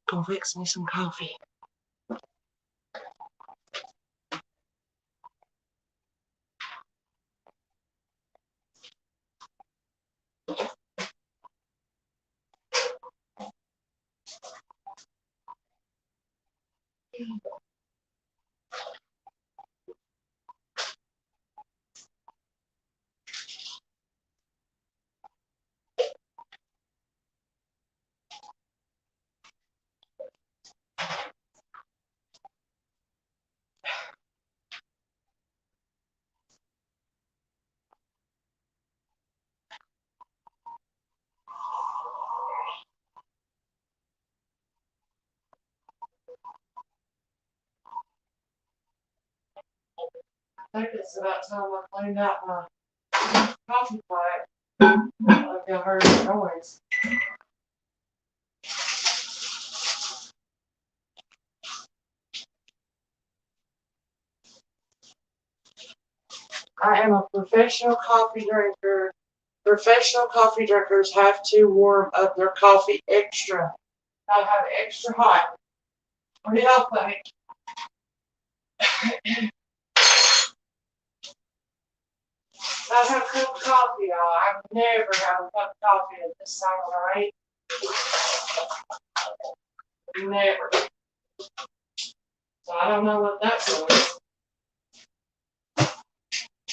Go fix me some coffee. I think it's about time I cleaned out my coffee pot. I don't know if y'all heard the noise. I am a professional coffee drinker. Professional coffee drinkers have to warm up their coffee extra. Not have it extra hot. What do y'all think? I have a cup of coffee, y'all. I've never had a cup of coffee at this time of night. Never. So I don't know what that was.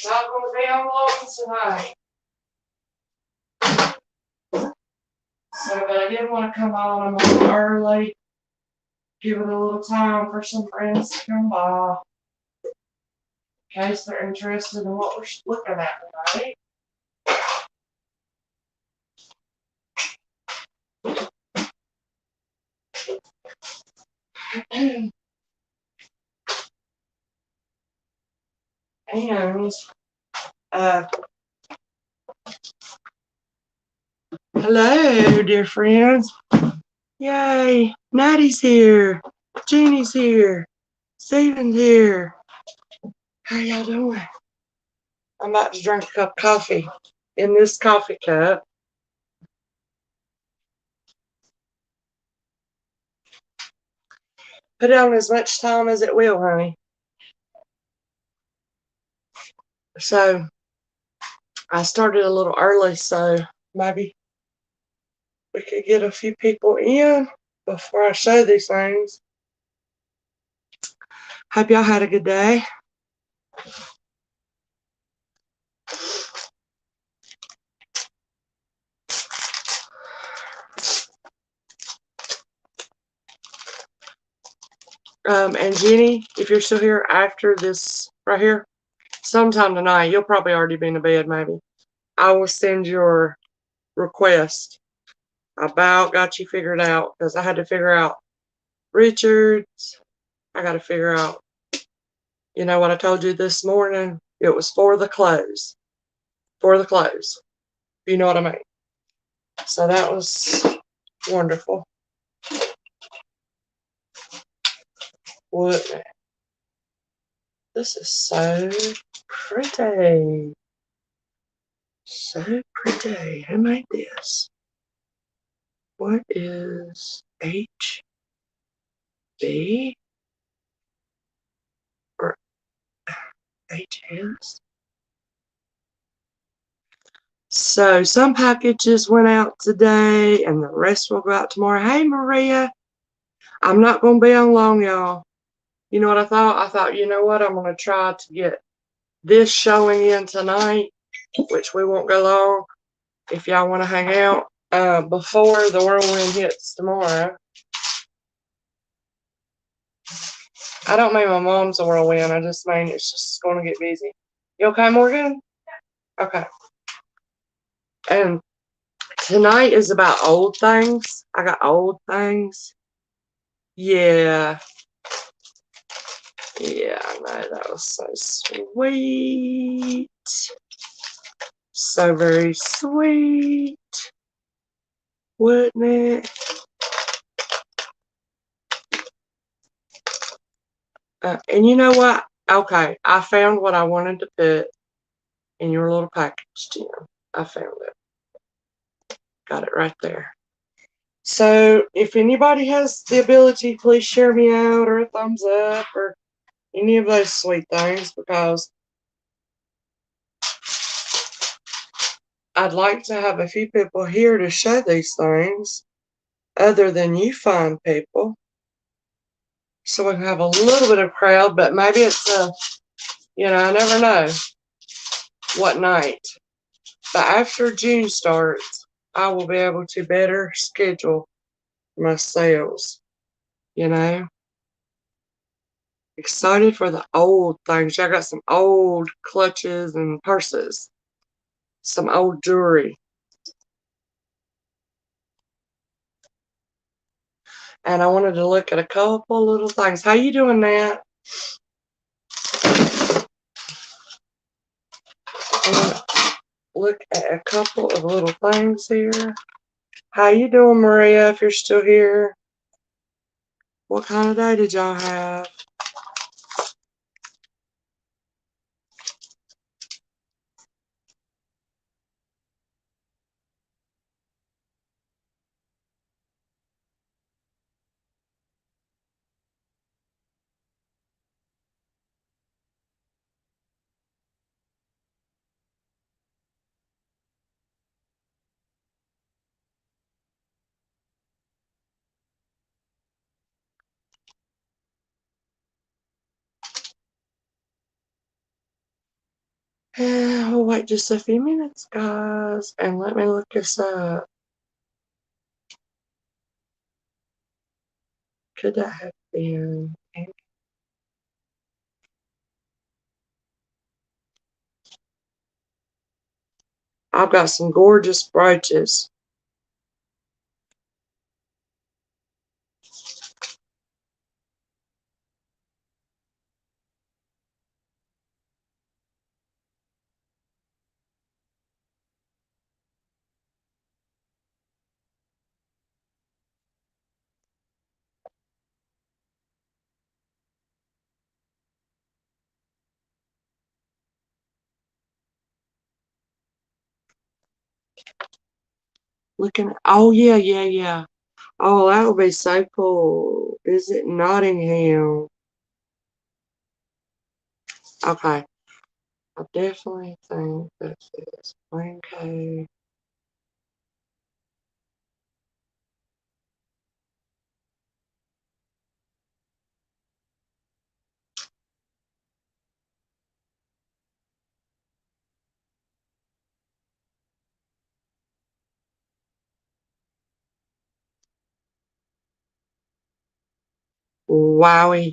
Not going to be on long tonight. So, but I did want to come on a little early. Give it a little time for some friends to come by. In case they're interested in what we're looking at tonight. And hello, dear friends. Yay, Maddie's here. Jeannie's here. Steven's here. How y'all doing? I'm about to drink a cup of coffee in this coffee cup. Put it on as much time as it will, honey. So I started a little early, so maybe we could get a few people in before I show these things. Hope y'all had a good day. And Jenny, if you're still here after this right here, sometime tonight, you'll probably already be in bed maybe. I will send your request. I about got you figured out because I had to figure out Richard's. I got to figure out, you know what I told you this morning? It was for the clothes. For the clothes. You know what I mean? So that was wonderful. Wouldn't it? This is so pretty. So pretty. Who made this? What is HB or HS? So some packages went out today and the rest will go out tomorrow. Hey, Maria. I'm not going to be on long, y'all. You know what I thought? I thought, you know what? I'm going to try to get this showing in tonight, which we won't go long if y'all want to hang out before the whirlwind hits tomorrow. I don't mean my mom's a whirlwind. I just mean it's just going to get busy. You okay, Morgan? Okay. And tonight is about old things. I got old things. Yeah. Yeah, I know. That was so sweet. So very sweet. Wouldn't it? And you know what? Okay, I found what I wanted to put in your little package, Jim. I found it. Got it right there. So if anybody has the ability, please share me out or a thumbs up or any of those sweet things, because I'd like to have a few people here to show these things other than you fine people, so we can have a little bit of crowd. But maybe it's I never know what night. But after June starts, I will be able to better schedule my sales, you know. Excited for the old things. I got some old clutches and purses, some old jewelry. And I wanted to look at a couple little things. How you doing, Nat? I want to look at a couple of little things here. How you doing, Maria, if you're still here? What kind of day did y'all have? We'll wait just a few minutes, guys, and let me look this up. Could that have been? I've got some gorgeous brooches. Looking, oh yeah, yeah, yeah. Oh, that would be so cool. Is it Nottingham? Okay. I definitely think that is okay. Wowie.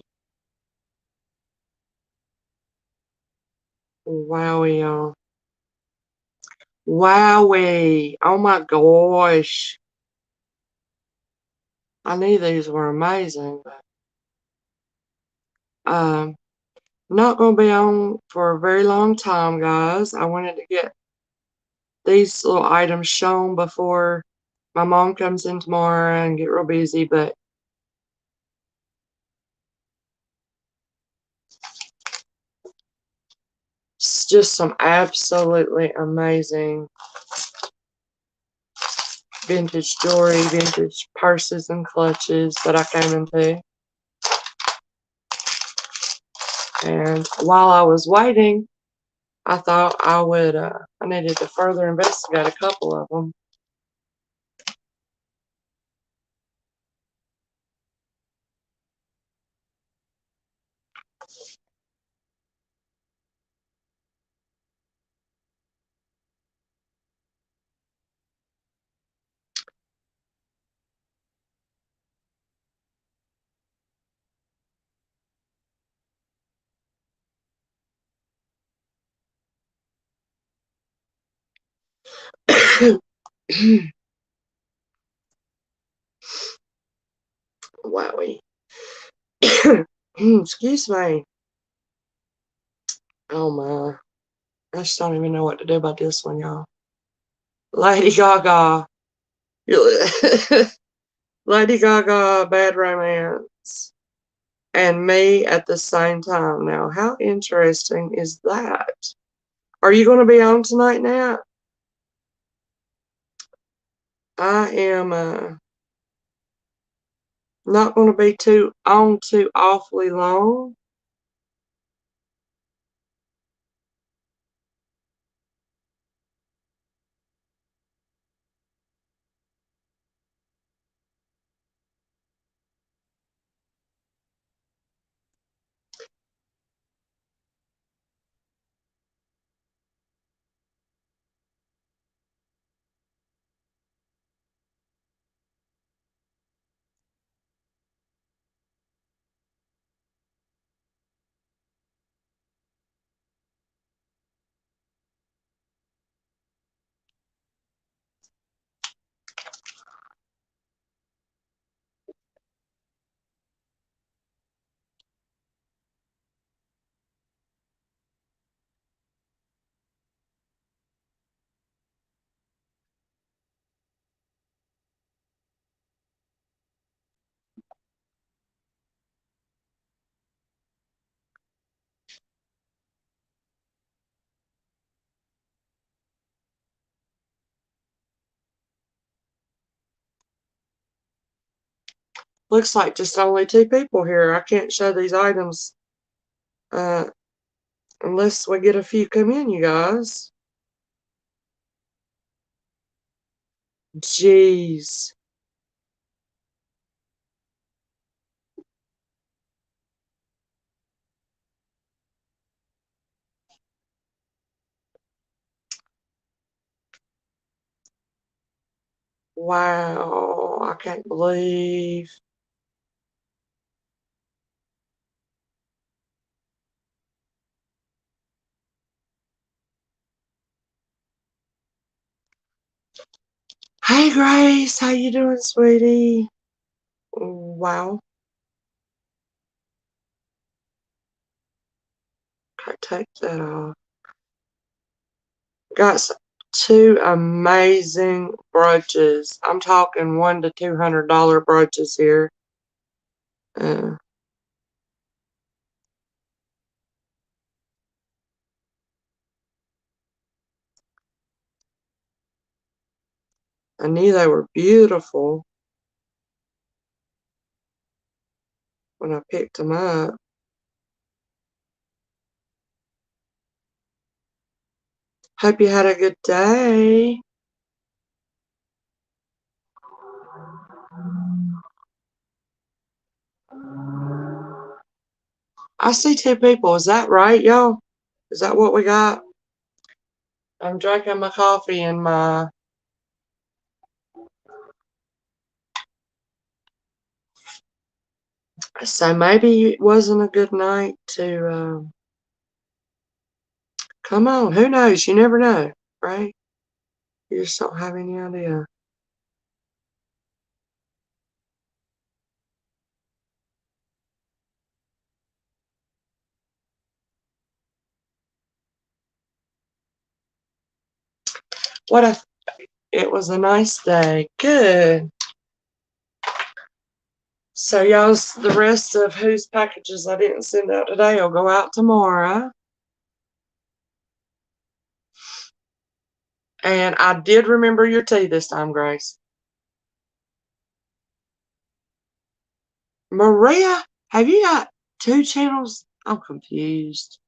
Wowie, y'all. Wowie. Oh my gosh. I knew these were amazing, but not gonna be on for a very long time, guys. I wanted to get these little items shown before my mom comes in tomorrow and get real busy, but it's just some absolutely amazing vintage jewelry, vintage purses and clutches that I came into. And while I was waiting, I thought I needed to further investigate a couple of them. Wowie. Excuse me. Oh my. I just don't even know what to do about this one, y'all. Lady Gaga. Lady Gaga, Bad Romance. And me at the same time. Now, how interesting is that? Are you going to be on tonight, Nat? I am, Not going to be too awfully long. Looks like just only 2 people here. I can't show these items unless we get a few come in, you guys. Jeez. Wow. I can't believe. Hey, Grace. How you doing, sweetie? Wow. Okay, take that off. Got 2 amazing brooches. I'm talking $100 to $200 brooches here. Uh, I knew they were beautiful when I picked them up. Hope you had a good day. I see 2 people. Is that right, y'all? Is that what we got? I'm drinking my coffee and my... So maybe it wasn't a good night to... come on. Who knows? You never know, right? You just don't have any idea. What a... It was a nice day. Good. So y'all's the rest of whose packages I didn't send out today will go out tomorrow. And I did remember your tea this time, Grace. Maria, have you got 2 channels? I'm confused.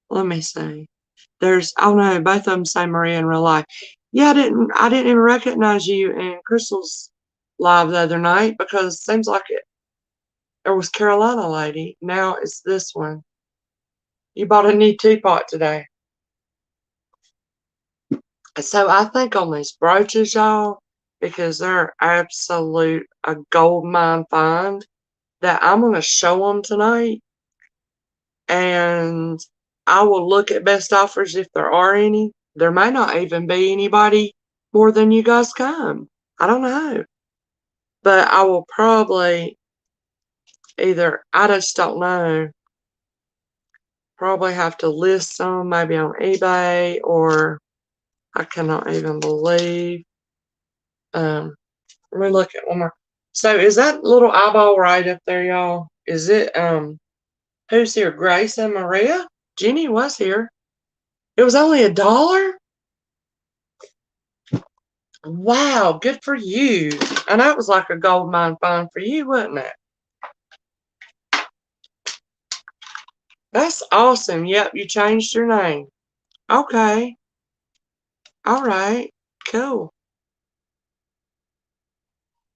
Let me see. There's, oh no, both of them say Maria in real life. Yeah, I didn't even recognize you in Crystal's live the other night because it seems like there was Carolina lady. Now it's this one. You bought a new teapot today. So I think on these brooches, y'all, because they're absolute a gold mine find, that I'm going to show them tonight. And I will look at best offers if there are any. There may not even be anybody more than you guys come. I don't know. But I will probably either, I just don't know, probably have to list some maybe on eBay, or I cannot even believe. Let me look at one more. So is that little eyeball right up there, y'all? Is it, who's here? Grace and Maria? Jenny was here. It was only $1? Wow, good for you. And that was like a gold mine find for you, wasn't it? That's awesome. Yep, you changed your name. Okay. All right. Cool.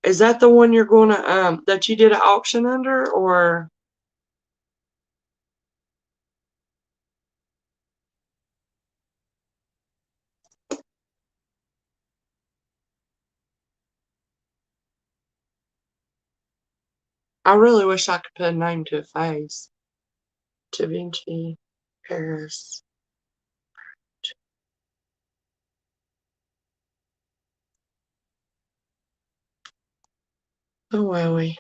Is that the one you're gonna that you did an auction under, or? I really wish I could put a name to a face. Da Vinci, Paris. Oh, wowie.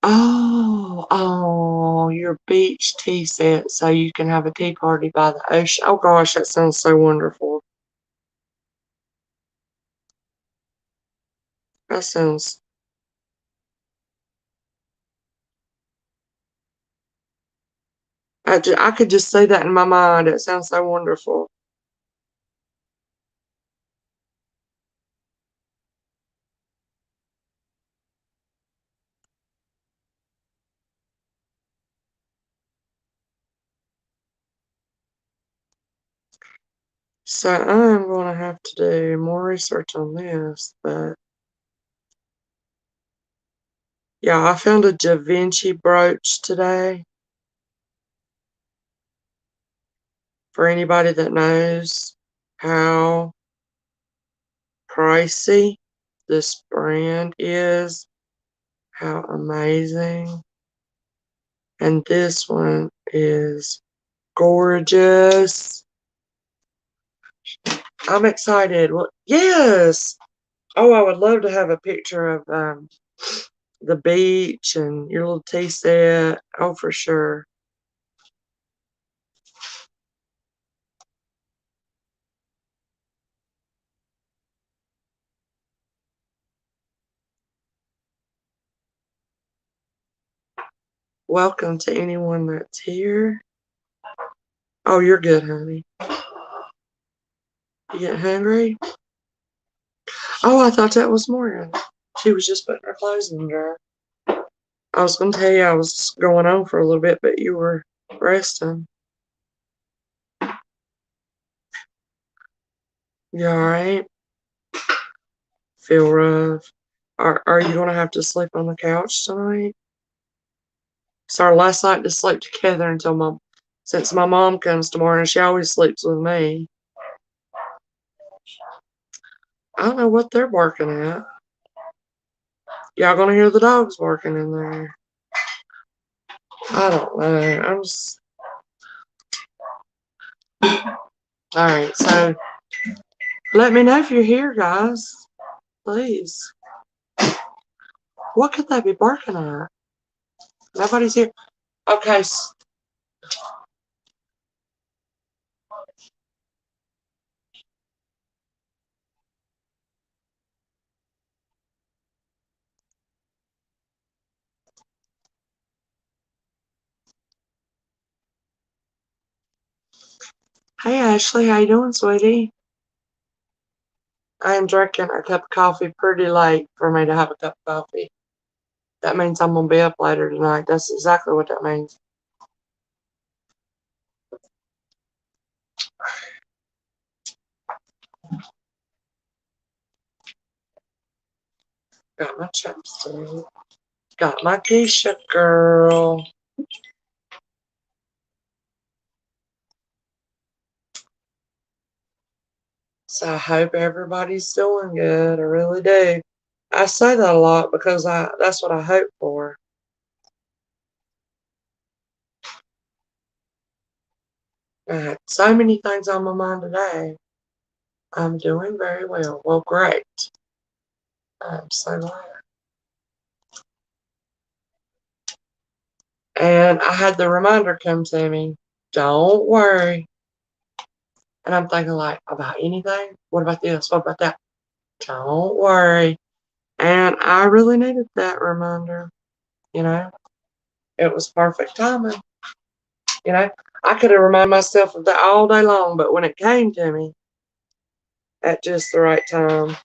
Oh, your beach tea set so you can have a tea party by the ocean. Oh gosh, that sounds so wonderful. That sounds, I could just say that in my mind. It sounds so wonderful. So I'm going to have to do more research on this, but yeah, I found a Da Vinci brooch today. For anybody that knows how pricey this brand is, how amazing. And this one is gorgeous. I'm excited. Well, yes. Oh, I would love to have a picture of the beach and your little tea set. Oh, for sure. Welcome to anyone that's here. Oh, you're good, honey. You get hungry? Oh, I thought that was Morgan. She was just putting her clothes in the dryer. I was going to tell you I was going on for a little bit, but you were resting. You all right? Feel rough. Are you going to have to sleep on the couch tonight? It's our last night to sleep together since my mom comes tomorrow, and she always sleeps with me. I don't know what they're barking at. Y'all gonna hear the dogs barking in there. I don't know. Alright, so let me know if you're here, guys. Please. What could they be barking at? Nobody's here. Okay. Hey Ashley, how you doing, sweetie? I am drinking a cup of coffee pretty late for me to have a cup of coffee. That means I'm gonna be up later tonight. That's exactly what that means. Got my chapstick. Got my Keisha girl. So I hope everybody's doing good. I really do. I say that a lot because that's what I hope for. I had so many things on my mind today. I'm doing very well. Well, great. I'm so glad. And I had the reminder come to me. Don't worry. And I'm thinking like, about anything? What about this? What about that? Don't worry. And I really needed that reminder, you know. It was perfect timing, you know. I could have reminded myself of that all day long, but when it came to me at just the right time,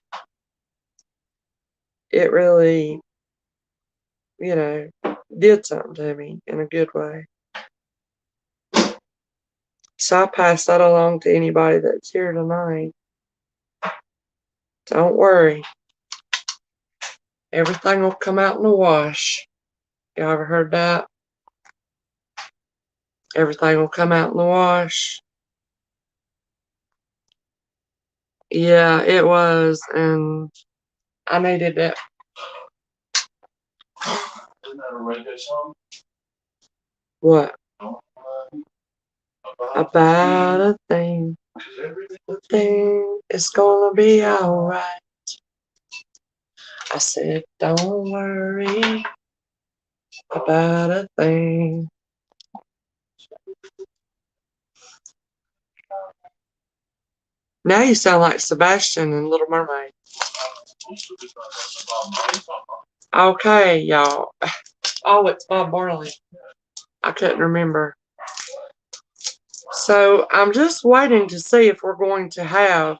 it really, you know, did something to me in a good way. So I pass that along to anybody that's here tonight. Don't worry. Everything will come out in the wash. Y'all ever heard that? Everything will come out in the wash. Yeah, it was, and I needed it. Isn't that a reggae song? What? About a thing. The thing is gonna be alright. I said, don't worry about a thing. Now you sound like Sebastian in Little Mermaid. Okay, y'all. Oh, it's Bob Marley. I couldn't remember. So I'm just waiting to see if we're going to have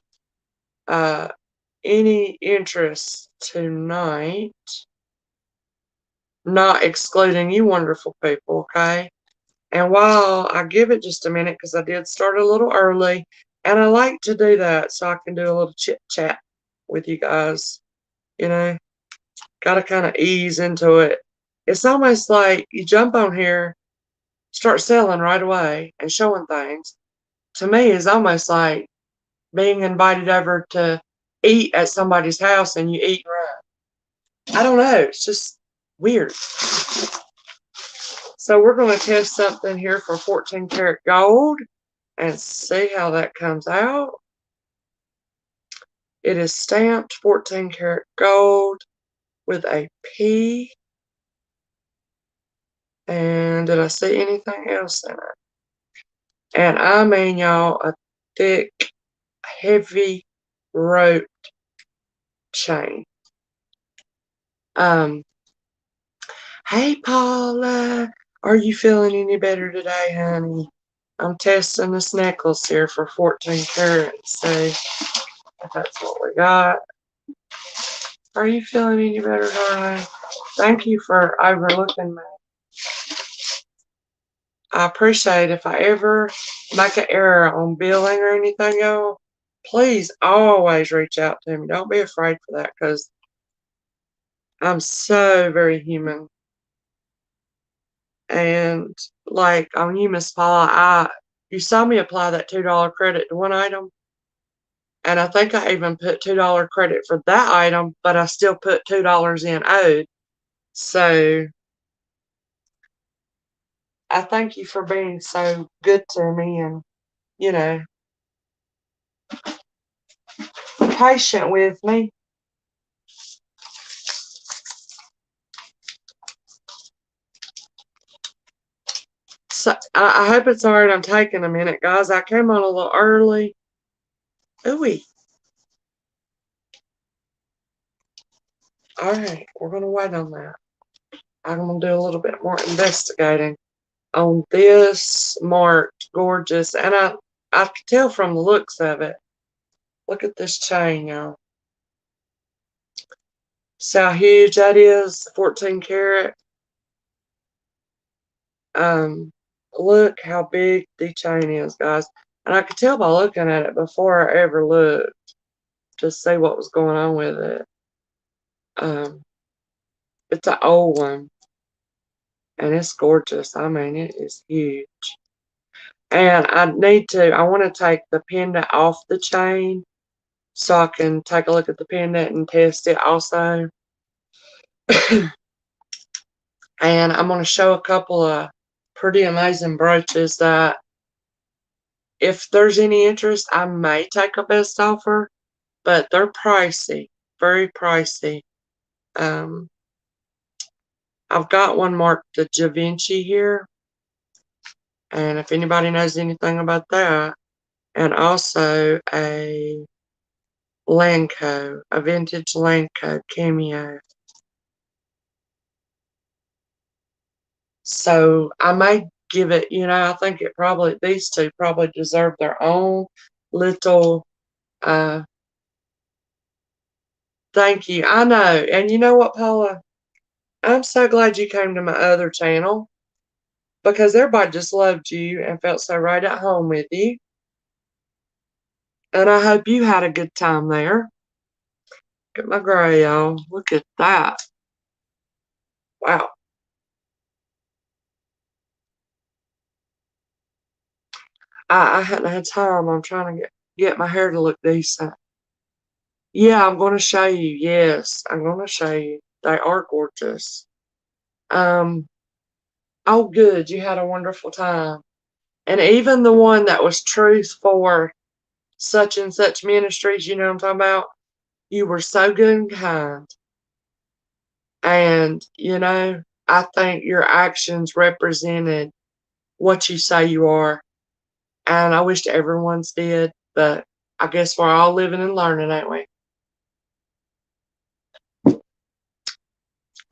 any interest tonight. Not excluding you wonderful people, okay? And while I give it just a minute, because I did start a little early, and I like to do that so I can do a little chit chat with you guys, you know? Got to kind of ease into it. It's almost like you jump on here, start selling right away and showing things. To me, is almost like being invited over to eat at somebody's house and you eat right. I don't know. It's just weird. So we're going to test something here for 14 karat gold and see how that comes out. It is stamped 14 karat gold with a P. And did I see anything else in it? And I mean, y'all, a thick, heavy rope chain. Hey, Paula, are you feeling any better today, honey? I'm testing this necklace here for 14 carats. So that's what we got. Are you feeling any better, darling? Thank you for overlooking me. I appreciate if I ever make an error on billing or anything, y'all, please always reach out to me. Don't be afraid for that, because I'm so very human. And like on you, Miss Paula, you saw me apply that $2 credit to one item. And I think I even put $2 credit for that item, but I still put $2 in owed. So I thank you for being so good to me and, you know, patient with me. So I hope it's alright. I'm taking a minute, guys. I came on a little early. Ooh. Alright, we're going to wait on that. I'm going to do a little bit more investigating on this marked gorgeous. And I could tell from the looks of it. Look at this chain, y'all. See how huge that is? 14 karat. Look how big the chain is, guys. And I could tell by looking at it before I ever looked to see what was going on with it. It's an old one. And it's gorgeous. I mean, it is huge. And I want to take the pendant off the chain so I can take a look at the pendant and test it also. And I'm going to show a couple of pretty amazing brooches that if there's any interest, I may take a best offer, but they're pricey, very pricey. I've got one marked the Da Vinci here, and if anybody knows anything about that, and also a Lanco, a vintage Lanco cameo. So I may give it, I think these two probably deserve their own little thank you. I know. And you know what, Paula? I'm so glad you came to my other channel because everybody just loved you and felt so right at home with you. And I hope you had a good time there. Look at my gray, y'all. Look at that. Wow. I hadn't had time. I'm trying to get my hair to look decent. Yeah, I'm going to show you. Yes, I'm going to show you. They are gorgeous. Oh, good. You had a wonderful time. And even the one that was truth for such and such ministries, you know what I'm talking about? You were so good and kind. And, I think your actions represented what you say you are. And I wish everyone's did, but I guess we're all living and learning, ain't we?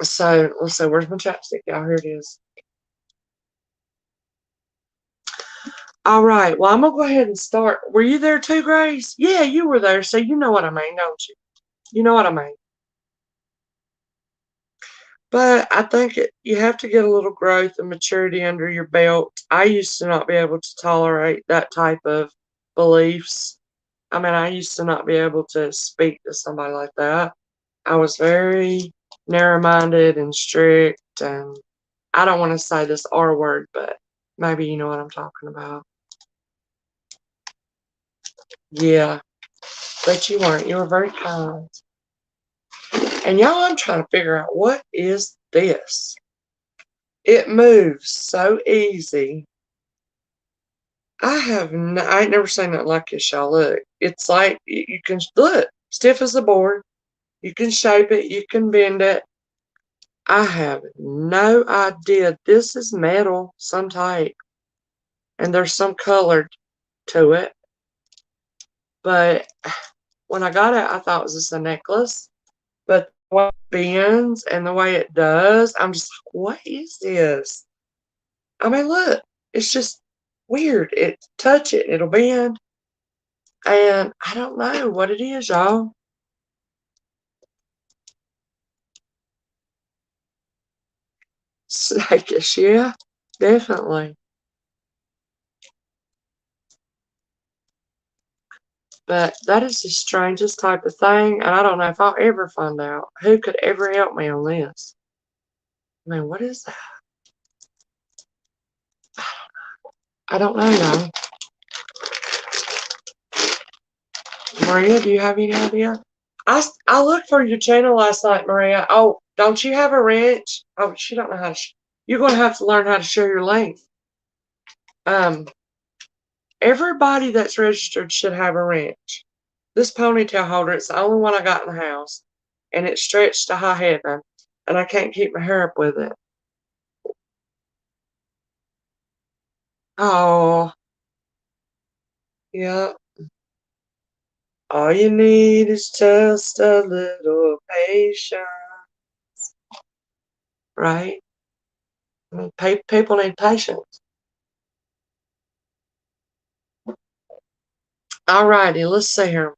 So, let's see, where's my chapstick? Y'all, here it is. All right, well, I'm going to go ahead and start. Were you there too, Grace? Yeah, you were there, so you know what I mean, don't you? You know what I mean. But I think you have to get a little growth and maturity under your belt. I used to not be able to tolerate that type of beliefs. I mean, I used to not be able to speak to somebody like that. I was very narrow-minded and strict, and I don't want to say this R word, but maybe you know what I'm talking about. Yeah, but you weren't. You were very kind. And y'all, I'm trying to figure out what is this? It moves so easy. I ain't never seen nothing like this, y'all. Look, it's like you can look stiff as a board. You can shape it. You can bend it. I have no idea. This is metal, some type, and there's some color to it. But when I got it, I thought it was just a necklace. But the way it bends and the way it does, I'm just like, what is this? I mean, look, it's just weird. Touch it, it'll bend. And I don't know what it is, y'all. Snakeish, yeah, definitely. But that is the strangest type of thing, and I don't know if I'll ever find out who could ever help me on this. I mean, what is that? I don't know, y'all. Maria, do you have any idea? I looked for your channel last night, Maria. Oh, don't you have a wrench? Oh, she don't know how to. You're going to have to learn how to share your link. Everybody that's registered should have a wrench. This ponytail holder, it's the only one I got in the house. And it's stretched to high heaven. And I can't keep my hair up with it. Oh, yeah. All you need is just a little patience. Right? I mean, people need patience. Alrighty, let's see here.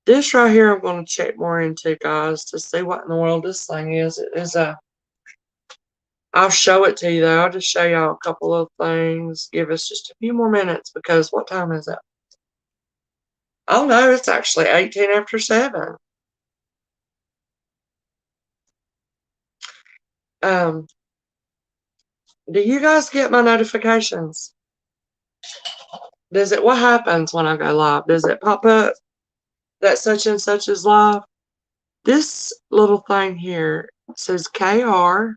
This right here I'm going to check more into, guys, to see what in the world this thing is. It is I'll show it to you, though. I'll just show y'all a couple of things. Give us just a few more minutes, because what time is it? Oh, no, it's actually 18 after 7. Do you guys get my notifications? What happens when I go live? Does it pop up that such and such is live? This little thing here says KR,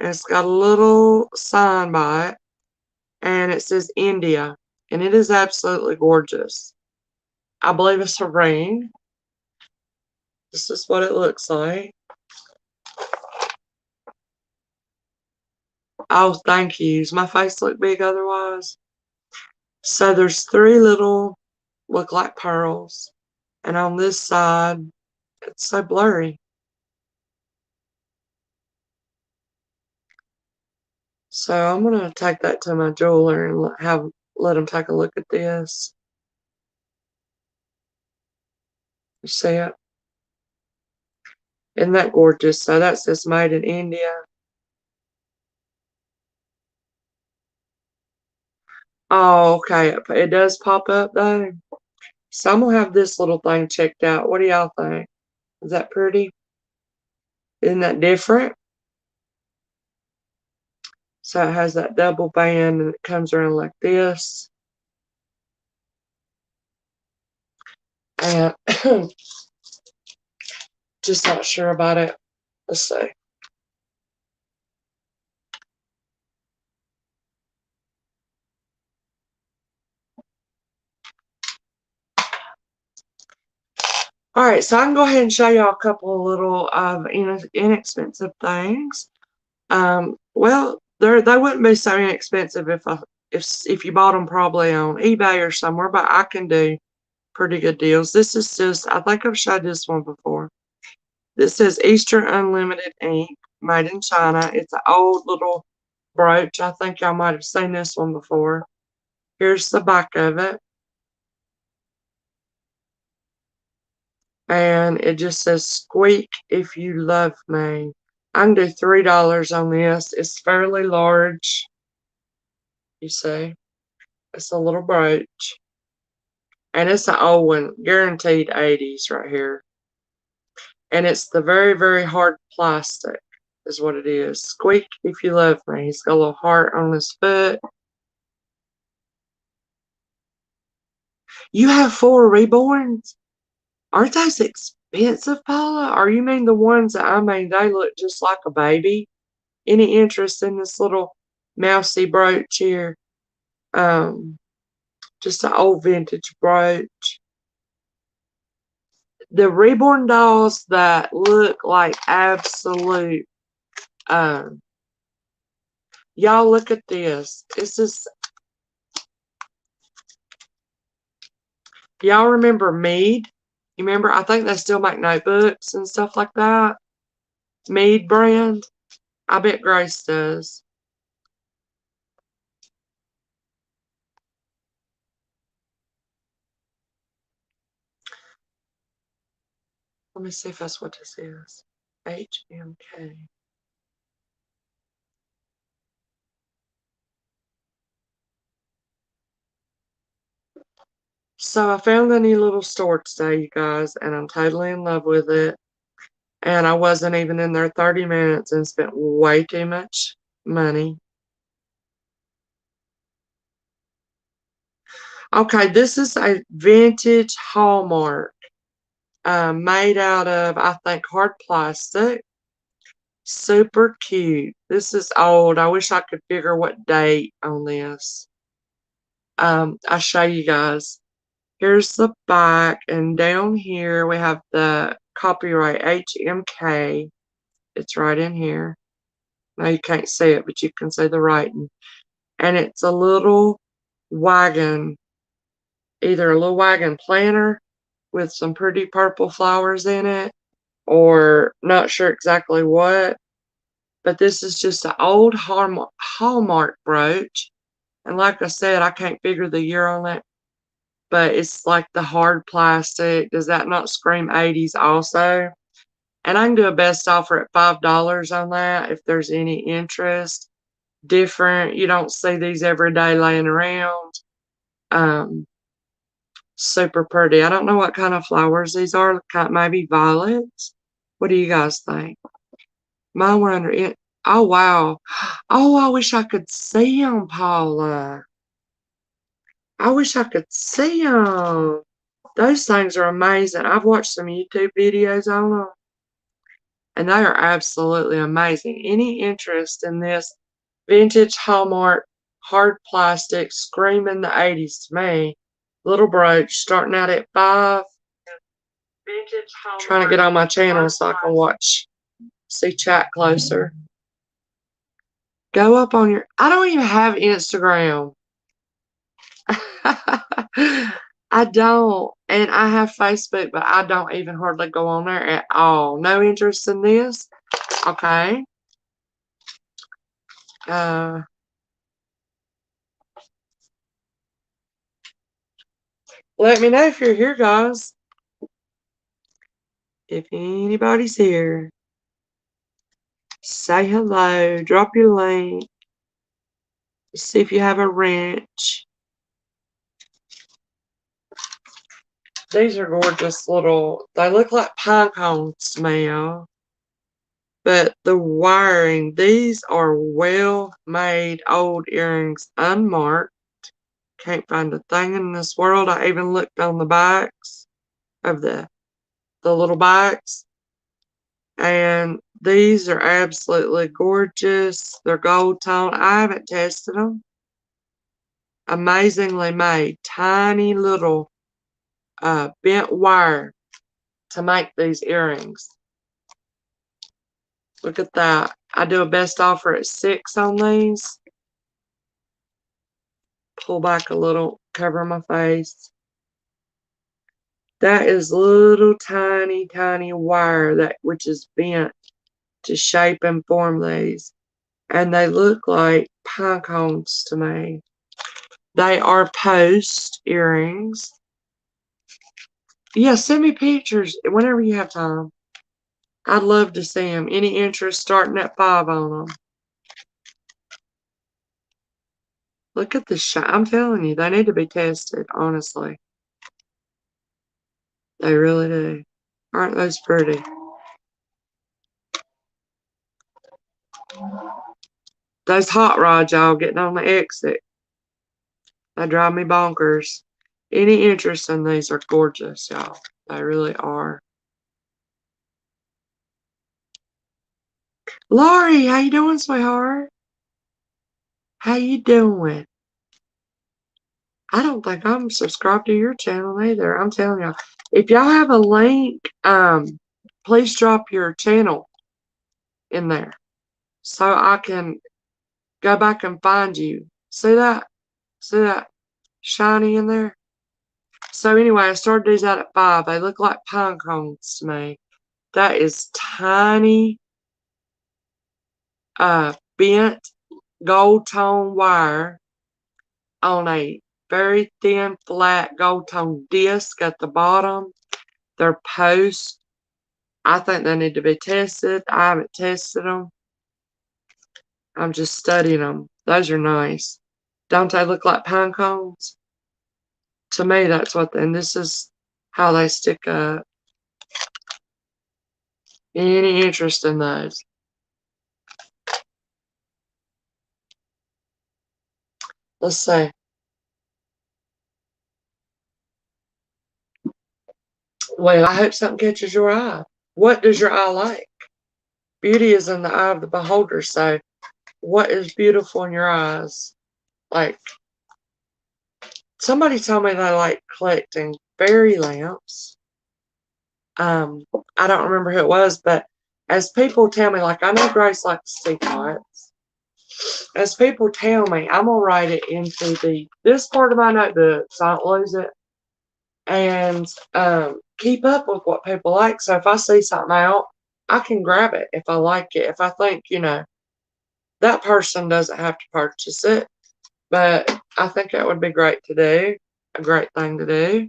and it's got a little sign by it, and it says India, and it is absolutely gorgeous. I believe it's a ring. This is what it looks like. Oh, thank you. Does my face look big otherwise? So there's 3 little, look like pearls. And on this side, it's so blurry. So I'm going to take that to my jeweler and let him take a look at this. You see it? Isn't that gorgeous? So that says made in India. Oh, okay. It does pop up though. So I'm going to have this little thing checked out. What do y'all think? Is that pretty? Isn't that different? So it has that double band and it comes around like this. And just not sure about it. Let's see. All right, so I can go ahead and show y'all a couple of little inexpensive things. Well, they wouldn't be so inexpensive if you bought them probably on eBay or somewhere, but I can do pretty good deals. This is just, I think I've showed this one before. This says Easter Unlimited Ink, made in China. It's an old little brooch. I think y'all might have seen this one before. Here's the back of it. And it just says squeak if you love me. I can do $3 on this. It's fairly large. You see, it's a little brooch. And it's an old one, guaranteed 80s right here. And it's the very, very hard plastic is what it is. Squeak if you love me. He's got a little heart on his foot. You have 4 reborns? Aren't those expensive, Paula? Or you mean the ones that, I mean, they look just like a baby? Any interest in this little mousy brooch here? Just an old vintage brooch. The reborn dolls that look like absolute, y'all look at this. It's just, y'all remember Mead? You remember? I think they still make notebooks and stuff like that. Mead brand. I bet Grace does. Let me see if that's what this is. HMK. So I found a new little store today, you guys, and I'm totally in love with it. And I wasn't even in there 30 minutes and spent way too much money. Okay, this is a vintage Hallmark, made out of, I think, hard plastic. Super cute. This is old. I wish I could figure what date on this. I'll show you guys. Here's the back, and down here we have the copyright HMK. It's right in here. Now you can't see it, but you can see the writing. And it's a little wagon, either a little wagon planter with some pretty purple flowers in it, or not sure exactly what. But this is just an old Hallmark brooch. And like I said, I can't figure the year on it. But it's like the hard plastic. Does that not scream 80s also? And I can do a best offer at $5 on that if there's any interest. Different. You don't see these every day laying around. Super pretty. I don't know what kind of flowers these are. Maybe violets. What do you guys think? Mine were under it. Oh, wow. Oh, I wish I could see them, Paula. I wish I could see them. Those things are amazing. I've watched some YouTube videos on them, and they are absolutely amazing. Any interest in this vintage Hallmark hard plastic screaming the 80s to me? Little brooch starting out at $5. Vintage Hallmark. Trying to get on my channel so I can see chat closer. Go up on your, I don't even have Instagram. I don't. And I have Facebook, but I don't even hardly go on there at all. No interest in this. Okay. Let me know if you're here, guys. If anybody's here, say hello. Drop your link. See if you have a wrench. These are gorgeous little, they look like pine cones to me, y'all. But the wiring, these are well-made old earrings, unmarked. Can't find a thing in this world. I even looked on the backs of the little backs. And these are absolutely gorgeous. They're gold tone. I haven't tested them. Amazingly made. Tiny little bent wire to make these earrings. Look at that. I do a best offer at 6 on these. Pull back a little, cover my face. That is little tiny, tiny wire which is bent to shape and form these. And they look like pine cones to me. They are post earrings. Yeah, send me pictures whenever you have time. I'd love to see them. Any interest starting at 5 on them. Look at the shine. I'm telling you, they need to be tested, honestly. They really do. Aren't those pretty? Those hot rods, y'all, getting on the exit. They drive me bonkers. Any interest in these are gorgeous, y'all. They really are. Lori, how you doing, sweetheart? How you doing? I don't think I'm subscribed to your channel either. I'm telling y'all. If y'all have a link, please drop your channel in there so I can go back and find you. See that? See that shiny in there? So anyway, I started these out at 5. They look like pine cones to me. That is tiny, bent gold tone wire on a very thin, flat gold tone disc at the bottom. They're post. I think they need to be tested. I haven't tested them. I'm just studying them. Those are nice. Don't they look like pine cones? To me, that's what, and this is how they stick up. Any interest in those? Let's see. Well, I hope something catches your eye. What does your eye like? Beauty is in the eye of the beholder, so what is beautiful in your eyes? Like, somebody told me they like collecting fairy lamps. I don't remember who it was, but as people tell me, like, I know Grace likes teapots. As people tell me, I'm gonna write it into this part of my notebook so I don't lose it, and keep up with what people like. So if I see something out, I can grab it if I like it. If I think, that person doesn't have to purchase it, but I think it would be great to do, a great thing to do.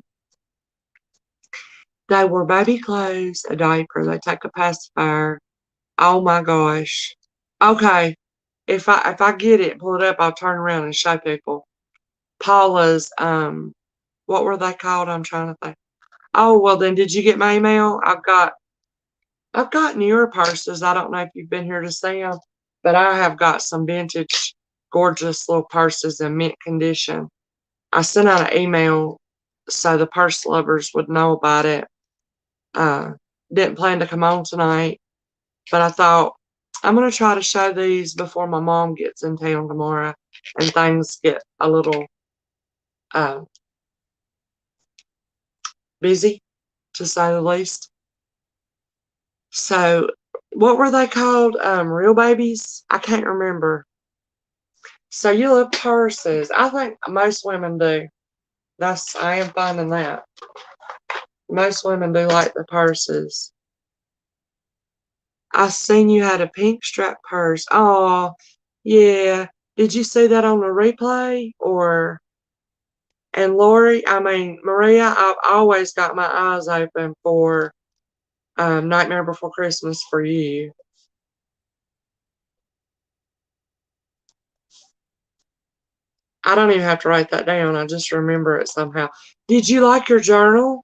They were baby clothes, a diaper. They take a pacifier. Oh my gosh. Okay. If I get it, pull it up, I'll turn around and show people. Paula's, what were they called? I'm trying to think. Oh, well then, did you get my email? I've got newer purses. I don't know if you've been here to see them, but I have got some vintage, gorgeous little purses in mint condition. I sent out an email so the purse lovers would know about it. Didn't plan to come on tonight, but I thought I'm going to try to show these before my mom gets in town tomorrow and things get a little busy, to say the least. So, what were they called? Real babies? I can't remember. So you love purses. I think most women do. I am finding that. Most women do like the purses. I seen you had a pink strap purse. Oh, yeah. Did you see that on the replay? And Lori, Maria, I've always got my eyes open for Nightmare Before Christmas for you. I don't even have to write that down. I just remember it somehow. Did you like your journal?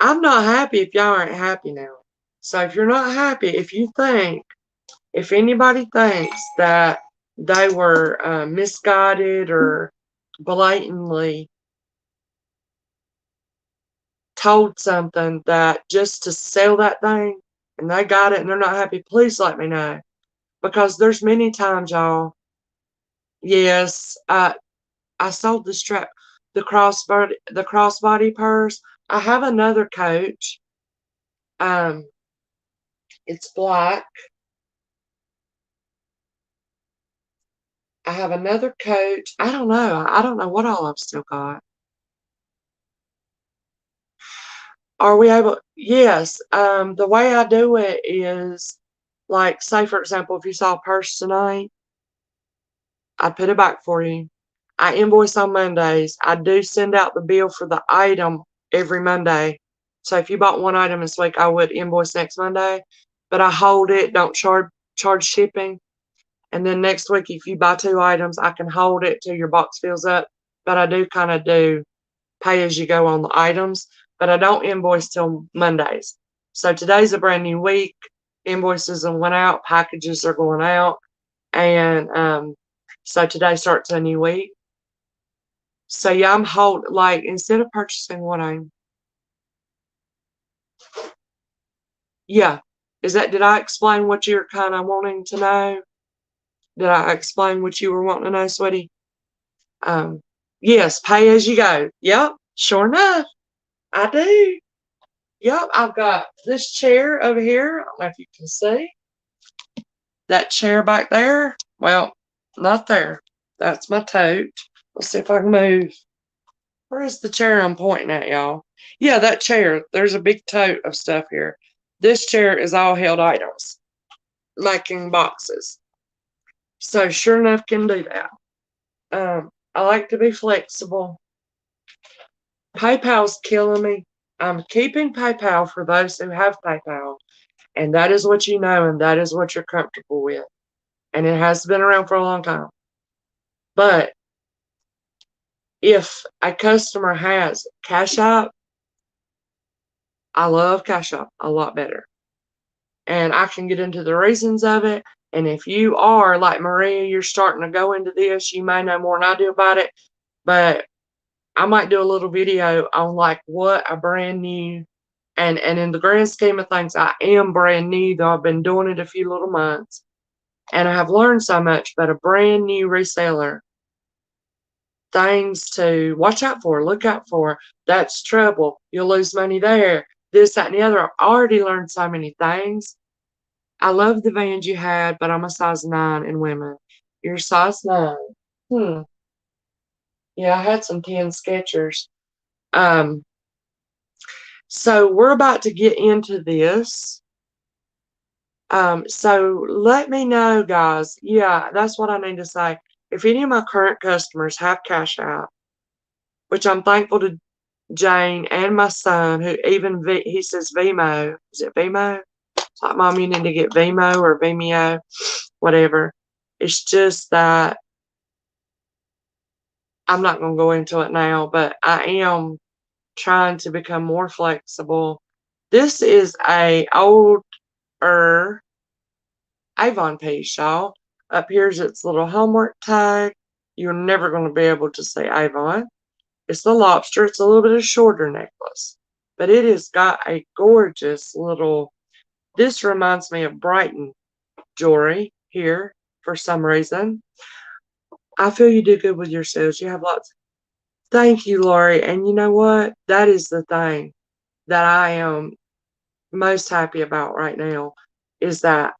I'm not happy if y'all aren't happy now. So if you're not happy, if anybody thinks that they were misguided or blatantly told something that just to sell that thing and they got it and they're not happy, please let me know. Because there's many times, y'all. Yes, I sold the strap, the crossbody purse. I have another coach. Um, it's black. I have another coach. I don't know. I don't know what all I've still got. Are we able? Yes. The way I do it is like, say for example, if you saw a purse tonight, I put it back for you. I invoice on Mondays. I do send out the bill for the item every Monday. So if you bought one item this week, I would invoice next Monday. But I hold it, don't charge shipping. And then next week, if you buy 2 items, I can hold it till your box fills up. But I do kind of do pay as you go on the items. But I don't invoice till Mondays. So today's a brand new week. Invoices went out, packages are going out. And so today starts a new week. So yeah, like instead of purchasing yeah. Did I explain what you're kind of wanting to know? Did I explain what you were wanting to know, sweetie? Um, yes, pay as you go. Yep, sure enough, I do. Yep, I've got this chair over here. I don't know if you can see that chair back there. Well, not there. That's my tote. Let's see if I can move. Where is the chair I'm pointing at, y'all? Yeah, that chair. There's a big tote of stuff here. This chair is all held items, making boxes. So sure enough, can do that. I like to be flexible. PayPal's killing me. I'm keeping PayPal for those who have PayPal, and that is what you know, and that is what you're comfortable with. And it has been around for a long time. But if a customer has Cash App, I love Cash App a lot better. And I can get into the reasons of it. And if you are like Maria, you're starting to go into this, you may know more than I do about it. But I might do a little video on like what a brand new, and in the grand scheme of things, I am brand new, though I've been doing it a few little months. And I have learned so much, but a brand new reseller, things to watch out for, look out for. That's trouble. You'll lose money there. This, that, and the other. I've already learned so many things. I love the Vans you had, but I'm a size 9 in women. You're size 9. Yeah, I had some 10 Skechers. Um, so we're about to get into this. So let me know, guys. Yeah, that's what I need to say. If any of my current customers have Cash App, which I'm thankful to Jane and my son, who even he says Vimo. Is it Vimo? It's like, Mom, you need to get Vimo or Vimeo, whatever. It's just that I'm not going to go into it now, but I am trying to become more flexible. This is a older Avon piece, y'all. Up here's its little homework tag. You're never going to be able to say Avon. It's the lobster. It's a little bit of shorter necklace. But it has got a gorgeous little, this reminds me of Brighton jewelry here for some reason. I feel you do good with your sales. You have lots. Thank you, Lori. And you know what? That is the thing that I am most happy about right now is that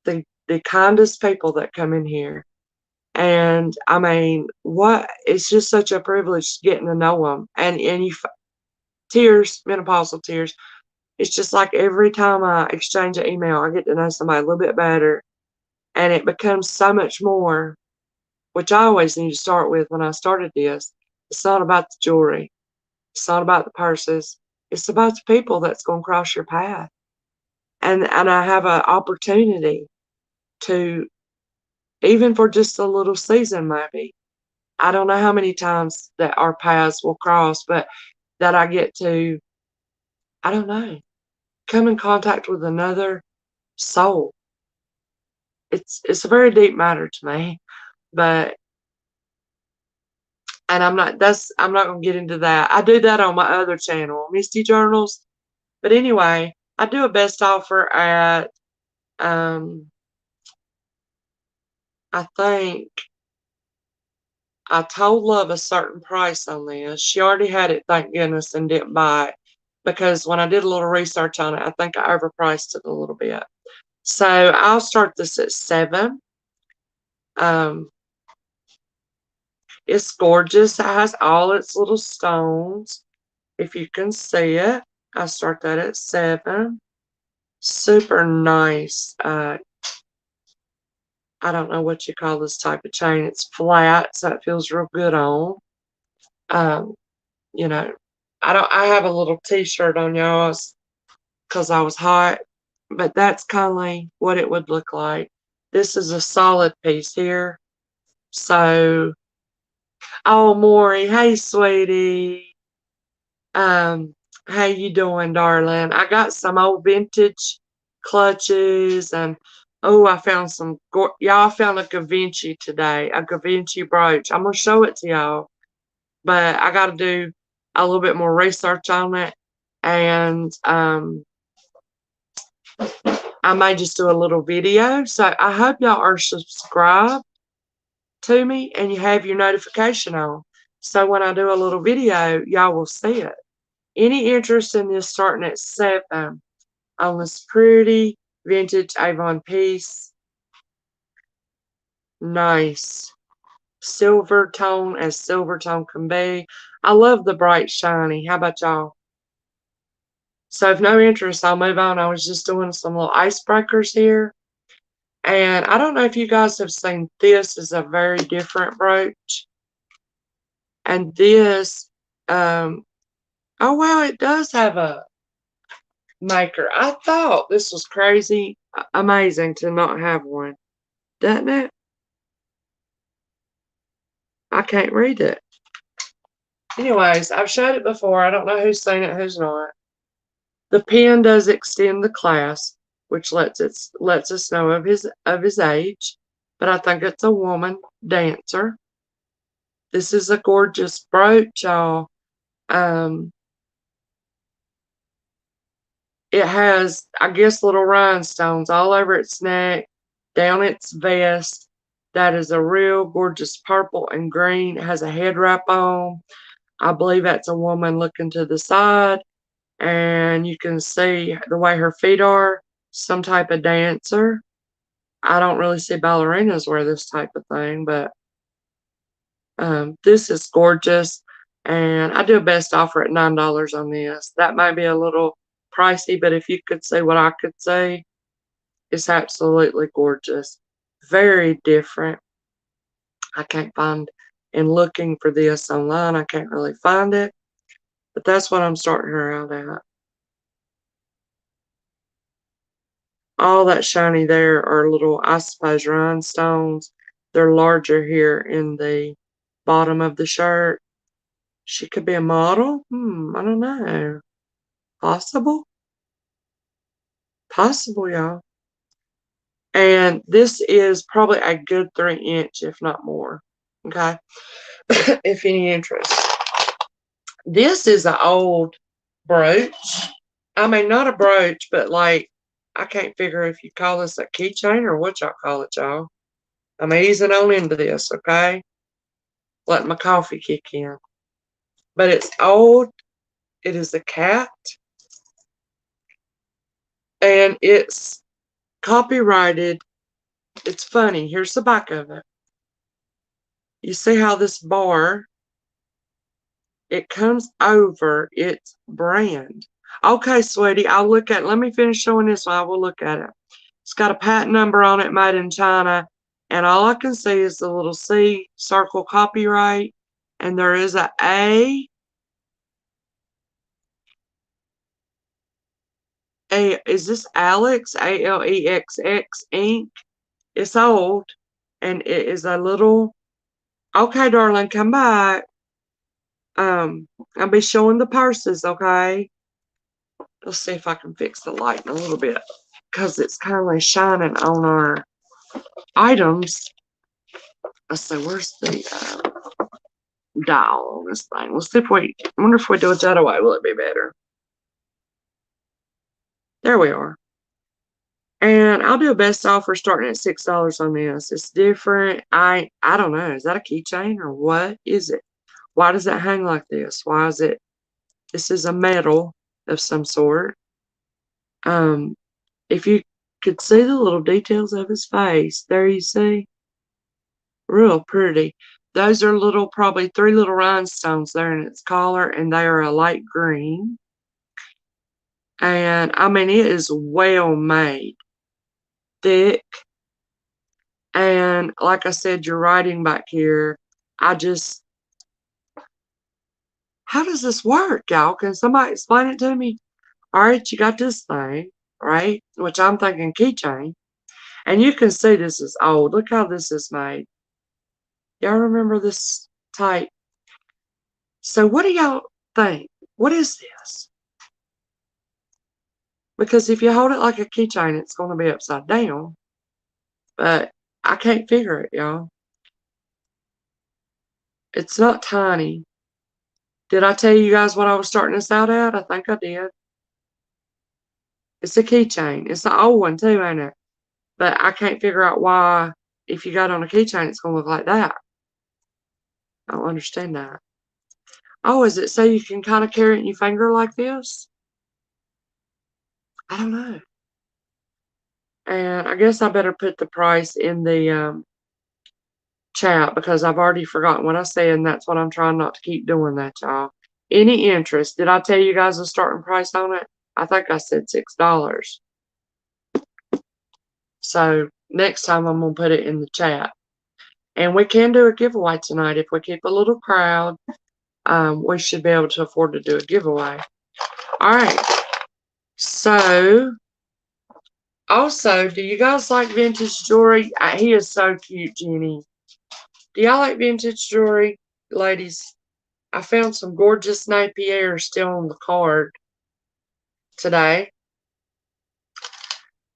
the kindest people that come in here. And I mean, what it's just such a privilege getting to know them. And tears, menopausal tears. It's just like every time I exchange an email, I get to know somebody a little bit better, and it becomes so much more, which I always need to start with when I started this. It's not about the jewelry. It's not about the purses. It's about the people that's going to cross your path. And I have an opportunity to, even for just a little season, maybe. I don't know how many times that our paths will cross, but that I get to, I don't know, come in contact with another soul. It's a very deep matter to me, but and I'm not gonna get into that. I do that on my other channel, Misty Journals. But anyway, I do a best offer at I think I told Love a certain price on this. She already had it, thank goodness, and didn't buy it. Because when I did a little research on it, I think I overpriced it a little bit. So I'll start this at 7. Um, it's gorgeous. It has all its little stones. If you can see it, I start that at 7. Super nice. I don't know what you call this type of chain. It's flat, so it feels real good on. Um, you know, I have a little t-shirt on y'all's because I was hot, but that's kind of what it would look like. This is a solid piece here. So, oh, Maury, hey, sweetie. Um, how you doing, darling? I got some old vintage clutches, and oh, I found some. Y'all found a Gavinci today, a Gavinci brooch. I'm gonna show it to y'all, but I got to do a little bit more research on it, and I may just do a little video. So I hope y'all are subscribed to me and you have your notification on. So when I do a little video, y'all will see it. Any interest in this starting at 7 on this pretty vintage Avon piece? Nice. Silver tone as silver tone can be. I love the bright shiny. How about y'all? So if no interest, I'll move on. I was just doing some little icebreakers here. And I don't know if you guys have seen this is a very different brooch. And this, oh wow, it does have a maker. I thought this was crazy amazing to not have one, doesn't it? I can't read it. Anyways, I've showed it before. I don't know who's seen it, who's not. The pen does extend the clasp, which lets us know of his age. But I think it's a woman dancer. This is a gorgeous brooch, y'all. It has, I guess, little rhinestones all over its neck, down its vest. That is a real gorgeous purple and green. It has a head wrap on. I believe that's a woman looking to the side. And you can see the way her feet are, some type of dancer. I don't really see ballerinas wear this type of thing, but this is gorgeous. And I do a best offer at $9 on this. That might be a little pricey, but if you could see what I could see, it's absolutely gorgeous. Very different. I can't find, in looking for this online, I can't really find it. But that's what I'm starting her out at. All that shiny there are little, I suppose, rhinestones. They're larger here in the bottom of the shirt. She could be a model? I don't know. Possible? Possible, y'all. And this is probably a good 3-inch, if not more. Okay? If any interest. This is an old brooch. I mean, not a brooch, but like, I can't figure if you call this a keychain or what y'all call it, y'all. I'm easing on into this, okay? Let my coffee kick in. But it's old. It is a cat. And it's copyrighted. It's funny. Here's the back of it. You see how this bar, it comes over its brand. Okay, sweetie, I'll look at it. Let me finish showing this one. I will look at it. It's got a patent number on it, made in China. And all I can see is the little C circle copyright. And there is a A. Is this Alex? ALEXX Inc. It's old. And it is a little, okay, darling, come back. I'll be showing the purses, okay? Let's see if I can fix the light in a little bit, because it's kind of shining on our items. Let's see, where's the dial on this thing? Let's see if I wonder if we do it the other way, will it be better? There we are. And I'll do a best offer starting at $6 on this. It's different. I don't know. Is that a keychain or what is it? Why does it hang like this? Why is it? This is a metal of some sort. If you could see the little details of his face, there you see. Real pretty. Those are little, probably 3 little rhinestones there in its collar, and they are a light green. And I mean, it is well made, thick. And like I said, your writing back here, how does this work, y'all? Can somebody explain it to me? All right, you got this thing, right? Which I'm thinking keychain. And you can see this is old. Look how this is made. Y'all remember this type? So what do y'all think? What is this? Because if you hold it like a keychain, it's going to be upside down. But I can't figure it, y'all. It's not tiny. Did I tell you guys what I was starting this out at? I think I did. It's a keychain. It's an old one too, ain't it? But I can't figure out why, if you got on a keychain, it's going to look like that. I don't understand that. Oh, is it so you can kind of carry it in your finger like this? I don't know. And I guess I better put the price in the chat, because I've already forgotten what I said, and that's what I'm trying not to keep doing that, y'all. Any interest? Did I tell you guys the starting price on it? I think I said $6. So next time I'm going to put it in the chat. And we can do a giveaway tonight. If we keep a little crowd, we should be able to afford to do a giveaway. All right. So, also, do you guys like vintage jewelry? He is so cute, Jenny. Do y'all like vintage jewelry, ladies? I found some gorgeous Napier still on the card today.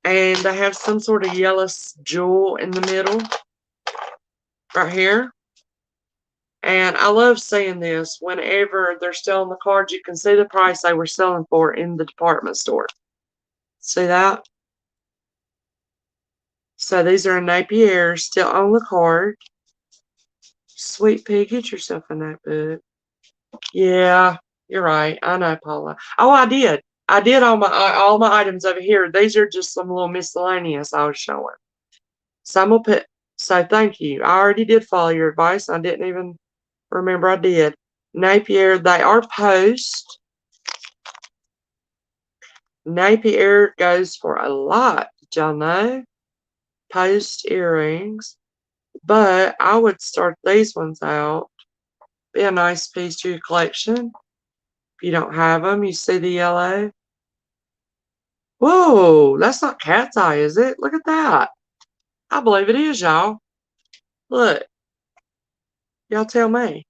And they have some sort of yellow jewel in the middle. Right here. And I love seeing this. Whenever they're still on the cards, you can see the price they were selling for in the department store. See that? So these are in Napier, still on the card. Sweet pea, get yourself a notebook. Yeah, you're right. I know, Paula. Oh, I did. I did all my items over here. These are just some little miscellaneous I was showing. So I'm gonna put. So thank you. I already did follow your advice. I didn't even remember I did. Napier. They are post. Napier goes for a lot. Did y'all know? Post earrings. But I would start these ones out. Be a nice piece to your collection. If you don't have them, you see the yellow. Whoa, that's not cat's eye, is it? Look at that. I believe it is, y'all. Look. Y'all tell me.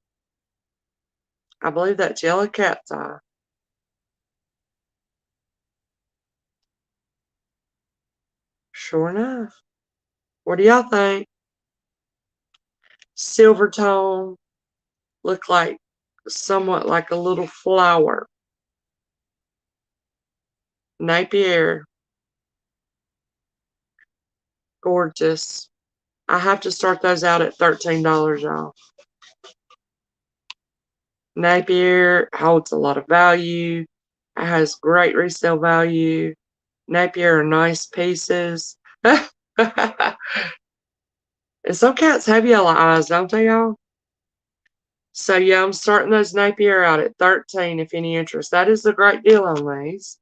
I believe that's yellow cat's eye. Sure enough. What do y'all think? Silver tone. Look like somewhat like a little flower. Napier. Gorgeous. I have to start those out at $13, y'all. Napier holds a lot of value. It has great resale value. Napier are nice pieces. And some cats have yellow eyes, don't they, y'all? So yeah, I'm starting those Napier out at 13 if any interest. That is a great deal on these.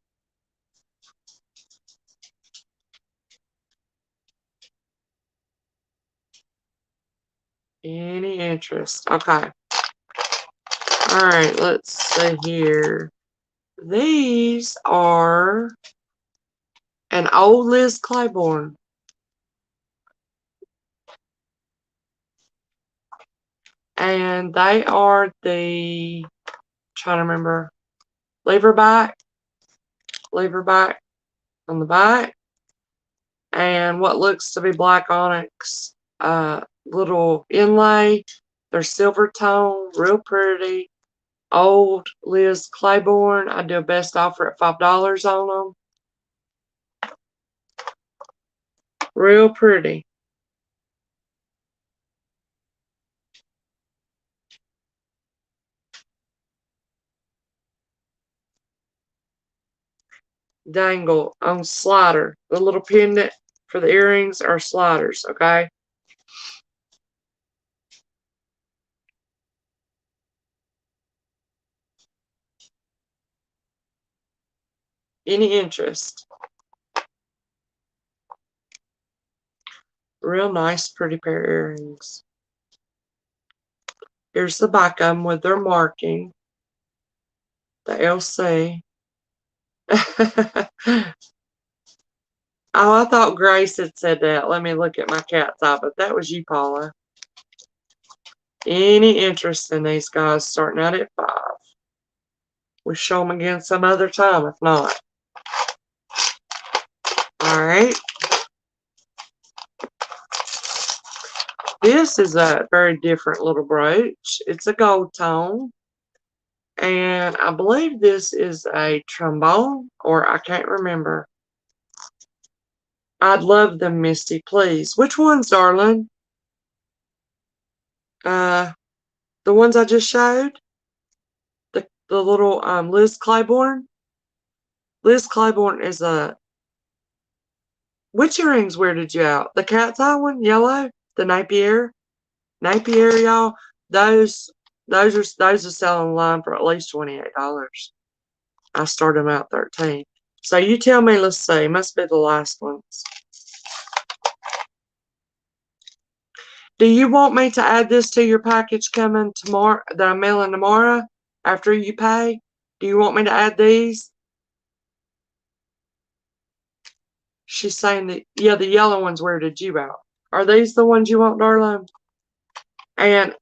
Any interest. Okay. Alright, let's see here. These are an old Liz Claiborne. And they are the, trying to remember, lever back on the back, and what looks to be black onyx little inlay. They're silver tone, real pretty. Old Liz Claiborne. I do a best offer at $5 on them. Real pretty. Dangle on slider. The little pendant for the earrings are sliders, okay? Any interest? Real nice, pretty pair of earrings. Here's the back of them with their marking. The LC. Oh, I thought Grace had said that. Let me look at my cat's eye, but that was you, Paula. Any interest in these guys starting out at 5? We'll show them again some other time if not. Alright. This is a very different little brooch. It's a gold tone. And I believe this is a trombone, or I can't remember. I'd love them, Misty, please. Which ones, darling? The ones I just showed? The little Liz Claiborne? Liz Claiborne is a... Which earrings weirded you out? The cat's eye one? Yellow? The Napier? Napier, y'all? Those are selling online for at least $28. I started them out 13. So you tell me, let's see. Must be the last ones. Do you want me to add this to your package coming tomorrow, that I'm mailing tomorrow after you pay? Do you want me to add these? She's saying that, yeah, the yellow ones weirded you out. Are these the ones you want, darling? And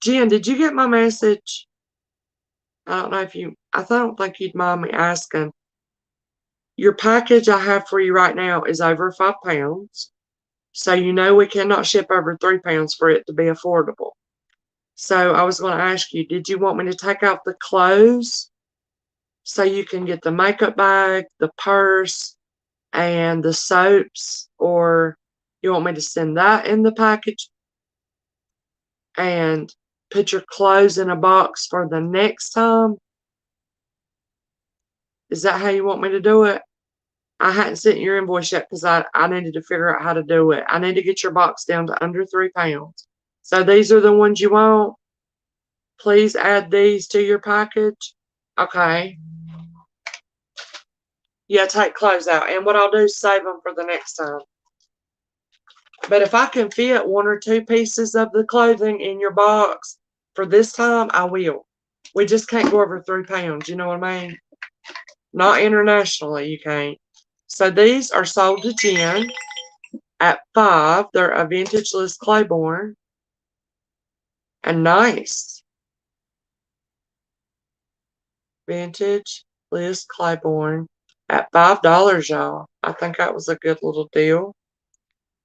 Jen, did you get my message? I don't know if you, I don't think you'd mind me asking. Your package I have for you right now is over 5 pounds. So you know we cannot ship over 3 pounds for it to be affordable. So I was going to ask you, did you want me to take out the clothes so you can get the makeup bag, the purse, and the soaps? Or you want me to send that in the package and put your clothes in a box for the next time? Is that how you want me to do it? I hadn't sent your invoice yet because I needed to figure out how to do it. I need to get your box down to under 3 pounds. So these are the ones you want. Please add these to your package. Okay. Yeah, take clothes out. And what I'll do is save them for the next time. But if I can fit 1 or 2 pieces of the clothing in your box for this time, I will. We just can't go over 3 pounds. You know what I mean? Not internationally, you can't. So these are sold to Jen at 5. They're a vintage Liz Claiborne. And nice. Vintage Liz Claiborne at $5, y'all. I think that was a good little deal.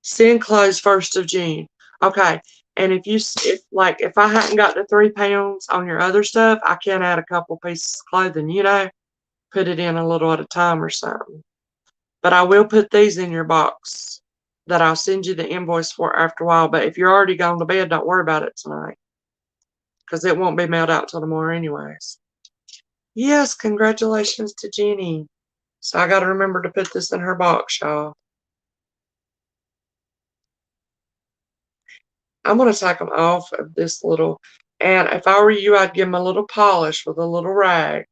Send clothes 1st of June. Okay. And if I hadn't got to 3 pounds on your other stuff, I can add a couple pieces of clothing, you know, put it in a little at a time or something. But I will put these in your box that I'll send you the invoice for after a while. But if you're already gone to bed, don't worry about it tonight, because it won't be mailed out till tomorrow anyways. Yes, congratulations to Jenny. So I got to remember to put this in her box, y'all. I'm going to take them off of this little, and if I were you, I'd give them a little polish with a little rag.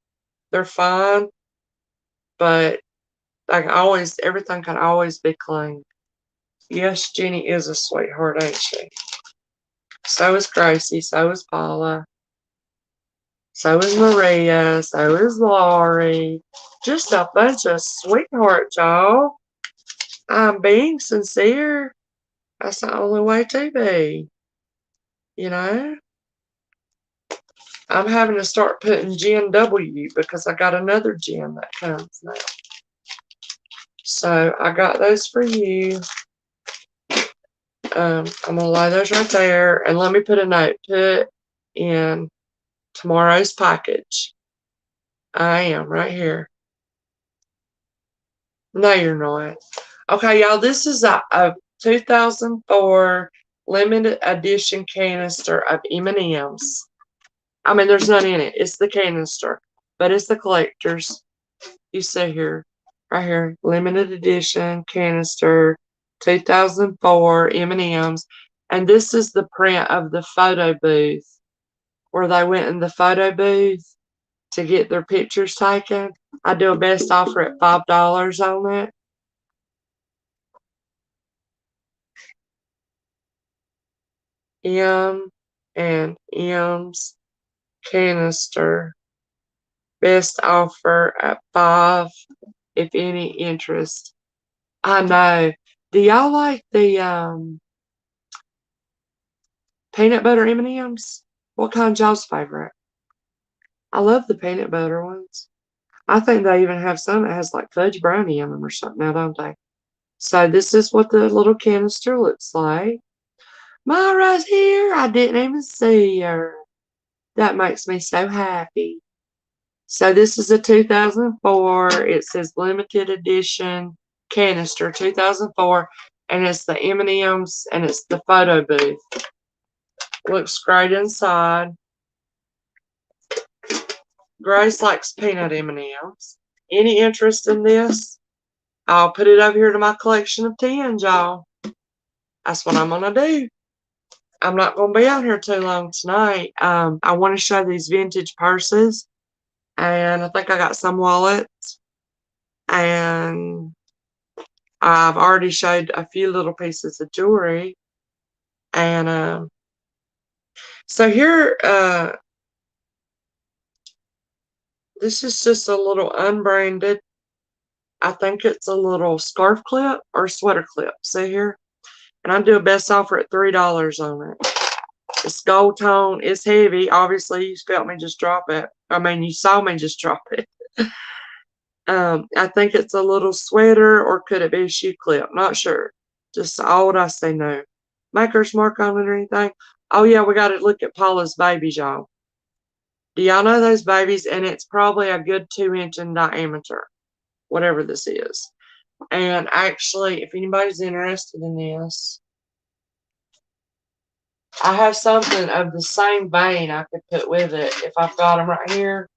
They're fine, but everything can always be cleaned. Yes, Jenny is a sweetheart, ain't she? So is Gracie, so is Paula, so is Maria, so is Laurie. Just a bunch of sweethearts, y'all. I'm being sincere. That's the only way to be. You know? I'm having to start putting Gen W because I got another Gen that comes now. So I got those for you. I'm going to lay those right there. And let me put a note. Put in tomorrow's package. I am right here. No, you're not. Okay, y'all, this is a 2004 limited edition canister of M&M's. I mean, there's none in it. It's the canister, but it's the collector's. You see here, right here, limited edition canister, 2004 M&M's. And this is the print of the photo booth, where they went in the photo booth to get their pictures taken. I do a best offer at $5 on it. M and M's canister. Best offer at $5 if any interest. I know. Do y'all like the peanut butter M&Ms? What kind's y'all's favorite? I love the peanut butter ones. I think they even have some that has like fudge brownie in them or something now, don't they? So this is what the little canister looks like. Myra's here. I didn't even see her. That makes me so happy. So this is a 2004. It says limited edition canister 2004, and it's the M&Ms and it's the photo booth. Looks great inside. Grace likes peanut M&Ms. Any interest in this? I'll put it over here to my collection of 10s, y'all. That's what I'm gonna do. I'm not gonna be out here too long tonight. I want to show these vintage purses, and I think I got some wallets, and I've already showed a few little pieces of jewelry, and so here, this is just a little unbranded. I think it's a little scarf clip or sweater clip. See here, and I do a best offer at $3 on it. It's gold tone. It's heavy. Obviously, you felt me just drop it. I mean, you saw me just drop it. I think it's a little sweater, or could it be a shoe clip? Not sure. Just all what I say no. Maker's mark on it or anything? Oh, yeah, we got to look at Paula's babies, y'all. Do y'all know those babies? And it's probably a good 2-inch in diameter, whatever this is. And actually, if anybody's interested in this, I have something of the same vein I could put with it if I've got them right here.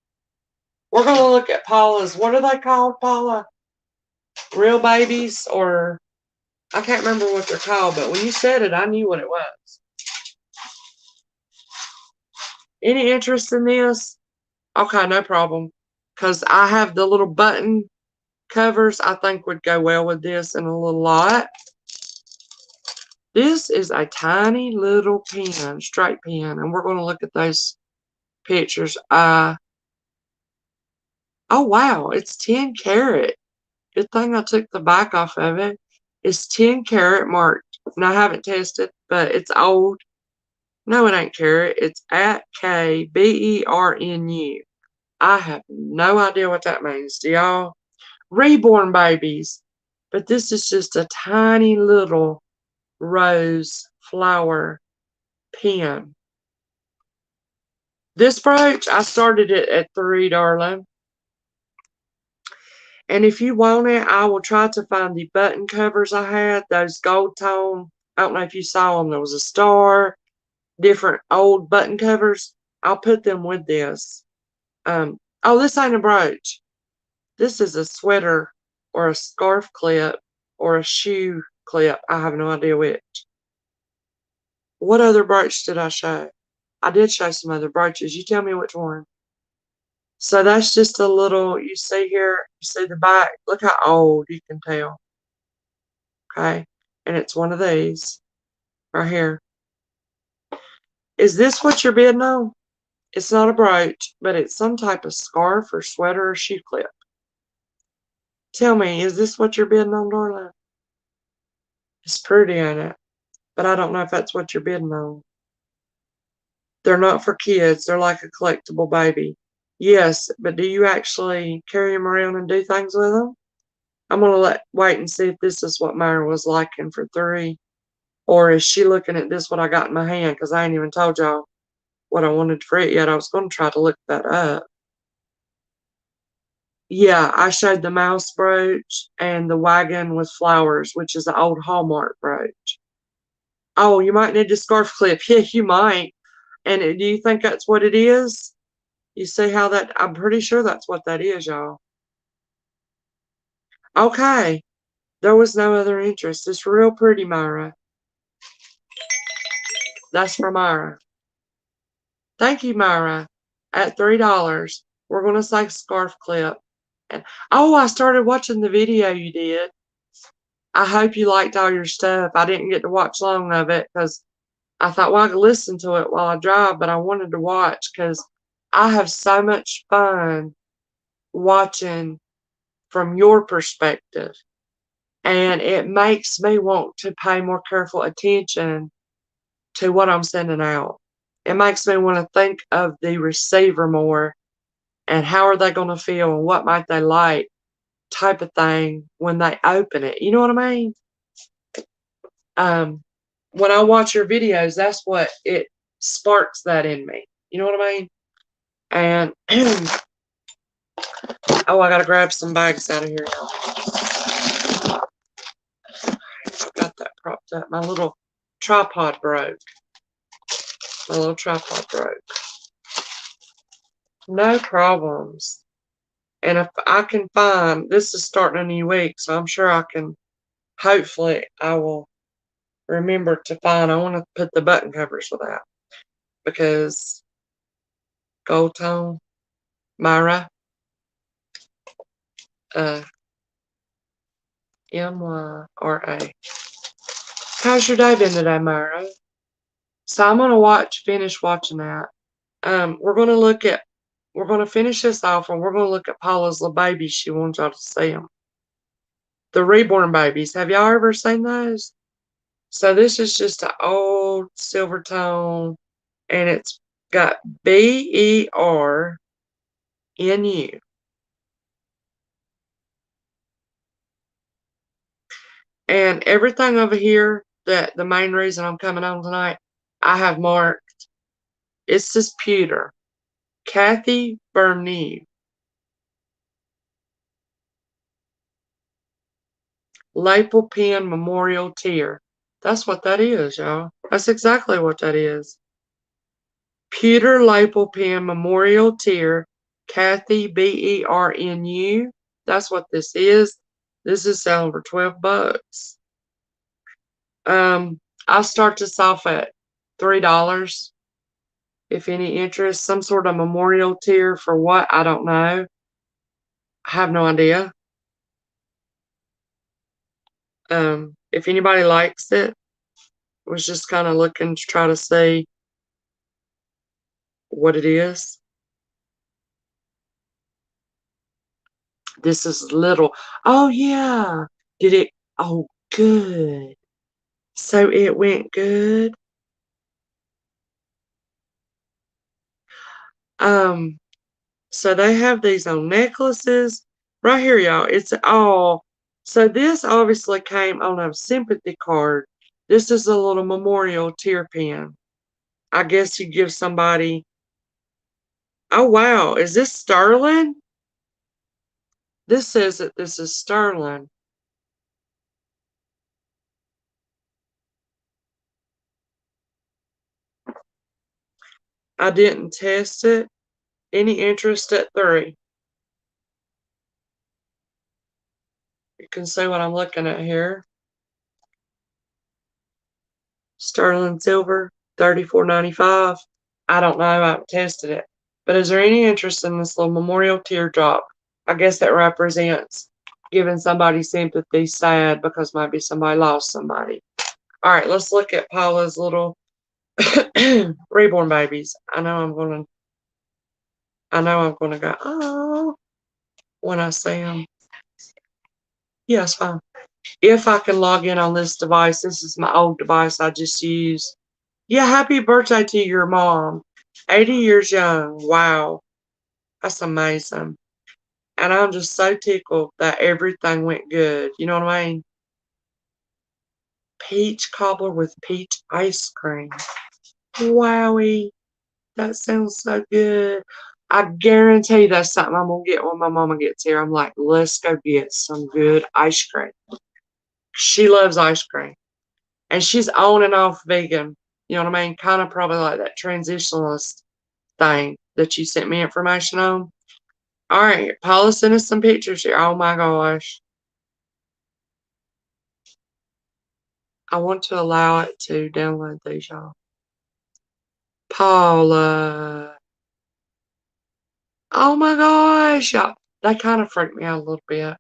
We're going to look at Paula's, what are they called, Paula? Real babies, or I can't remember what they're called, but when you said it, I knew what it was. Any interest in this? Okay, no problem. Because I have the little button covers I think would go well with this in a little lot. This is a tiny little pen, straight pen, and we're going to look at those pictures. Oh, wow, it's 10 karat. Good thing I took the back off of it. It's 10 karat marked. And I haven't tested, but it's old. No, it ain't carat. It's at KBERNU. I have no idea what that means. Do y'all? Reborn babies. But this is just a tiny little rose flower pen. This brooch, I started it at $3, darling. And if you want it, I will try to find the button covers I had. Those gold tone. I don't know if you saw them. There was a star. Different old button covers. I'll put them with this. Oh, this ain't a brooch. This is a sweater or a scarf clip or a shoe clip. I have no idea which. What other brooch did I show? I did show some other brooches. You tell me which one. So that's just a little, you see here, you see the back. Look how old you can tell. Okay. And it's one of these right here. Is this what you're bidding on? It's not a brooch, but it's some type of scarf or sweater or shoe clip. Tell me, is this what you're bidding on, darling? It's pretty, ain't it? But I don't know if that's what you're bidding on. They're not for kids. They're like a collectible baby. Yes, but do you actually carry them around and do things with them? I'm gonna wait and see if this is what Myra was liking for 3, or is she looking at this what I got in my hand? Because I ain't even told y'all what I wanted for it yet. I was gonna try to look that up. Yeah, I showed the mouse brooch and the wagon with flowers, which is the old Hallmark brooch. Oh, you might need a scarf clip. Yeah, you might. And do you think that's what it is? You see how that, I'm pretty sure that's what that is, y'all. Okay. There was no other interest. It's real pretty, Myra. That's for Myra. Thank you, Myra. At $3, we're going to say scarf clip. And oh, I started watching the video you did. I hope you liked all your stuff. I didn't get to watch long of it because I thought, well, I could listen to it while I drive, but I wanted to watch because I have so much fun watching from your perspective. And it makes me want to pay more careful attention to what I'm sending out. It makes me want to think of the receiver more and how are they going to feel and what might they like type of thing when they open it. You know what I mean? When I watch your videos, that's what it sparks that in me. You know what I mean? And oh, I gotta grab some bags out of here. I've got that propped up. My little tripod broke. My little tripod broke. No problems. And if I can find, this is starting a new week, so I'm sure I can, hopefully, I will remember to find. I want to put the button covers with that because gold tone, Myra, MYRA. How's your day been today, Myra? So I'm gonna finish watching that. We're gonna finish this off, and we're gonna look at Paula's little babies. She wants y'all to see them. The reborn babies. Have y'all ever seen those? So this is just an old silver tone, and it's got BERNU. And everything over here, that the main reason I'm coming on tonight, I have marked. It's this pewter. Kathy Bernier. Lapel Pen Memorial Tier. That's what that is, y'all. That's exactly what that is. Pewter Lapel Pen Memorial Tier. Kathy BERNU. That's what this is. This is selling for $12. I start this off at $3. If any interest, some sort of memorial tier for what, I don't know. I have no idea. If anybody likes it, was just kind of looking to try to see what it is. This is little. Oh yeah. Did it? Oh, good. So it went good. So they have these on necklaces. Right here, y'all. It's all. So this obviously came on a sympathy card. This is a little memorial tear pen. I guess you give somebody. Oh, wow. Is this sterling? This says that this is sterling. I didn't test it. Any interest at 3? can see what I'm looking at here. Sterling silver, $34.95. I don't know. I haven't tested it. But is there any interest in this little memorial teardrop? I guess that represents giving somebody sympathy, sad because maybe somebody lost somebody. All right, let's look at Paula's little reborn babies. I know I'm gonna go, oh, when I see them. Yeah, it's fine. If I can log in on this device, this is my old device I just use. Yeah, happy birthday to your mom. 80 years young. Wow. That's amazing. And I'm just so tickled that everything went good. You know what I mean? Peach cobbler with peach ice cream. Wowie. That sounds so good. I guarantee that's something I'm going to get when my mama gets here. I'm like, let's go get some good ice cream. She loves ice cream. And she's on and off vegan. You know what I mean? Kind of probably like that transitionalist thing that you sent me information on. All right, Paula sent us some pictures here. Oh my gosh. I want to allow it to download these, y'all. Paula. Oh my gosh. Y'all, that kind of freaked me out a little bit.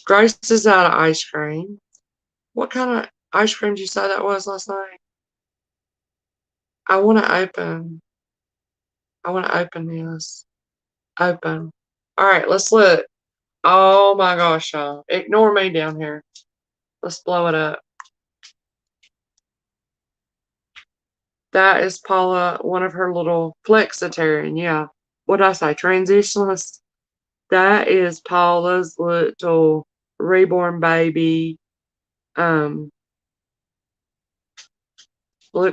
Grace is out of ice cream. What kind of ice cream did you say that was last night? I want to open. I want to open this. Open. All right, let's look. Oh my gosh, y'all. Ignore me down here. Let's blow it up. That is Paula, one of her little flexitarian. Yeah. What did I say? Transitionalist. That is Paula's little reborn baby. Look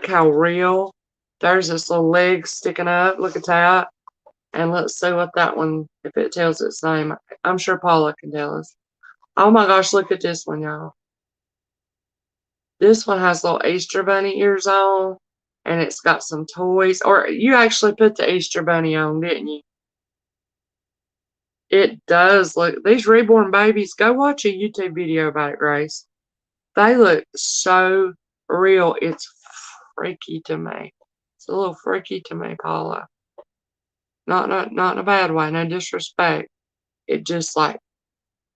how real. There's this little leg sticking up. Look at that. And let's see what that one, if it tells its name. I'm sure Paula can tell us. Oh my gosh, look at this one, y'all. This one has little Easter bunny ears on. And it's got some toys. Or you actually put the Easter bunny on, didn't you? It does look. These reborn babies, go watch a YouTube video about it, Grace. They look so real. It's freaky to me. It's a little freaky to me, Paula. Not in a bad way, no disrespect. It just like,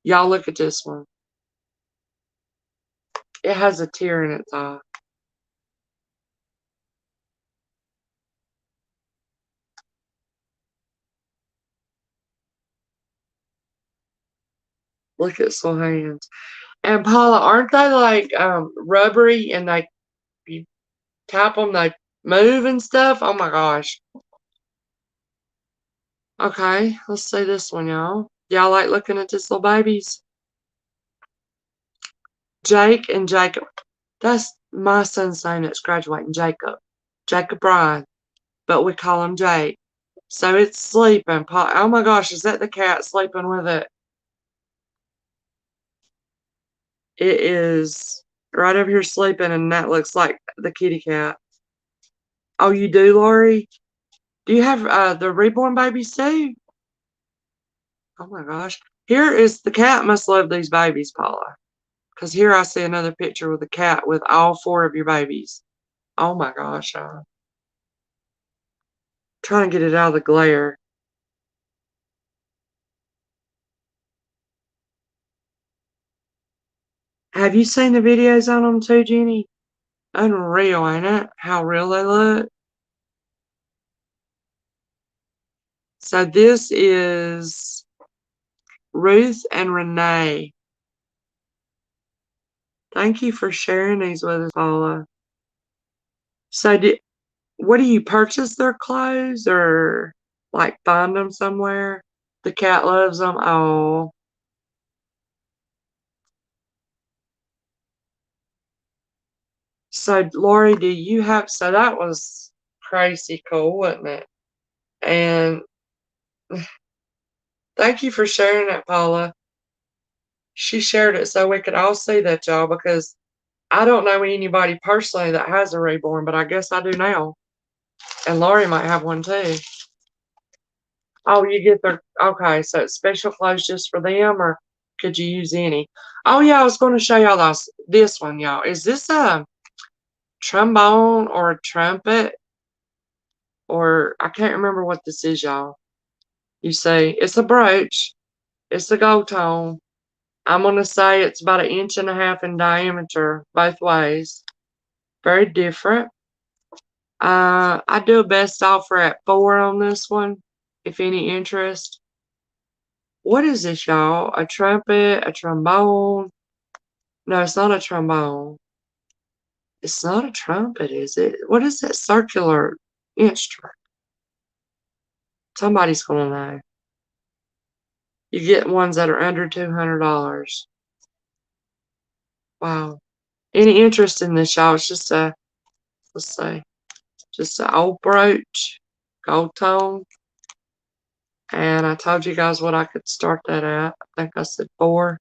y'all look at this one. It has a tear in its eye. Look at its little hands. And Paula, aren't they like rubbery and they you tap them, they move and stuff? Oh my gosh. Okay, let's see this one, y'all. Y'all like looking at this little babies? Jake and Jacob. That's my son's name that's graduating, Jacob. Jacob Bryan. But we call him Jake. So it's sleeping. Oh my gosh, is that the cat sleeping with it? It is right over here sleeping, and that looks like the kitty cat. Oh, you do, Lori? Do you have the reborn babies too? Oh my gosh. Here is the cat must love these babies, Paula. Because here I see another picture with a cat with all 4 of your babies. Oh my gosh. Trying to get it out of the glare. Have you seen the videos on them too, Jenny? Unreal, ain't it? How real they look. So this is Ruth and Renee. Thank you for sharing these with us, Paula. So what do you purchase their clothes or like find them somewhere? The cat loves them. Oh. So Lori, do you have, so that was crazy cool, wasn't it? And thank you for sharing that, Paula. She shared it so we could all see that, y'all, because I don't know anybody personally that has a reborn, but I guess I do now. And Lori might have one too. Oh, you get their, okay, so it's special clothes just for them, or could you use any? Oh yeah, I was going to show y'all this one, y'all. Is this a trombone or a trumpet? Or I can't remember what this is, y'all. You say it's a brooch. It's a gold tone. I'm going to say it's about 1.5 inches in diameter both ways. Very different. I do a best offer at 4 on this one, if any interest. What is this, y'all? A trumpet, a trombone? No, it's not a trombone. It's not a trumpet, is it? What is that circular instrument? Somebody's going to know. You get ones that are under $200. Wow. Any interest in this, y'all? It's just a, let's see, just an old brooch, gold tone. And I told you guys what I could start that at. I think I said 4,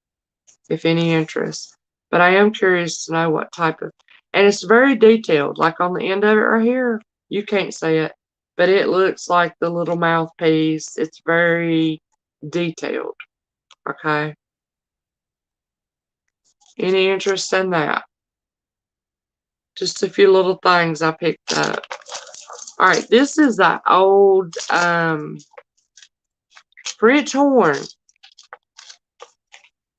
if any interest. But I am curious to know what type of, and it's very detailed. Like on the end of it right here, you can't see it, but it looks like the little mouthpiece. It's very detailed. Okay. Any interest in that? Just a few little things I picked up. All right, this is an old French horn.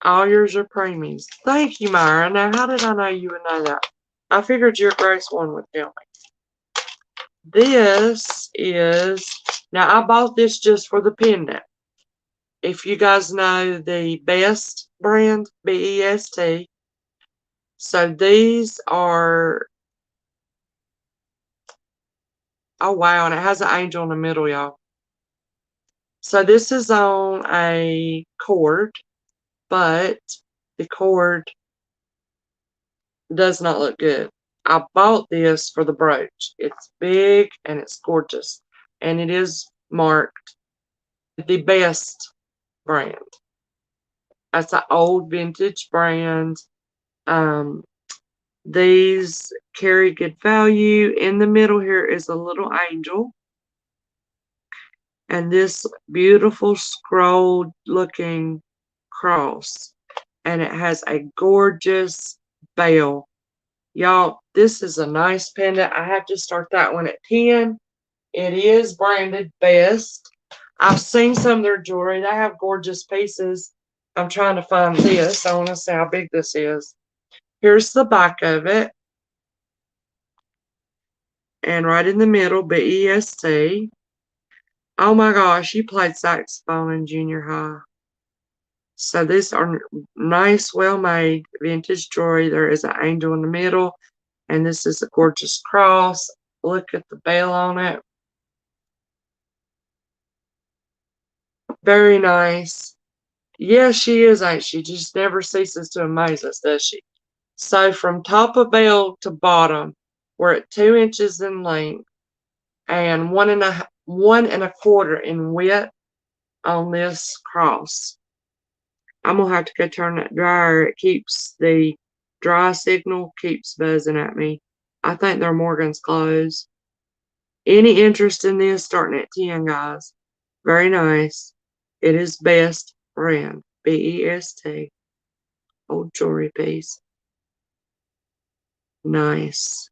All yours are preemies. Thank you, Myra. Now, how did I know you would know that? I figured your Grace one would tell me. This is, now I bought this just for the pendant. If you guys know the Best brand, B-E-S-T. So these are, oh wow, and it has an angel in the middle, y'all. So this is on a cord, but the cord does not look good. I bought this for the brooch. It's big and it's gorgeous. And it is marked the Best brand. That's an old vintage brand. These carry good value. In the middle here is a little angel. And this beautiful scrolled looking cross. And it has a gorgeous bell. Y'all, this is a nice pendant. I have to start that one at 10. It is branded Best. I've seen some of their jewelry. They have gorgeous pieces. I'm trying to find this. I want to see how big this is. Here's the back of it. And right in the middle, B-E-S-T. Oh my gosh, you played saxophone in junior high. So these are nice, well-made vintage jewelry. There is an angel in the middle. And this is a gorgeous cross. Look at the bell on it. Very nice. Yeah, she is, ain't she? Just never ceases to amaze us, does she? So from top of bell to bottom, we're at 2 inches in length and 1.25 in width on this cross. I'm gonna have to go turn that dryer. It keeps the dry signal keeps buzzing at me. I think they're Morgan's clothes. Any interest in this? Starting at 10, guys. Very nice. It is Best brand. B-E-S-T. Old jewelry piece. Nice.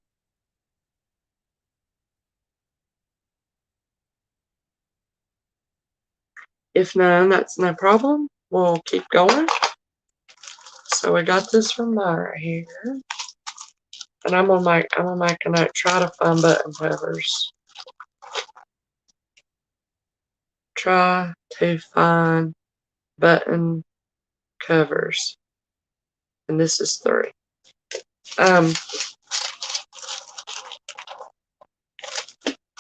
If none, that's no problem. We'll keep going. So we got this from Myra here. And I'm gonna make a note, try to find button covers. Try to find button covers. And this is 3.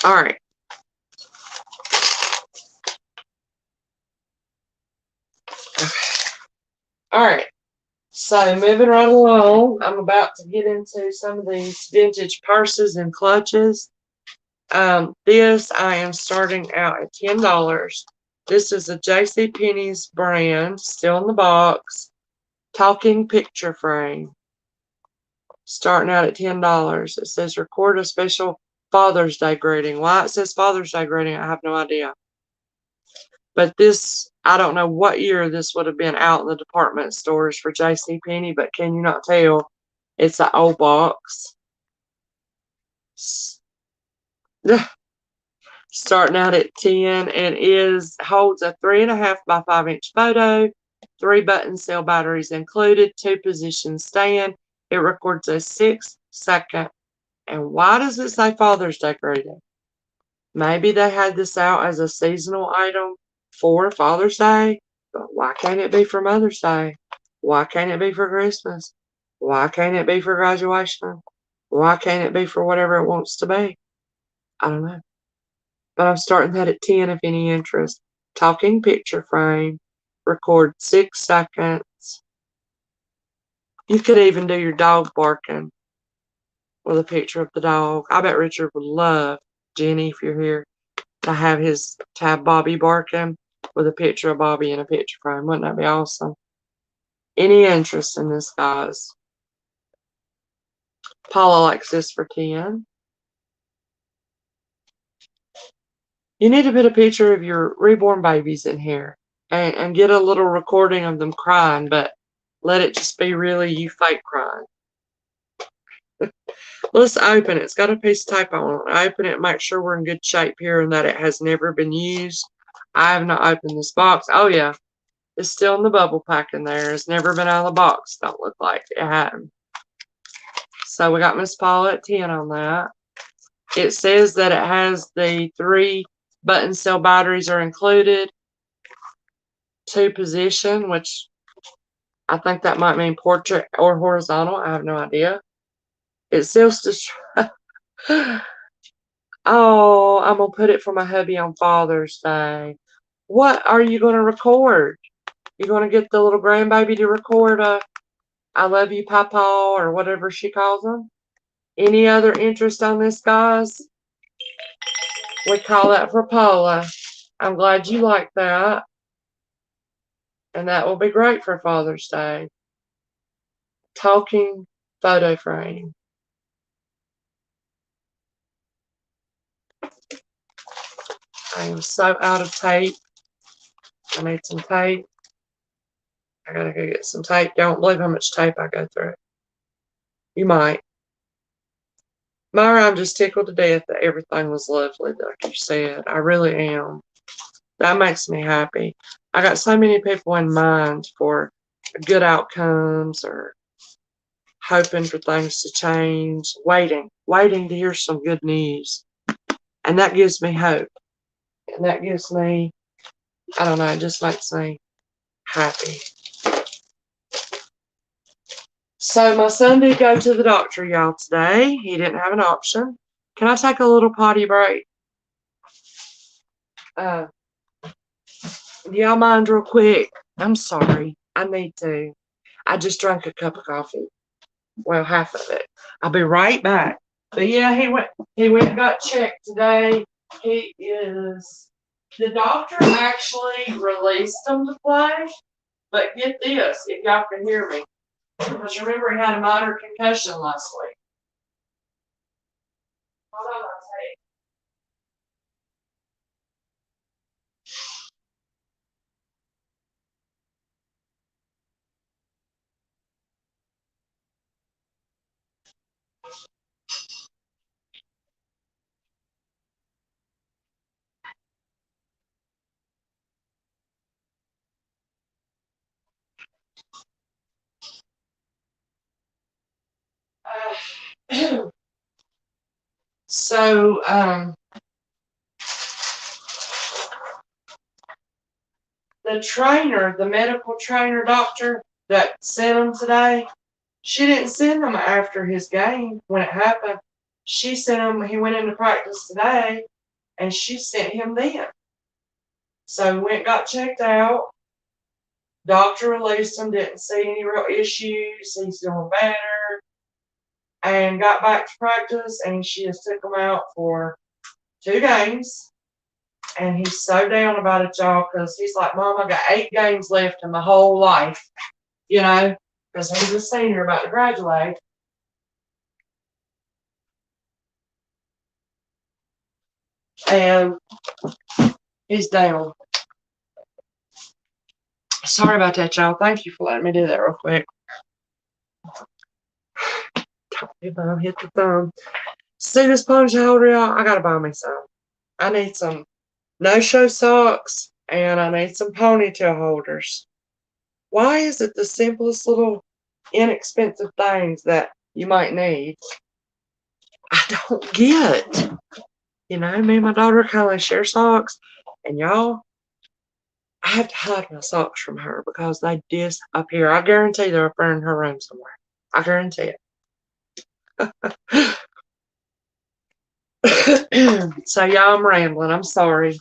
Alright. Alright. So moving right along, I'm about to get into some of these vintage purses and clutches. This I am starting out at $10. This is a JCPenney's brand, still in the box. Talking picture frame. Starting out at $10. It says record a special Father's Day greeting. Why it says Father's Day greeting, I have no idea. But this, I don't know what year this would have been out in the department stores for JCPenney, but can you not tell? It's an old box. Starting out at 10 and holds a 3.5 by 5-inch photo, 3 button cell batteries included, 2 position stand. It records a 6-second. And why does it say Father's Day greeting? Maybe they had this out as a seasonal item for Father's Day, but why can't it be for Mother's Day? Why can't it be for Christmas? Why can't it be for graduation? Why can't it be for whatever it wants to be? I don't know. But I'm starting that at 10 if any interest. Talking picture frame. Record 6 seconds. You could even do your dog barking with a picture of the dog. I bet Richard would love, Jenny, if you're here, to have Bobby barking with a picture of Bobby in a picture frame. Wouldn't that be awesome? Any interest in this, guys? Paula likes this for 10. You need to put a picture of your reborn babies in here and get a little recording of them crying, but let it just be really you fake crying. Let's open it. It's got a piece of tape on it. I open it and make sure we're in good shape here and that it has never been used. I have not opened this box. Oh, yeah. It's still in the bubble pack in there. It's never been out of the box. Don't look like it hadn't. So we got Miss Paula at 10 on that. It says that it has the 3 button cell batteries are included. 2 position, which I think that might mean portrait or horizontal. I have no idea. It says to... Oh, I'm going to put it for my hubby on Father's Day. What are you going to record? You're going to get the little grandbaby to record a I love you, Papa, or whatever she calls them. Any other interest on this, guys? We call that for Paula. I'm glad you like that. And that will be great for Father's Day. Talking photo frame. I am so out of tape. I need some tape. I gotta go get some tape. Don't believe how much tape I go through. You might. Myra, I'm just tickled to death that everything was lovely, like you said. I really am. That makes me happy. I got so many people in mind for good outcomes or hoping for things to change, waiting to hear some good news. And that gives me hope. And that gives me, I don't know, it just makes me happy. So my son did go to the doctor, y'all, today. He didn't have an option. Can I take a little potty break? Do y'all mind real quick? I'm sorry. I need to. I just drank a cup of coffee. Well, half of it. I'll be right back. But yeah, he went and got checked today. The doctor actually released him to play. But get this, if y'all can hear me. Because remember he had a minor concussion last week. Hold on, I'll say So, the medical trainer doctor that sent him today, she didn't send him after his game when it happened. She sent him, he went into practice today, and she sent him then. So he went, got checked out. Doctor released him, didn't see any real issues. He's doing better. And got back to practice, and she just took him out for 2 games. And he's so down about it, y'all, because he's like, Mom, I got 8 games left in my whole life, because he's a senior about to graduate. And he's down. Sorry about that, y'all. Thank you for letting me do that real quick. If I hit the thumb. See this ponytail holder, y'all? I gotta buy me some. I need some no-show socks, and I need some ponytail holders. Why is it the simplest little inexpensive things that you might need? I don't get. You know, me and my daughter kind of share socks, and y'all, I have to hide my socks from her because they disappear. I guarantee they're up there in her room somewhere. I guarantee it. So y'all, I'm rambling. I'm sorry.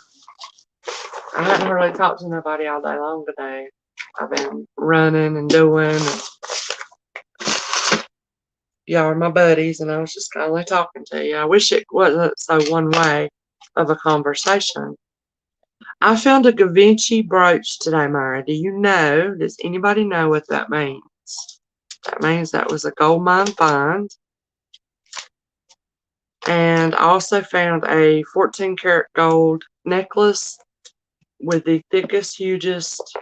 I haven't really talked to nobody all day long today. I've been running and doing. And y'all are my buddies, and I was just kind of like talking to you. I wish it wasn't so one way of a conversation. I found a Da Vinci brooch today, Mara. Do you know? Does anybody know what that means? That means that was a gold mine find. And I also found a 14 karat gold necklace with the thickest, hugest,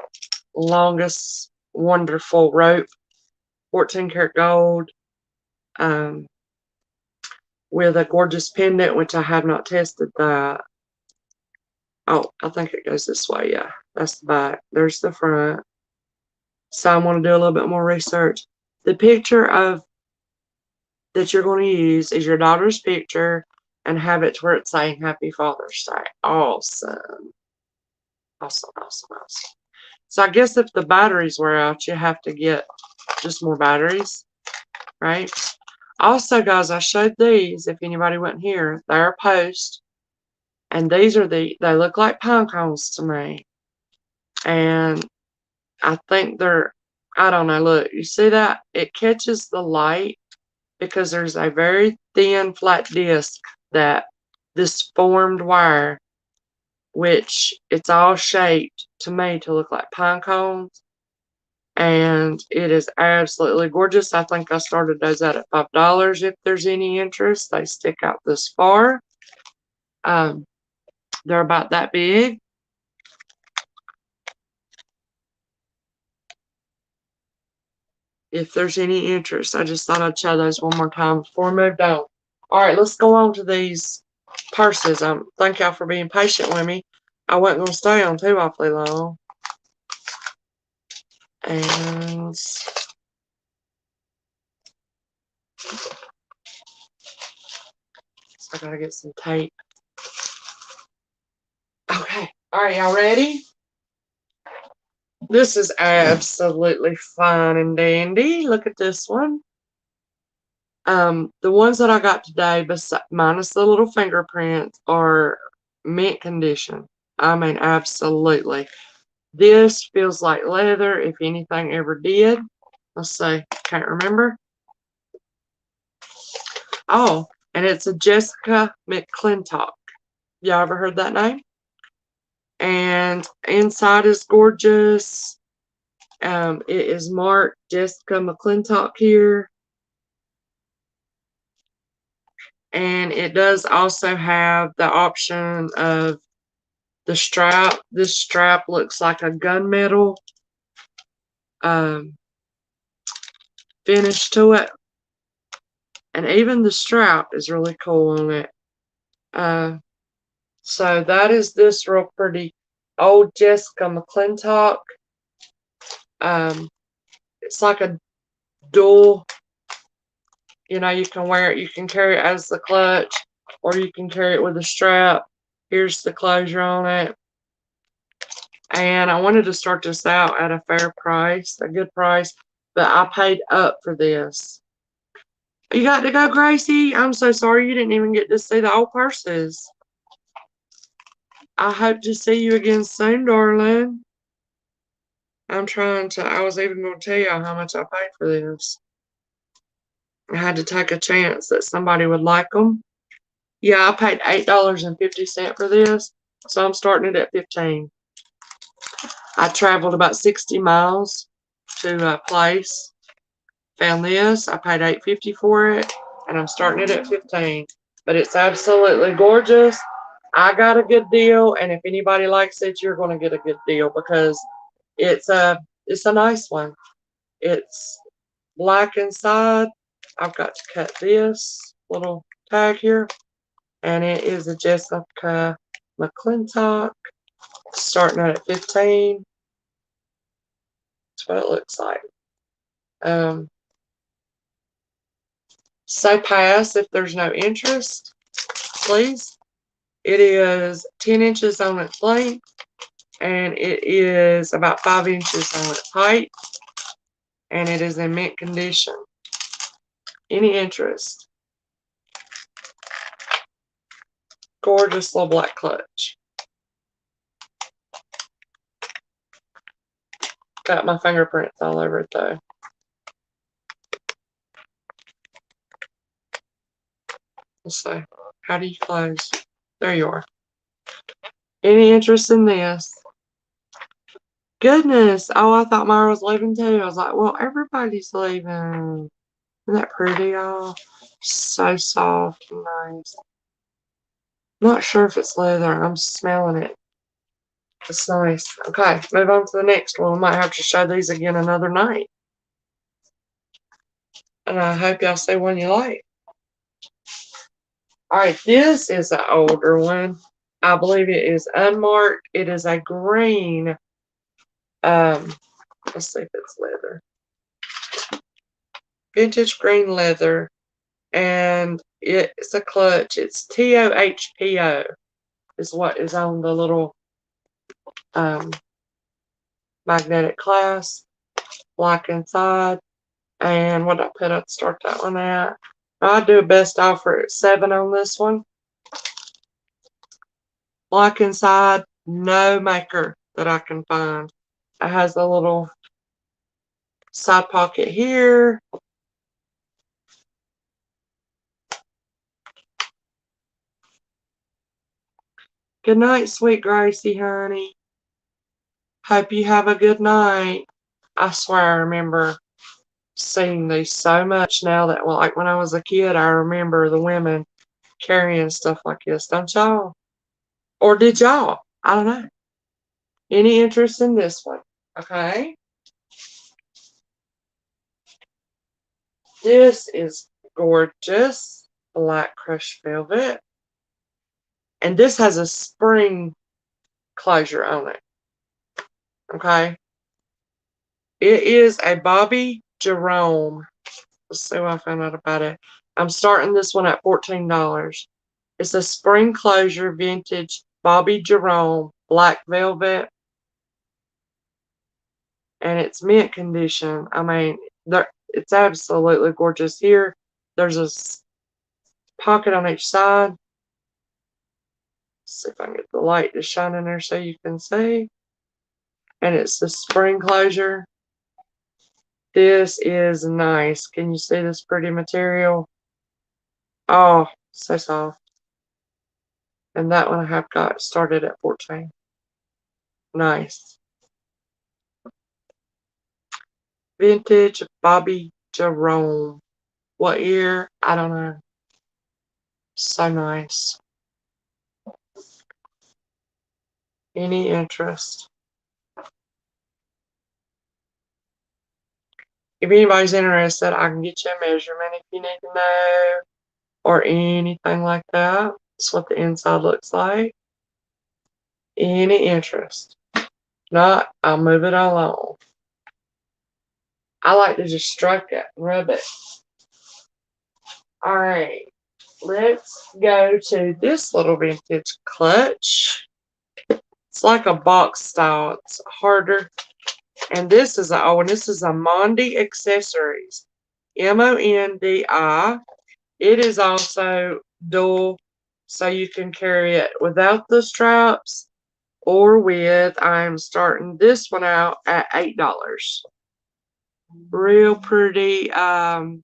longest, wonderful rope. 14 karat gold. With a gorgeous pendant, which I have not tested that. Oh, I think it goes this way. Yeah, that's the back. There's the front. So I'm going to do a little bit more research. The picture of that you're going to use is your daughter's picture and have it to where it's saying Happy Father's Day. Awesome. Awesome, awesome, awesome. So I guess if the batteries wear out, you have to get just more batteries, right? Also, guys, I showed these. If anybody wasn't here, they're a post. And these are they look like pine cones to me. And I think they're, I don't know, look, you see that? It catches the light because there's a very thin flat disc that this formed wire, which it's all shaped to me to look like pine cones. And it is absolutely gorgeous. I think I started those out at $5 if there's any interest. They stick out this far. They're about that big. If there's any interest, I just thought I'd show those one more time before we moved on. All right, let's go on to these purses. Thank y'all for being patient with me. I wasn't going to stay on too awfully long. And I got to get some tape. Okay. All right, y'all ready? This is absolutely fine and dandy. Look at this one. The ones that I got today, minus the little fingerprints, are mint condition. I mean, absolutely. This feels like leather, if anything ever did. Let's see. Can't remember. Oh, and it's a Jessica McClintock. Y'all ever heard that name? And inside is gorgeous. It is marked Jessica McClintock here. And it does also have the option of the strap. This strap looks like a gunmetal finish to it. And even the strap is really cool on it. So that is this real pretty old Jessica McClintock. It's like a dual, you know, you can wear it, you can carry it as the clutch, or you can carry it with a strap. Here's the closure on it. And I wanted to start this out at a fair price, a good price, but I paid up for this. You got to go, Gracie. I'm so sorry you didn't even get to see the old purses. I hope to see you again soon, darling. I was even going to tell y'all how much I paid for this. I had to take a chance that somebody would like them. Yeah, I paid $8.50 for this, so I'm starting it at $15. I traveled about 60 miles to a place, found this. I paid $8.50 for it, and I'm starting it at $15. But it's absolutely gorgeous. I got a good deal, and if anybody likes it, you're going to get a good deal because It's a nice one. It's black inside. I've got to cut this little tag here, and it is a Jessica McClintock, starting out at 15. That's what it looks like. Say pass if there's no interest, please. It is 10 inches on its length, and it is about 5 inches on its height, and it is in mint condition. Any interest? Gorgeous little black clutch. Got my fingerprints all over it though. Let's see. How do you close? There you are. Any interest in this? Goodness. Oh, I thought Myra was leaving too. I was like, well, everybody's leaving. Isn't that pretty, y'all? So soft and nice. Not sure if it's leather. I'm smelling it. It's nice. Okay, move on to the next one. We might have to show these again another night. And I hope y'all see one you like. Alright, this is an older one. I believe it is unmarked. It is a green. Let's see if it's leather. Vintage green leather. And it's a clutch. It's TOHPO is what is on the little magnetic clasp. Black inside. And what did I put up to start that one at? I'll do a best offer at 7 on this one. Black inside, no maker that I can find. It has a little side pocket here. Good night, sweet Gracie, honey. Hope you have a good night. I swear I remember seeing these so much now that, well, like when I was a kid, I remember the women carrying stuff like this. Don't y'all? Or did y'all? I don't know. Any interest in this one? Okay. This is gorgeous. Black crushed velvet. And this has a spring closure on it. Okay. It is a Bobby Jerome. Let's see what I found out about it. I'm starting this one at $14. It's a spring closure vintage Bobby Jerome black velvet. And it's mint condition. I mean, it's absolutely gorgeous. Here, there's a pocket on each side. Let's see if I can get the light to shine in there so you can see. And it's the spring closure. This is nice. Can you see this pretty material? Oh, so soft. And that one I have got started at 14. Nice. Vintage Bobby Jerome. What year? I don't know. So nice. Any interest? If anybody's interested, I can get you a measurement if you need to know, or anything like that. That's what the inside looks like. Any interest? Not, I'll move it along. I like to just stroke it, rub it. Alright, let's go to this little vintage clutch. It's like a box style. It's harder. And this is this is a Mondi Accessories. MONDI. It is also dual, so you can carry it without the straps or with. I'm starting this one out at $8. Real pretty. The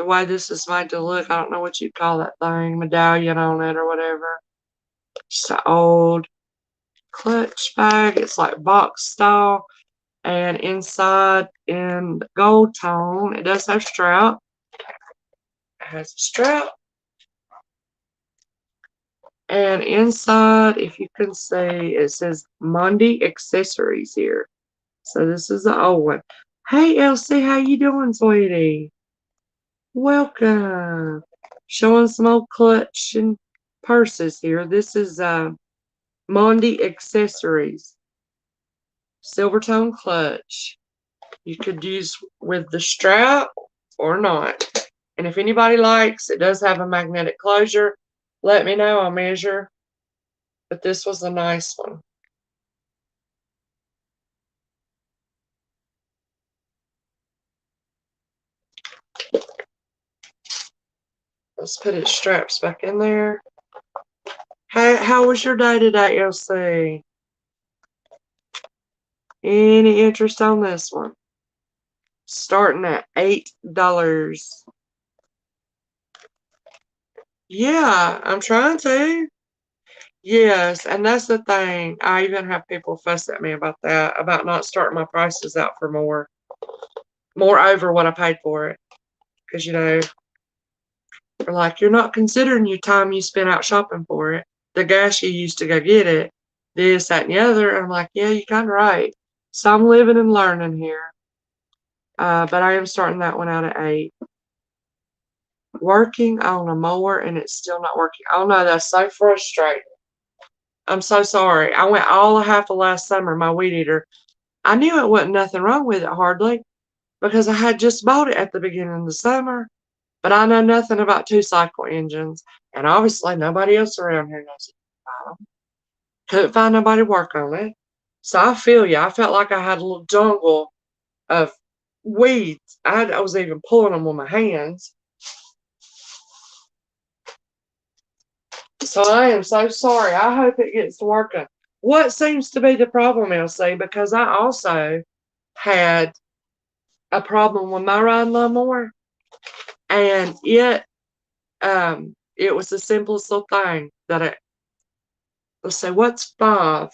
way this is made to look, I don't know what you call that thing, medallion on it or whatever. Just an old clutch bag. It's like box style. And inside in gold tone, it does have a strap. It has a strap. And inside, if you can see, it says Monday Accessories here. So this is the old one. Hey, Elsie, how you doing, sweetie? Welcome. Showing some old clutch and purses here. This is Monday Accessories. Silvertone clutch. You could use with the strap or not. And if anybody likes, it does have a magnetic closure. Let me know, I'll measure. But this was a nice one. Let's put its straps back in there. How was your day today, Elsie? Any interest on this one? Starting at $8. Yeah, I'm trying to. Yes, and that's the thing. I even have people fuss at me about that, about not starting my prices out for more over what I paid for it. Because, they're like, you're not considering your time you spent out shopping for it, the gas you used to go get it, this, that, and the other. And I'm like, yeah, you're kind of right. So I'm living and learning here. But I am starting that one out at 8. Working on a mower and it's still not working. Oh no, that's so frustrating. I'm so sorry. I went all of half of last summer, my weed eater. I knew it wasn't nothing wrong with it hardly because I had just bought it at the beginning of the summer. But I know nothing about 2-cycle engines. And obviously nobody else around here knows about them. Couldn't find nobody to work on it. So I feel you. I felt like I had a little jungle of weeds. I was even pulling them with my hands. So I am so sorry. I hope it gets to working. What seems to be the problem, Elsie? Because I also had a problem with my riding lawnmower, and it was the simplest little thing that let's say, what's 5?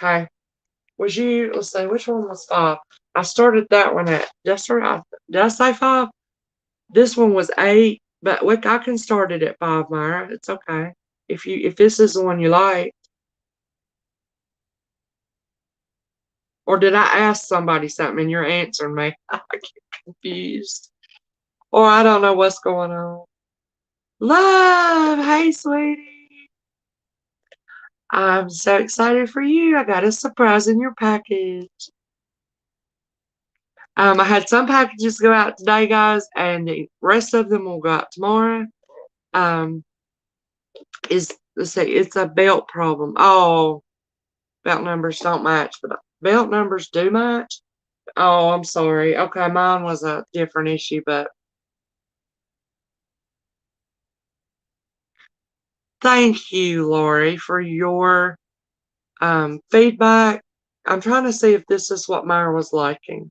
Okay, let's say, which one was 5? I started that one at, did I say 5? This one was 8, but I can start it at 5, Myra. It's okay. If this is the one you like. Or did I ask somebody something and you're answering me? I get confused. Or I don't know what's going on. Love, hey sweetie. I'm so excited for you. I got a surprise in your package. I had some packages go out today, guys, and the rest of them will go out tomorrow. Let's see, it's a belt problem. Oh, belt numbers don't match, but belt numbers do match. Oh, I'm sorry. Okay, mine was a different issue, but thank you, Lori, for your feedback. I'm trying to see if this is what Myra was liking.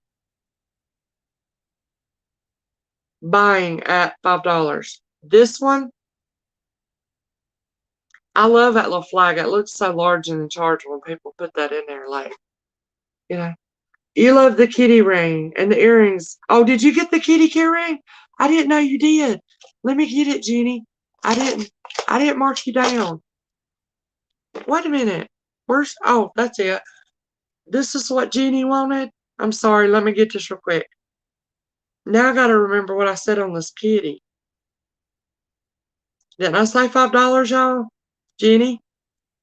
Buying at $5. This one, I love that little flag. It looks so large and in charge when people put that in there. Like, you know, you love the kitty ring and the earrings. Oh, did you get the kitty key ring? I didn't know you did. Let me get it, Jeannie. I didn't mark you down. Wait a minute. Oh, that's it. This is what Jeannie wanted. I'm sorry. Let me get this real quick. Now I got to remember what I said on this kitty. Didn't I say $5, y'all? Jeannie,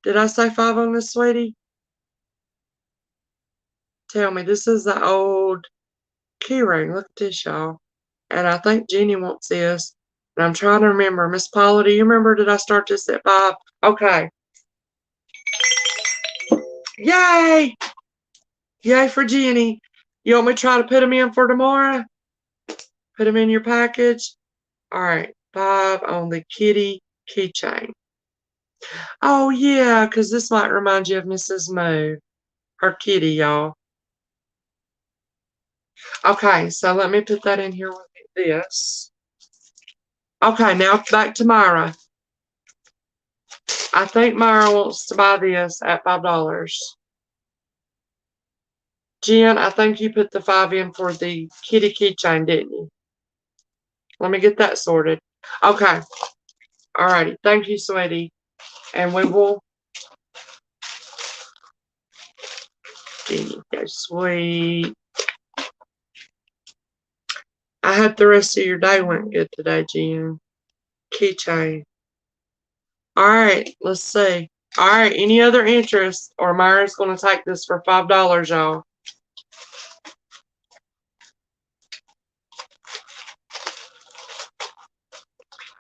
did I say 5 on this, sweetie? Tell me, this is the old key ring. Look at this, y'all. And I think Jeannie wants this. And I'm trying to remember. Miss Paula, do you remember? Did I start this at 5? Okay. Yay! Yay for Jeannie. You want me to try to put them in for tomorrow? Put them in your package? All right. 5 on the kitty keychain. Oh, yeah, because this might remind you of Mrs. Moo. Her kitty, y'all. Okay, so let me put that in here with this. Okay, now back to Myra. I think Myra wants to buy this at $5. Jen, I think you put the 5 in for the kitty keychain, didn't you? Let me get that sorted. Okay. Alrighty. Thank you, sweetie. And we will. Go sweet. I hope the rest of your day went good today, Jen. Keychain. Alright, let's see. Alright, any other interest? Or Myra's going to take this for $5, y'all.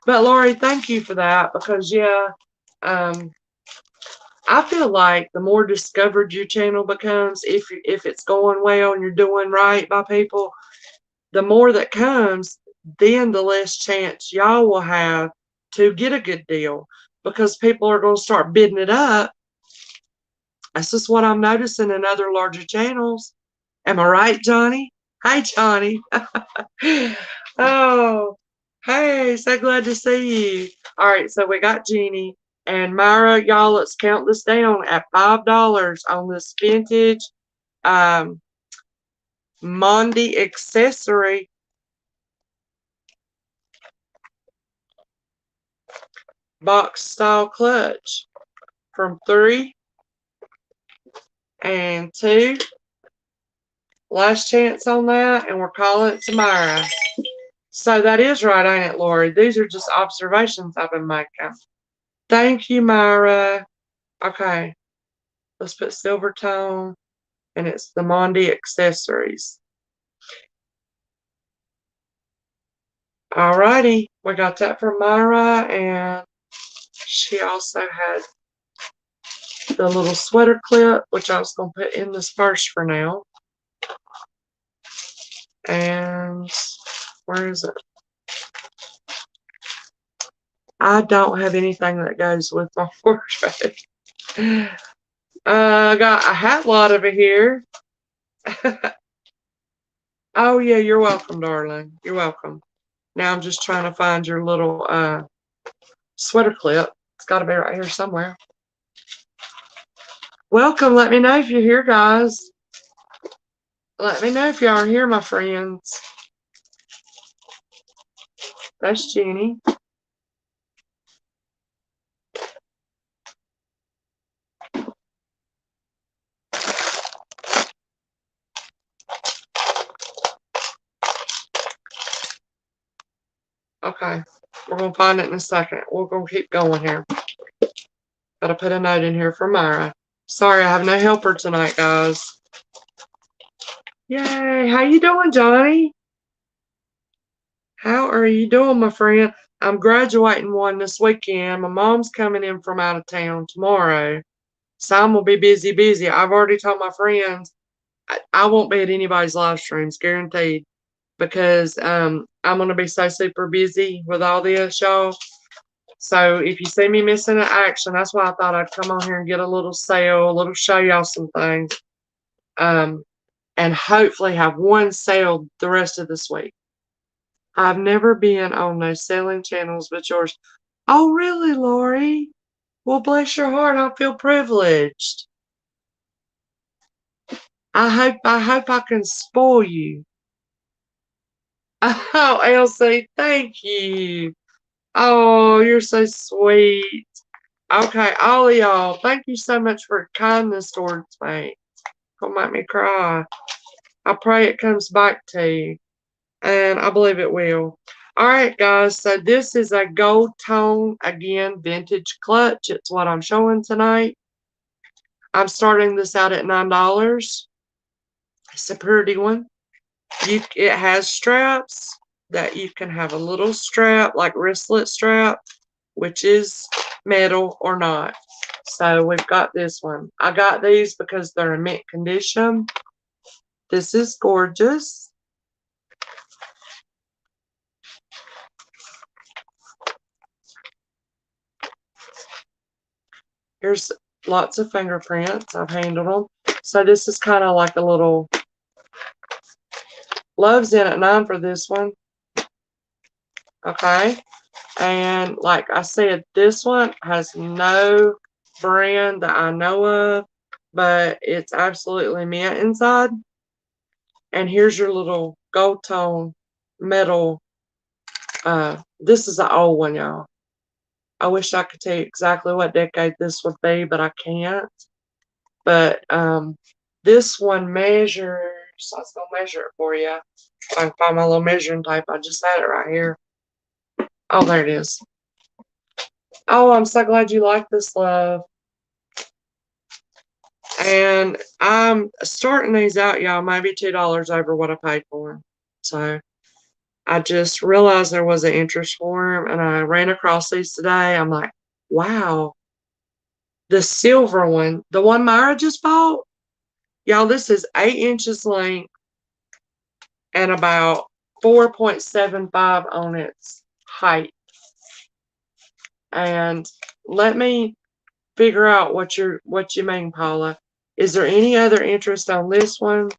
But Lori, thank you for that because yeah, I feel like the more discovered your channel becomes, if it's going well and you're doing right by people, the more that comes, then the less chance y'all will have to get a good deal because people are going to start bidding it up. That's just what I'm noticing in other larger channels. Am I right, Johnny? Hey, Johnny. Oh, hey, so glad to see you. All right, so we got Jeannie and Myra. Y'all, let's count this down at $5 on this vintage Mondi accessory box style clutch from 3 and 2. Last chance on that, and we're calling it tomorrow. So that is right, ain't it, Lori? These are just observations I've been making. Thank you, Myra. Okay, let's put silver tone, and it's the Mondi accessories. Alrighty, we got that from Myra, and she also had the little sweater clip, which I was going to put in this first for now. And where is it? I don't have anything that goes with my wardrobe. I got a hat lot of it here. Oh, yeah, you're welcome, darling. You're welcome. Now I'm just trying to find your little sweater clip. It's got to be right here somewhere. Welcome. Let me know if you're here, guys. Let me know if y'all are here, my friends. That's Jeannie. Okay, we're going to find it in a second. We're going to keep going here. Got to put a note in here for Myra. Sorry, I have no helper tonight, guys. Yay, how you doing, Johnny? How are you doing, my friend? I'm graduating one this weekend. My mom's coming in from out of town tomorrow. So I'm going to be busy. I've already told my friends I won't be at anybody's live streams, guaranteed. Because I'm going to be so super busy with all this, y'all. So if you see me missing an action, that's why I thought I'd come on here and get a little sale, a little show y'all some things. And hopefully have one sale the rest of this week. I've never been on no selling channels but yours. Oh, really, Lori? Well, bless your heart. I feel privileged. I hope I can spoil you. Oh, Elsie, thank you. Oh, you're so sweet. Okay, all of y'all, thank you so much for kindness towards me. Don't make me cry. I pray it comes back to you, and I believe it will. All right, guys, so this is a gold tone, again, vintage clutch. It's what I'm showing tonight. I'm starting this out at $9. It's a pretty one. It has straps that you can have a little strap, like wristlet strap, which is metal or not. So we've got this one. I got these because they're in mint condition. This is gorgeous. Here's lots of fingerprints. I've handled them. So this is kind of like a little Love's in at 9 for this one. Okay. And like I said, this one has no brand that I know of, but it's absolutely mint inside. And here's your little gold tone metal This is an old one, y'all. I wish I could tell you exactly what decade this would be, but I can't. But this one measures, I was going to measure it for you. If I can find my little measuring tape, I just had it right here. Oh, there it is. Oh, I'm so glad you like this, love. And I'm starting these out, y'all, maybe $2 over what I paid for them. So I just realized there was an interest for them, and I ran across these today. I'm like, wow. The silver one, the one Myra just bought, y'all, this is 8 inches length and about 4.75 on its height. And let me figure out what you mean, Paula. Is there any other interest on this one?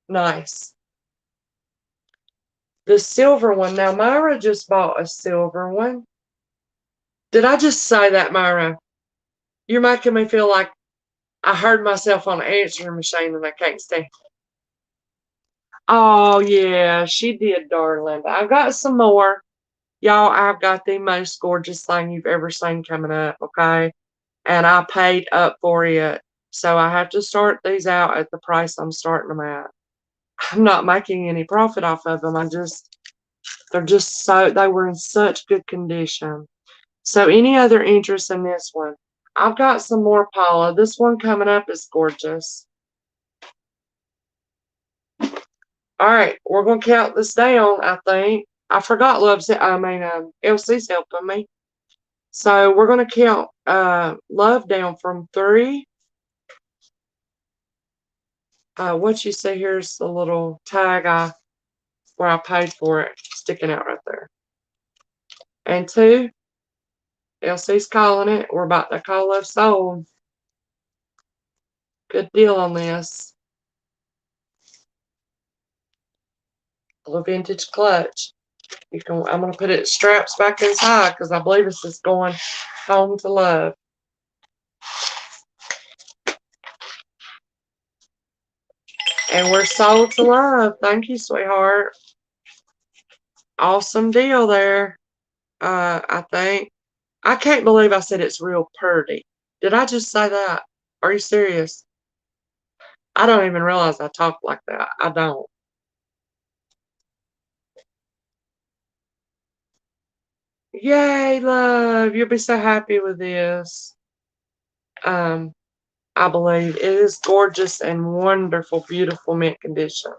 Nice. The silver one. Now, Myra just bought a silver one. Did I just say that, Myra? You're making me feel like I heard myself on an answering machine and I can't stand. Oh, yeah, she did, darling. I've got some more. Y'all, I've got the most gorgeous thing you've ever seen coming up, okay? And I paid up for it. So I have to start these out at the price I'm starting them at. I'm not making any profit off of them. They're just they were in such good condition. So any other interest in this one? I've got some more, Paula. This one coming up is gorgeous. All right, we're going to count this down, I think. I forgot Elsie's helping me. So we're going to count Love down from 3. What you see here is the little tag where I paid for it sticking out right there. And 2, Elsie's calling it. We're about to call Love sold. Good deal on this. A little vintage clutch. I'm going to put it straps back inside because I believe this is going home to Love. And we're sold to Love. Thank you, sweetheart. Awesome deal there. I think. I can't believe I said it's real pretty. Did I just say that? Are you serious? I don't even realize I talk like that. I don't. Yay, Love. You'll be so happy with this. I believe it is gorgeous and wonderful, beautiful mint condition.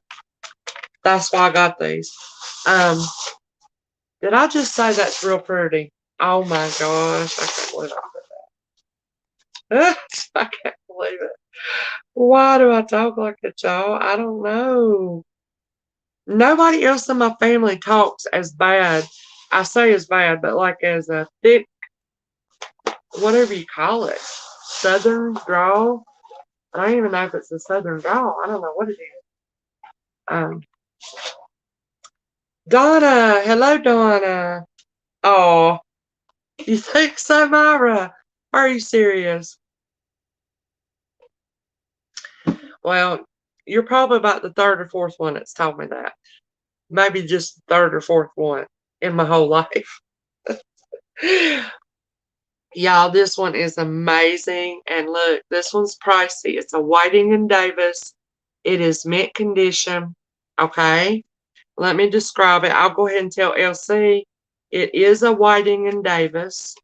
That's why I got these. Did I just say that's real pretty? Oh my gosh, I can't believe I did that. I can't believe it. Why do I talk like that, y'all? I don't know. Nobody else in my family talks as bad. I say as bad, but like as a thick, whatever you call it, southern drawl. I don't even know if it's a southern drawl. I don't know what it is. Um, Donna, hello, Donna. Oh, you think so, Myra? Are you serious? Well, you're probably about the 3rd or 4th one that's told me that. Maybe just the 3rd or 4th one in my whole life. Y'all, this one is amazing. And look, this one's pricey. It's a Whiting and Davis. It is mint condition. Okay. Let me describe it. I'll go ahead and tell LC. It is a Whiting and Davis.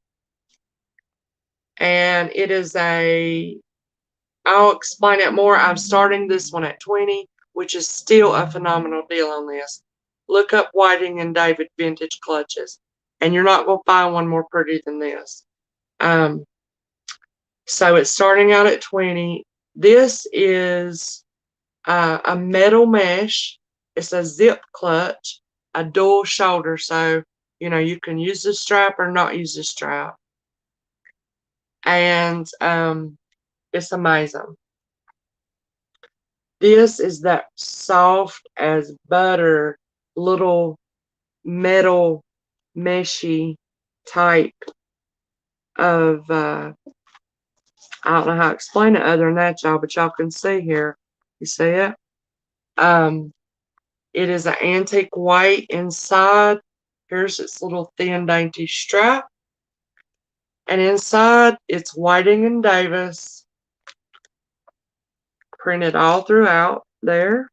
And it is I'll explain it more. I'm starting this one at 20, which is still a phenomenal deal on this. Look up Whiting and David vintage clutches. And you're not going to find one more pretty than this. So it's starting out at 20. This is a metal mesh. It's a zip clutch, a dual shoulder. So, you can use the strap or not use the strap. And it's amazing. This is that soft as butter, little metal meshy type of, I don't know how to explain it other than that, y'all, but y'all can see here. You see it? It is an antique white inside. Here's its little thin dainty strap. And inside, it's Whiting and Davis printed all throughout there.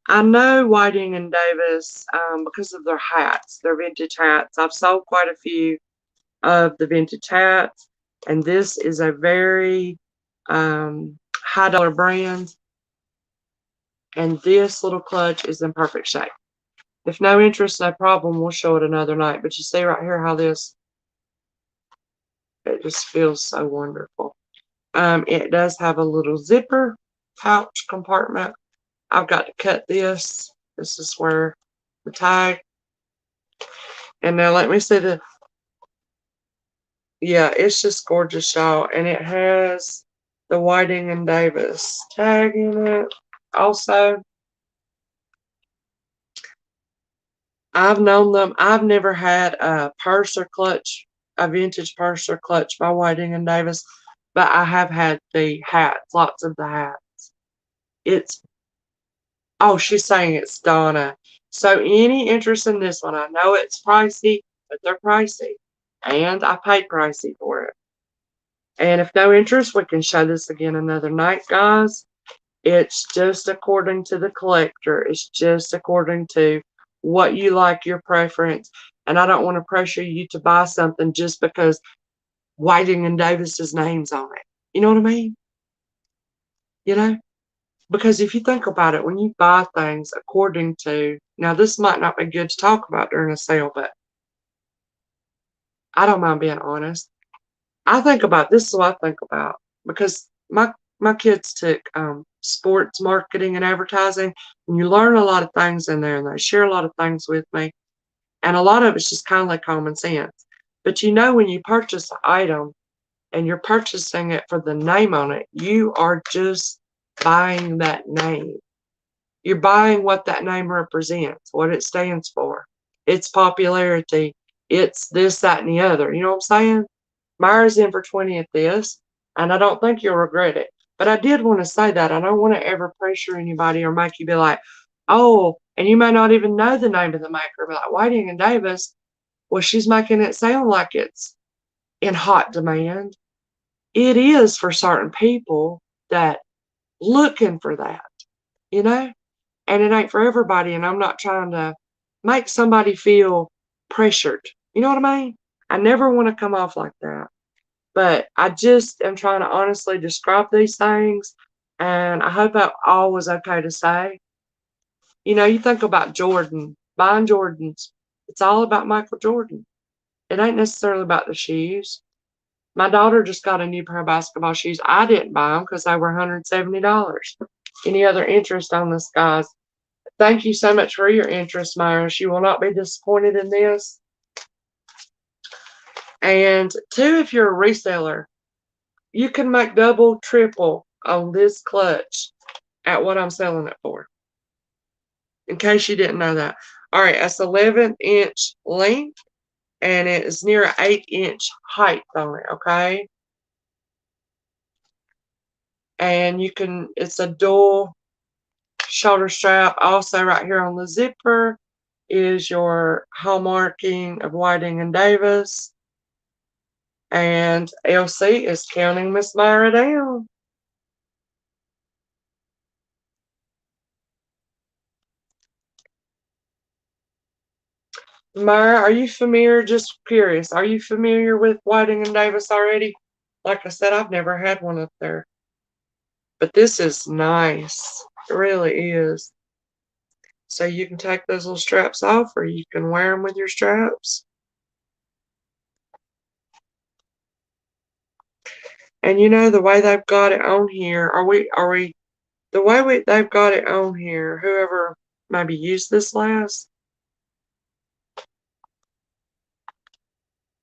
I know Whiting and Davis because of their hats, their vintage hats. I've sold quite a few of the vintage hats, and this is a very high dollar brand. And this little clutch is in perfect shape. If no interest, no problem. We'll show it another night. But you see right here how this, it just feels so wonderful. It does have a little zipper pouch compartment. I've got to cut this. This is where the tag. And now let me see the, yeah, it's just gorgeous, y'all. And it has the Whiting and Davis tag in it. Also, I've known them. I've never had a purse or clutch, a vintage purse or clutch by Whiting and Davis, but I have had the hats, lots of the hats. It's, oh, she's saying it's Donna. So any interest in this one? I know it's pricey, but they're pricey. And I paid pricey for it. And if no interest, we can show this again another night, guys. It's just according to the collector. It's just according to what you like, your preference. And I don't want to pressure you to buy something just because Whiting and Davis's name's on it. You know what I mean? You know? Because if you think about it, when you buy things according to, now this might not be good to talk about during a sale, but I don't mind being honest. I think about, this is what I think about, because my kids took sports marketing and advertising, and you learn a lot of things in there, and they share a lot of things with me, and a lot of it's just kind of like common sense. But you know, when you purchase an item and you're purchasing it for the name on it, you are just buying that name. You're buying what that name represents, what it stands for, its popularity, it's this, that, and the other. You know what I'm saying? Myra's in for 20 at this, and I don't think you'll regret it. But I did want to say that. I don't want to ever pressure anybody or make you be like, oh, and you may not even know the name of the maker, but like Whiting and Davis, well, she's making it sound like it's in hot demand. It is for certain people that looking for that, you know? And it ain't for everybody, and I'm not trying to make somebody feel pressured. You know what I mean? I never want to come off like that. But I just am trying to honestly describe these things, and I hope that all was okay to say. You know, you think about Jordan, buying Jordans, it's all about Michael Jordan. It ain't necessarily about the shoes. My daughter just got a new pair of basketball shoes. I didn't buy them because they were $170. Any other interest on this, guys? Thank you so much for your interest, Myra. She will not be disappointed in this. And two, if you're a reseller, you can make double, triple on this clutch at what I'm selling it for. In case you didn't know that. All right, that's 11-inch length, and it is near an 8-inch height on it, okay? And you can, it's a dual shoulder strap. Also right here on the zipper is your hallmarking of Whiting and Davis. And LC is counting Miss Myra down. Myra, are you familiar? Just curious. Are you familiar with Whiting and Davis already? Like I said, I've never had one up there. But this is nice. It really is. So you can take those little straps off, or you can wear them with your straps. And you know the way they've got it on here, the way they've got it on here, whoever maybe used this last,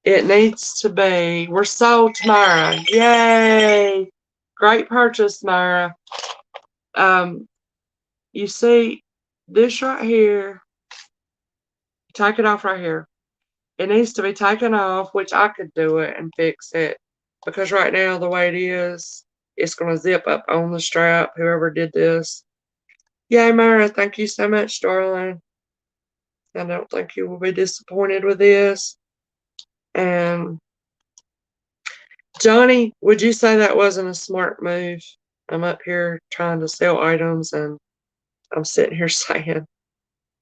it needs to be, we're sold tomorrow. Yay! Great purchase, Myra. You see this right here, take it off right here. It needs to be taken off, which I could do it and fix it. Because right now, the way it is, it's going to zip up on the strap, whoever did this. Yay, Myra, thank you so much, darling. I don't think you will be disappointed with this. And Johnny, would you say that wasn't a smart move? I'm up here trying to sell items and I'm sitting here saying,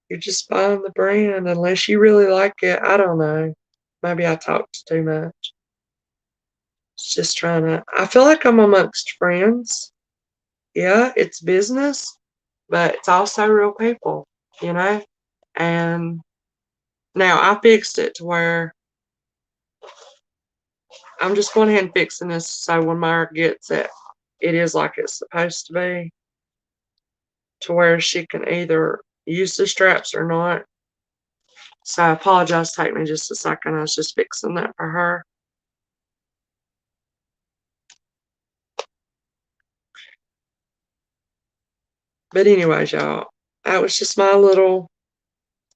you're just buying the brand unless you really like it. I don't know. Maybe I talked too much. It's just trying to, I feel like I'm amongst friends. Yeah, it's business, but it's also real people, you know? And now I fixed it to where I'm just going ahead and fixing this so when Myra gets it, it is like it's supposed to be, to where she can either use the straps or not. So I apologize, take me just a second. I was just fixing that for her. But anyways, y'all, that was just my little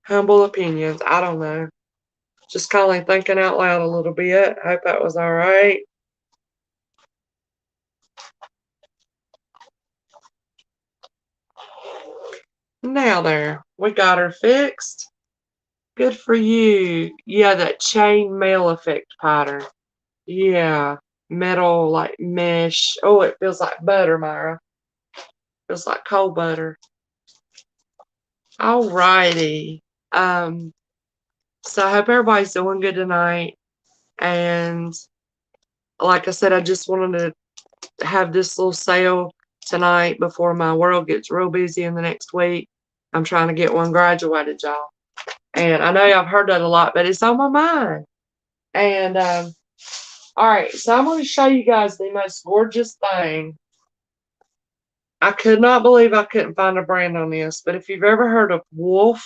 humble opinions. I don't know. Just kind of thinking out loud a little bit. Hope that was all right. Now there, we got her fixed. Good for you. Yeah, that chain mail effect pattern. Yeah, metal like mesh. Oh, it feels like butter, Myra. Feels like cold butter. Alrighty. So I hope everybody's doing good tonight. And like I said, I just wanted to have this little sale tonight before my world gets real busy in the next week. I'm trying to get one graduated, y'all. And I know y'all have heard that a lot, but it's on my mind. And all right, so I'm going to show you guys the most gorgeous thing. I could not believe I couldn't find a brand on this, but if you've ever heard of Wolf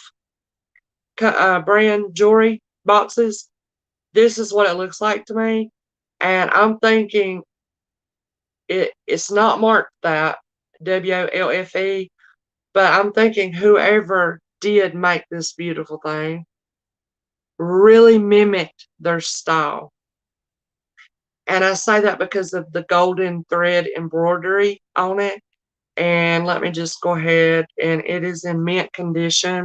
brand jewelry boxes, this is what it looks like to me. And I'm thinking it's not marked that WOLFE, but I'm thinking whoever did make this beautiful thing really mimicked their style. And I say that because of the golden thread embroidery on it. And let me just go ahead, and it is in mint condition.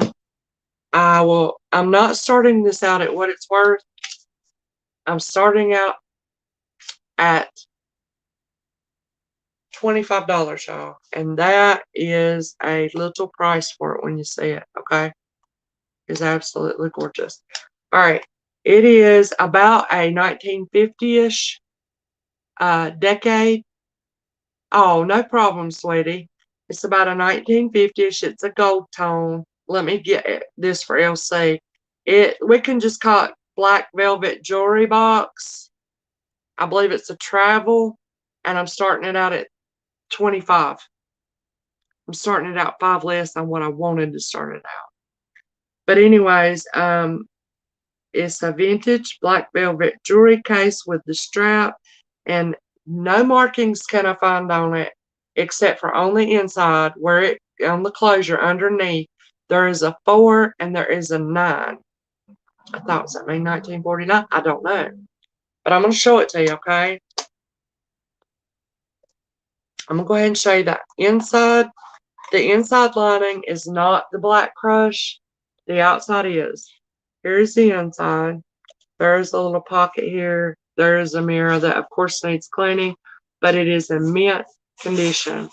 I'm not starting this out at what it's worth. I'm starting out at $25, y'all. And that is a little price for it when you see it, okay? It's absolutely gorgeous. All right. It is about a 1950-ish decade. Oh, no problem, sweetie. It's about a 1950-ish. It's a gold tone. Let me get this for LC. We can just call it black velvet jewelry box. I believe it's a travel, and I'm starting it out at 25. I'm starting it out 5 less than what I wanted to start it out. But anyways, it's a vintage black velvet jewelry case with the strap, and no markings can I find on it except for on the inside where it on the closure underneath there is a 4 and there is a 9. I thought, does that mean 1949? I don't know. But I'm going to show it to you, okay? I'm going to go ahead and show you that inside. The inside lining is not the black crush. The outside is. Here's the inside. There's a little pocket here. There is a mirror that, of course, needs cleaning, but it is in mint condition.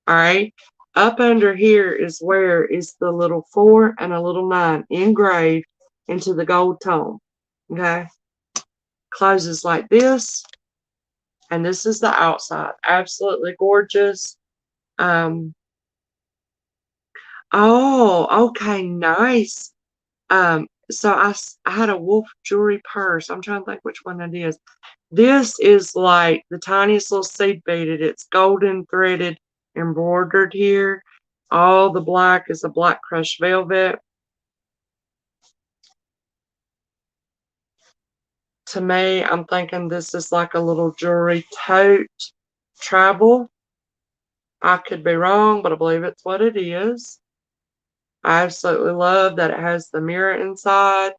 All right. Up under here is where is the little 4 and a little 9 engraved into the gold tone. Okay. Closes like this. And this is the outside. Absolutely gorgeous. Oh, okay. Nice. So I had a wolf jewelry purse. I'm trying to think which one it is. This is like the tiniest little seed beaded. It's golden threaded, embroidered here. All the black is a black crushed velvet. To me, I'm thinking this is like a little jewelry tote travel. I could be wrong, but I believe it's what it is. I absolutely love that it has the mirror inside.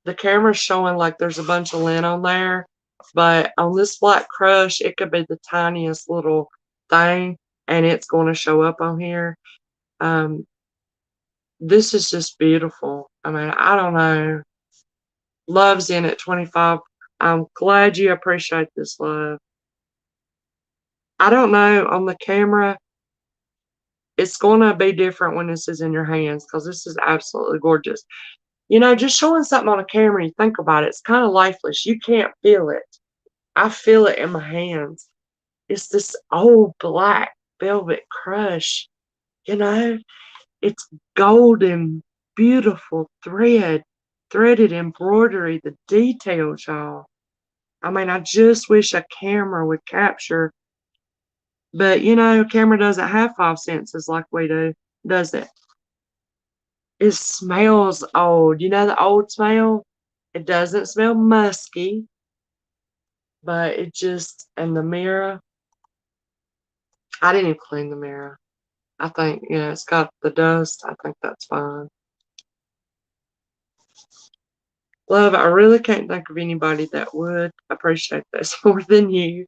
The camera's showing like there's a bunch of lint on there, but on this black crush, it could be the tiniest little thing, and it's going to show up on here. This is just beautiful. I mean, I don't know. Love's in at 25. I'm glad you appreciate this, love. I don't know on the camera. It's going to be different when this is in your hands because this is absolutely gorgeous. You know, just showing something on a camera, you think about it, it's kind of lifeless. You can't feel it. I feel it in my hands. It's this old black velvet crush, you know? It's golden, beautiful threaded embroidery, the details, y'all. I mean, I just wish a camera would capture, but you know, a camera doesn't have five senses like we do, does it? It smells old. You know the old smell? It doesn't smell musky, but it just, and the mirror, I didn't even clean the mirror. I think, you know, it's got the dust. I think that's fine. Love, I really can't think of anybody that would appreciate this more than you.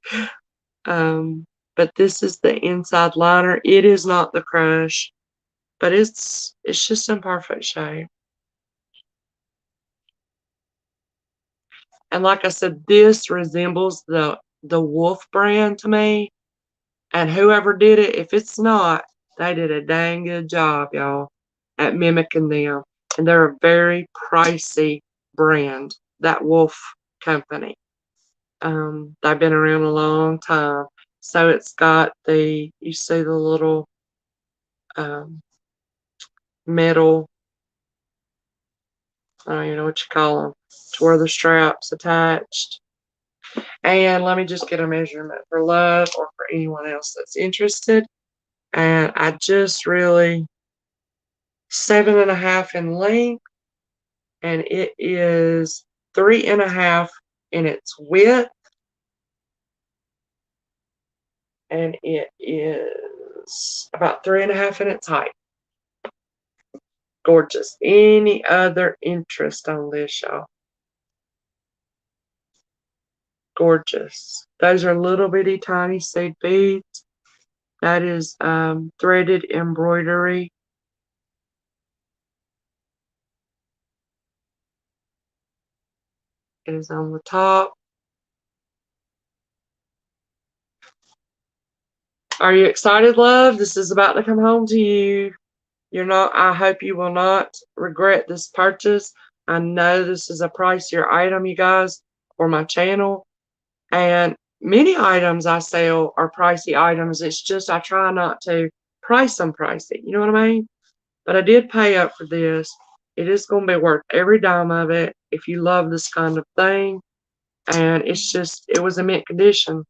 But this is the inside liner. It is not the crush, but it's just in perfect shape. And like I said, this resembles the Wolf brand to me. And whoever did it, if it's not, they did a dang good job, y'all, at mimicking them. And they're a very pricey brand, that Wolf company. They've been around a long time. So it's got you see the little um, metal, I don't even know what you call them, to where the strap's attached. And let me just get a measurement for Love or for anyone else that's interested. And I just really 7.5 in length, and it is 3.5 in its width, and it is about 3.5 in its height. Gorgeous. Any other interest on this, y'all? Gorgeous. Those are little bitty tiny seed beads. That is threaded embroidery. It is on the top. Are you excited, love? This is about to come home to you. I hope you will not regret this purchase. I know this is a pricier item, you guys, for my channel. And many items I sell are pricey items. It's just I try not to price them pricey. You know what I mean? But I did pay up for this. It is going to be worth every dime of it if you love this kind of thing. And it was in mint condition.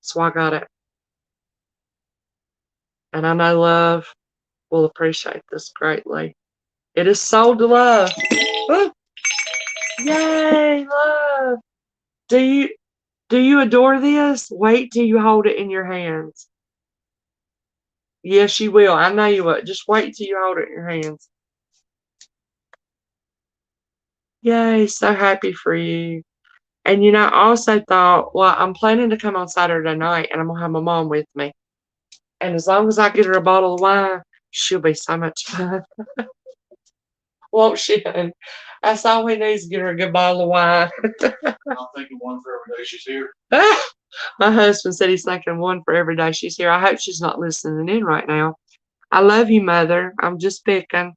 So I got it. And I know Love will appreciate this greatly. It is sold to Love. Oh, yay, Love. Do you adore this? Wait till you hold it in your hands. Yes, you will. I know you will. Just wait till you hold it in your hands. Yay, so happy for you. And I also thought, well, I'm planning to come on Saturday night and I'm gonna have my mom with me. And as long as I get her a bottle of wine, she'll be so much fun. Won't she? Hun? That's all we need is get her a good bottle of wine. I'll think of one for every day she's here. My husband said he's thinking one for every day she's here. I hope she's not listening in right now. I love you, Mother. I'm just picking.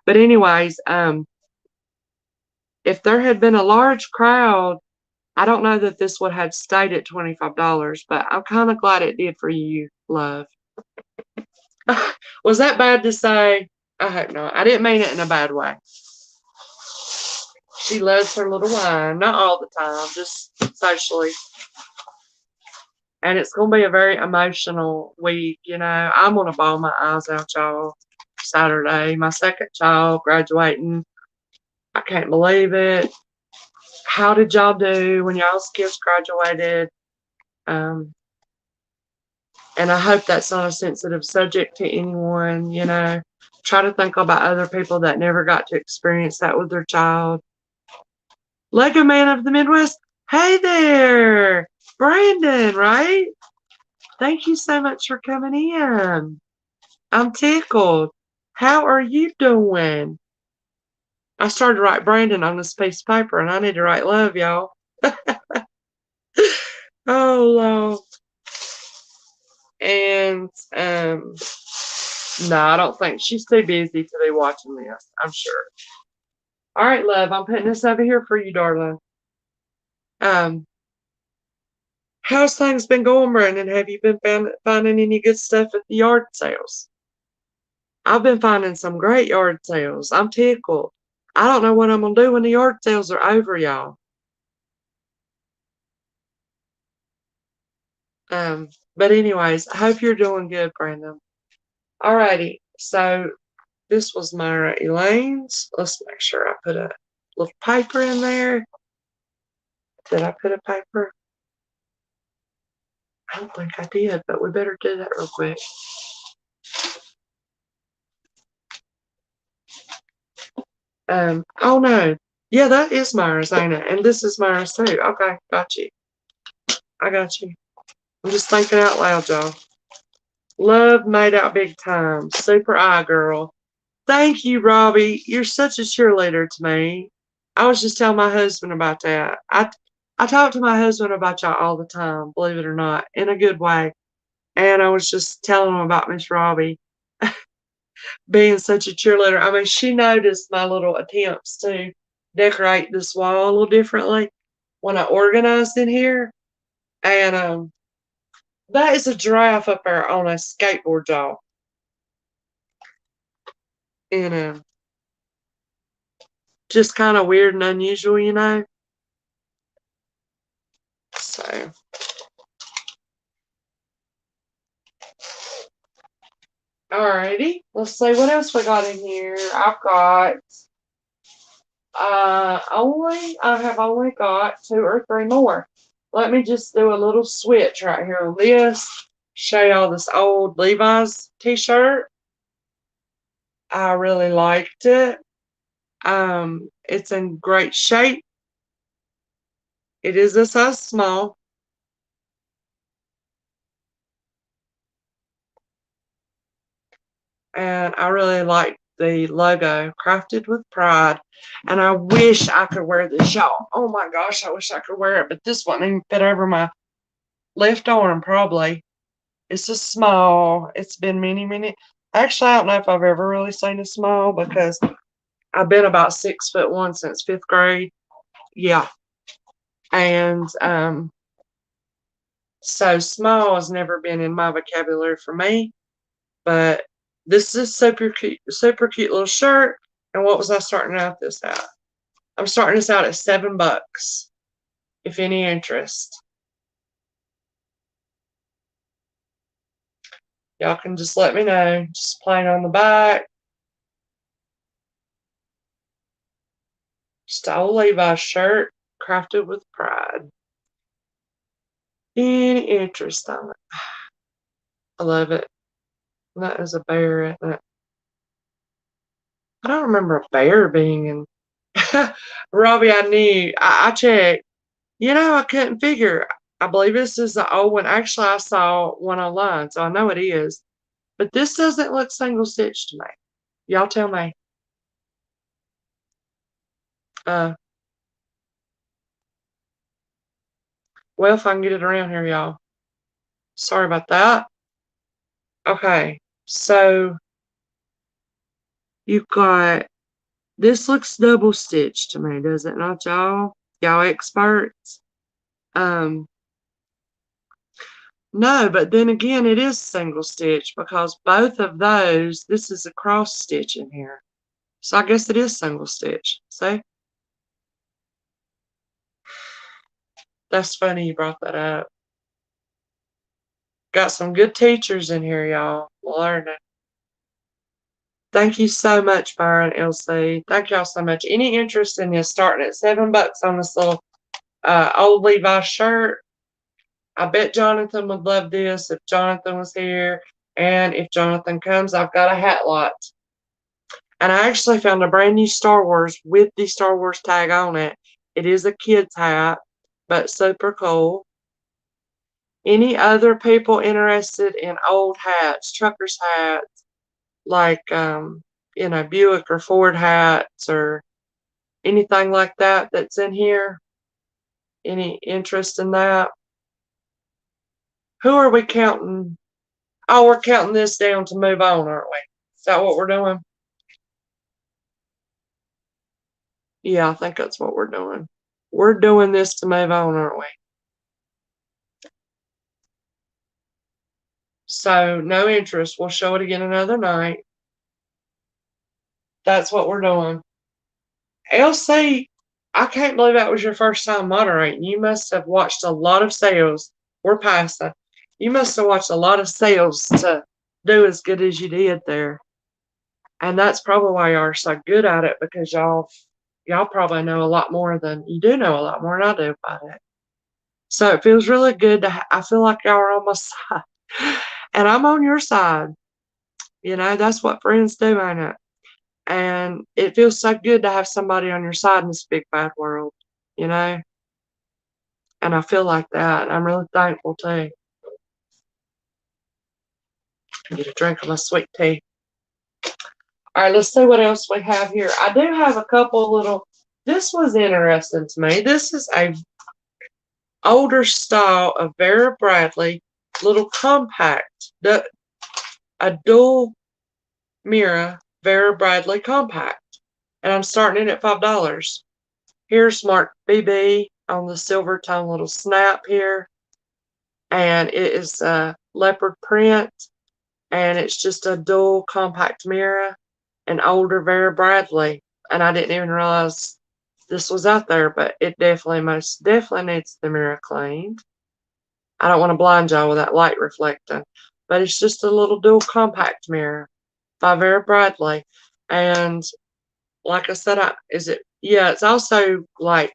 But anyways, if there had been a large crowd, I don't know that this would have stayed at $25, but I'm kind of glad it did for you, Love. Was that bad to say? I hope not. I didn't mean it in a bad way. She loves her little wine. Not all the time, just socially. And it's going to be a very emotional week, I'm going to bawl my eyes out, y'all. Saturday, my second child graduating. I can't believe it. How did y'all do when y'all's kids graduated? And I hope that's not a sensitive subject to anyone, Try to think about other people that never got to experience that with their child. Lego Man of the Midwest. Hey there, Brandon, right? Thank you so much for coming in. I'm tickled. How are you doing? I started to write Brandon on this piece of paper, and I need to write love, y'all. Oh, Lord. And, no, I don't think she's too busy to be watching this, I'm sure. All right, love, I'm putting this over here for you, darling. How's things been going, Brandon? Have you been finding any good stuff at the yard sales? I've been finding some great yard sales. I'm tickled. I don't know what I'm gonna do when the yard sales are over, y'all. But anyways, I hope you're doing good, Brandon. Alrighty, so this was Myra Elaine's. Let's make sure I put a little paper in there. Did I put a paper? I don't think I did, but we better do that real quick. Oh no. Yeah, that is Myra's, ain't it? And this is Myra's too. Okay, got you. I got you. I'm just thinking out loud, y'all. Love made out big time. Super eye girl. Thank you, Robbie. You're such a cheerleader to me. I was just telling my husband about that. I talk to my husband about y'all all the time, believe it or not, in a good way. And I was just telling him about Miss Robbie being such a cheerleader. I mean, she noticed my little attempts to decorate this wall a little differently when I organized in here. And that is a giraffe up there on a skateboard, y'all. And just kind of weird and unusual, you know? So, alrighty. Let's see what else we got in here. I've got, I have only got 2 or 3 more. Let me just do a little switch right here on this. Show y'all this old Levi's t-shirt. I really liked it. It's in great shape. It is a size small. And I really like the logo, crafted with pride. And I wish I could wear this, y'all. Oh my gosh, I wish I could wear it, but this one even fit over my left arm, probably. It's a small. It's been many. Actually, I don't know if I've ever really seen a small because I've been about 6'1" since 5th grade. Yeah. And so small has never been in my vocabulary for me. But this is super cute little shirt. And what was I starting out this at? I'm starting this out at $7, if any interest. Y'all can just let me know. Just plain on the back. Just a old Levi's shirt, crafted with pride. Any interest on it? I love it. That is a bear, isn't it? I don't remember a bear being in. Robbie, I knew. I checked. You know, I couldn't figure. I believe this is the old one. Actually, I saw one online, so I know it is. But this doesn't look single stitched to me. Y'all tell me. Well, if I can get it around here, y'all. Sorry about that. Okay, so you've got, this looks double stitched to me, does it not, y'all? Y'all experts? No, but then again, it is single stitch because both of those, this is a cross stitch in here. So I guess it is single stitch. See? That's funny you brought that up. Got some good teachers in here, y'all. Learning. Thank you so much, Byron LC. Thank y'all so much. Any interest in this starting at $7 on this little old Levi's shirt? I bet Jonathan would love this if Jonathan was here. And if Jonathan comes, I've got a hat lot. And I actually found a brand new Star Wars with the Star Wars tag on it. It is a kid's hat, but super cool. Any other people interested in old hats, truckers' hats, like, Buick or Ford hats or anything like that that's in here? Any interest in that? Who are we counting? Oh, we're counting this down to move on, aren't we? Is that what we're doing? Yeah, I think that's what we're doing. We're doing this to move on, aren't we? So, no interest. We'll show it again another night. That's what we're doing. LC, I can't believe that was your first time moderating. You must have watched a lot of sales. We're past that. You must have watched a lot of sales to do as good as you did there. And that's probably why y'all are so good at it, because y'all probably know a lot more than you do know a lot more than I do about it. So it feels really good I feel like y'all are on my side. And I'm on your side. That's what friends do, ain't it? And it feels so good to have somebody on your side in this big bad world, you know? And I feel like that. I'm really thankful too. Get a drink of my sweet tea. All right, let's see what else we have here. I do have a couple little, this was interesting to me. This is a older style of Vera Bradley little compact, a dual mirror Vera Bradley compact. And I'm starting it at $5. Here's Mark BB on the silver tone little snap here. And it is a leopard print. And it's just a dual compact mirror. An older Vera Bradley. And I didn't even realize this was out there, but it most definitely needs the mirror cleaned. I don't want to blind y'all with that light reflecting. But it's just a little dual compact mirror by Vera Bradley. And like I said, it's also like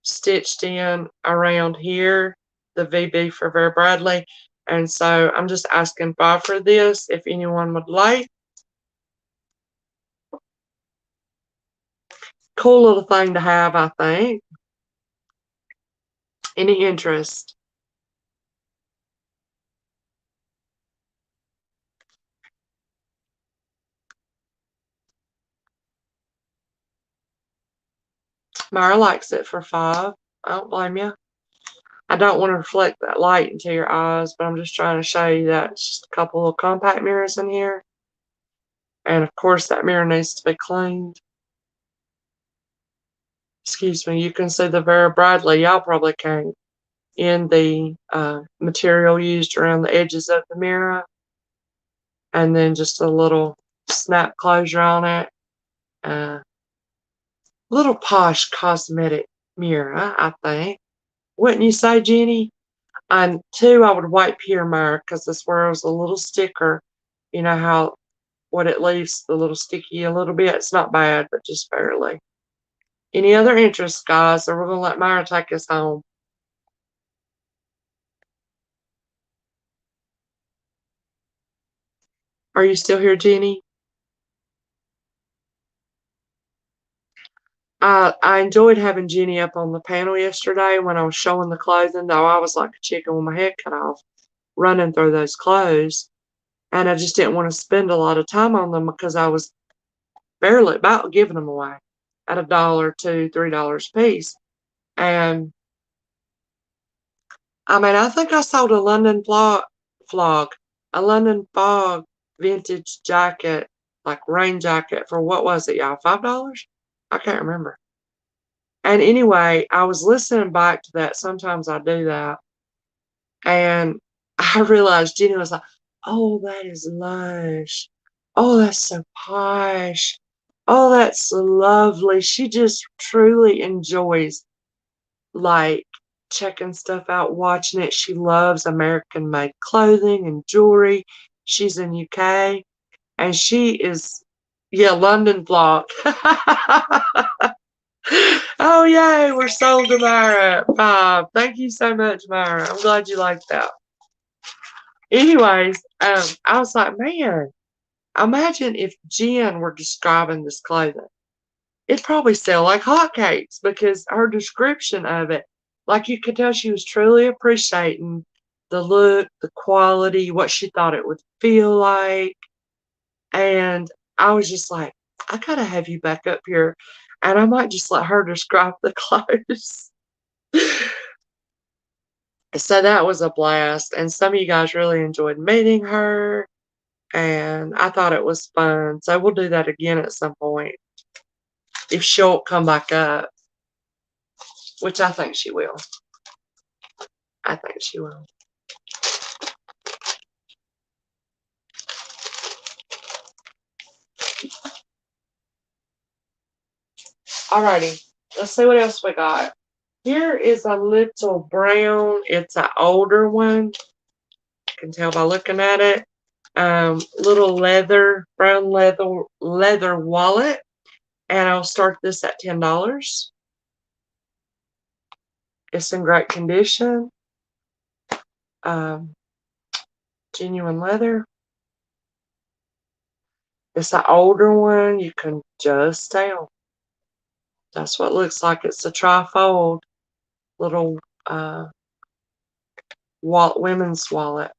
stitched in around here, the VB for Vera Bradley. And so I'm just asking $5 for this if anyone would like. Cool little thing to have, I think. Any interest? Myra likes it for $5. I don't blame you. I don't want to reflect that light into your eyes, but I'm just trying to show you that it's just a couple of compact mirrors in here. And of course, that mirror needs to be cleaned. Excuse me, you can see the Vera Bradley. Y'all probably can't. In the material used around the edges of the mirror. And then just a little snap closure on it. Little posh cosmetic mirror, I think. Wouldn't you say, Jenny? And two, I would wipe here, Myra, because this wears a little sticker. You know how what it leaves the little sticky a little bit. It's not bad, but just barely. Any other interest, guys? Or we're gonna let Myra take us home. Are you still here, Jenny? I enjoyed having Jenny up on the panel yesterday when I was showing the clothing, though I was like a chicken with my head cut off running through those clothes. And I just didn't want to spend a lot of time on them because I was barely about giving them away at $1, $2, $3 a piece. And I mean, I think I sold a London a London fog vintage jacket, like rain jacket for what was it, y'all? $5? I can't remember. And anyway, I was listening back to that. Sometimes I do that. And I realized Jenny was like, oh, that is lush. Oh, that's so posh. Oh, that's so lovely. She just truly enjoys like checking stuff out, watching it. She loves American made clothing and jewelry. She's in UK and she is, yeah, London vlog. Oh, yay, we're sold to Myra at 5. Thank you so much, Myra. I'm glad you liked that. Anyways, I was like, man, imagine if Jen were describing this clothing. It'd probably sell like hotcakes because her description of it, like you could tell she was truly appreciating the look, the quality, what she thought it would feel like. And I was just like, I gotta have you back up here, and I might just let her describe the clothes. So that was a blast, and some of you guys really enjoyed meeting her, and I thought it was fun. So we'll do that again at some point if she'll come back up, which I think she will. I think she will. Alrighty, let's see what else we got. Here is a little brown. It's an older one. You can tell by looking at it. Little brown leather wallet, and I'll start this at $10. It's in great condition. Genuine leather. It's an older one. You can just tell. That's what it looks like. It's a trifold little women's wallet.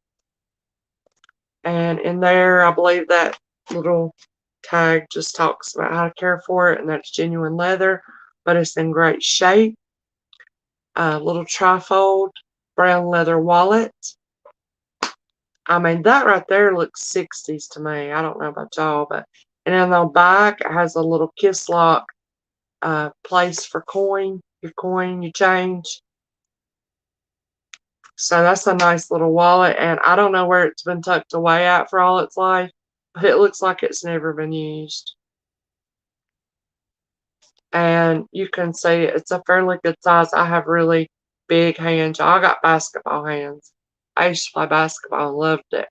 And in there, I believe that little tag just talks about how to care for it, and that's genuine leather, but it's in great shape. Little trifold brown leather wallet. I mean, that right there looks 60s to me. I don't know about y'all, but and then on the back it has a little kiss lock place for your change. So that's a nice little wallet, and I don't know where it's been tucked away at for all its life, but it looks like it's never been used. And you can see it's a fairly good size. I have really big hands. I got basketball hands. I used to play basketball and loved it.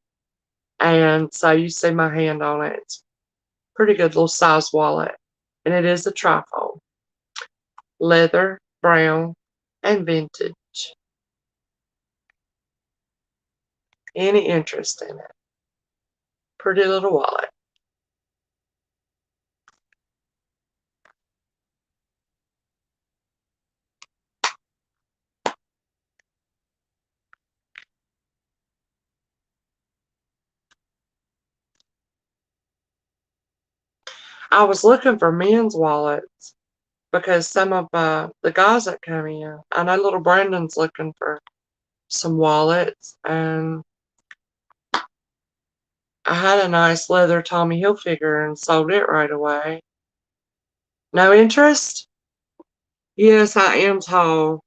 And so you see my hand on it. It's a pretty good little size wallet. And it is a trifold. Leather, brown, and vintage. Any interest in it? Pretty little wallet. I was looking for men's wallets because some of the guys that come in, I know little Brandon's looking for some wallets, and I had a nice leather Tommy Hilfiger and sold it right away. No interest? Yes, I am tall.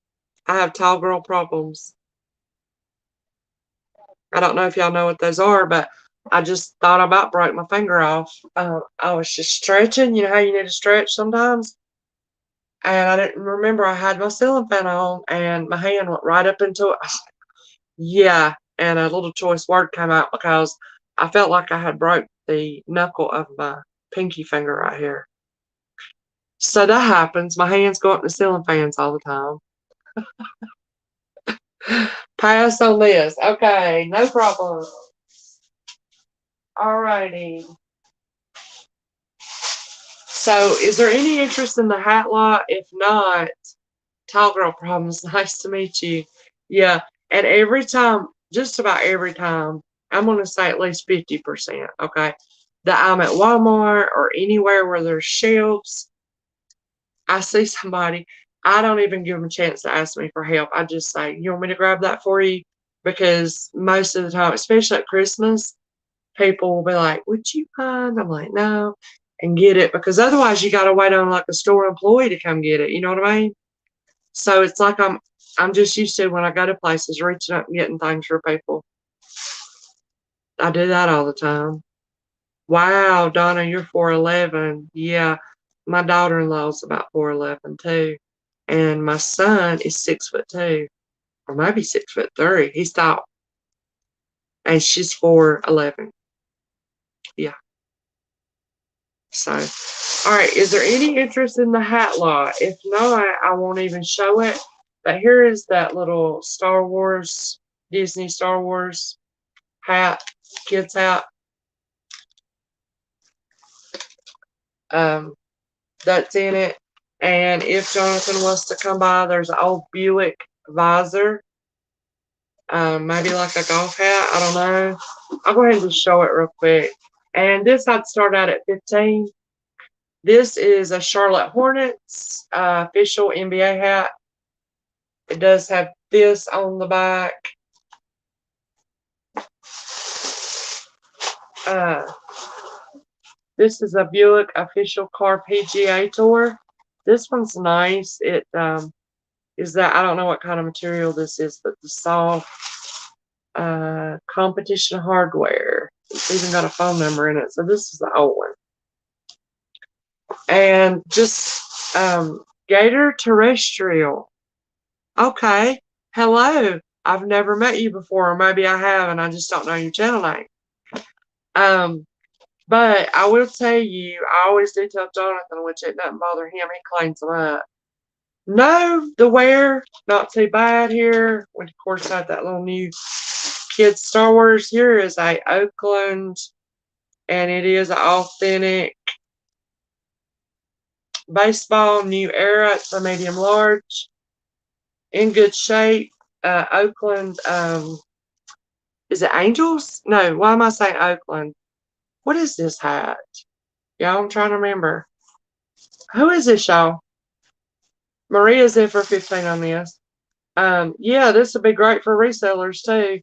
I have tall girl problems. I don't know if y'all know what those are, but I just thought I about broke my finger off. I was just stretching. You know how you need to stretch sometimes? And I didn't remember I had my ceiling fan on, and my hand went right up into it. Yeah, and a little choice word came out because I felt like I had broke the knuckle of my pinky finger right here. So that happens. My hands go up to ceiling fans all the time. Pass on this. Okay, no problem. Alrighty. So, is there any interest in the hat lot? If not, tall girl problems. Nice to meet you. Yeah, and every time, just about every time, I'm gonna say at least 50%. Okay, that I'm at Walmart or anywhere where there's shelves, I see somebody, I don't even give them a chance to ask me for help. I just say, "You want me to grab that for you?" Because most of the time, especially at Christmas, people will be like, "Would you mind?" I'm like, "No," and get it, because otherwise you got to wait on like a store employee to come get it. You know what I mean? So it's like I'm just used to when I go to places reaching up and getting things for people. I do that all the time. Wow, Donna, you're 4'11". Yeah, my daughter-in-law's about 4'11" too, and my son is 6'2", or maybe 6'3". He's tall, and she's 4'11". Yeah. So, all right. Is there any interest in the hat lot? If not, I won't even show it. But here is that little Disney Star Wars hat, kids hat. Um, that's in it. And if Jonathan wants to come by, there's an old Buick visor. Maybe like a golf hat. I don't know. I'll go ahead and just show it real quick. And this I'd start out at 15. This is a Charlotte Hornets official NBA hat. It does have this on the back. This is a Buick official car PGA Tour. This one's nice. It is that, I don't know what kind of material this is, but the soft competition hardware. It's even got a phone number in it. So this is the old one. And just Gator Terrestrial. Okay. Hello. I've never met you before, or maybe I have, and I just don't know your channel name. But I will tell you, I always do tell Jonathan, which it doesn't bother him. He cleans them up. No, the wear, not too bad here. We, of course, have that little new kids Star Wars. Here is a Oakland, and it is an authentic baseball, new era. It's a medium large, in good shape. Oakland, is it Angels? No, why am I saying Oakland? What is this hat? Y'all, I'm trying to remember. Who is this, y'all? Maria's in for 15 on this. Yeah, this would be great for resellers too.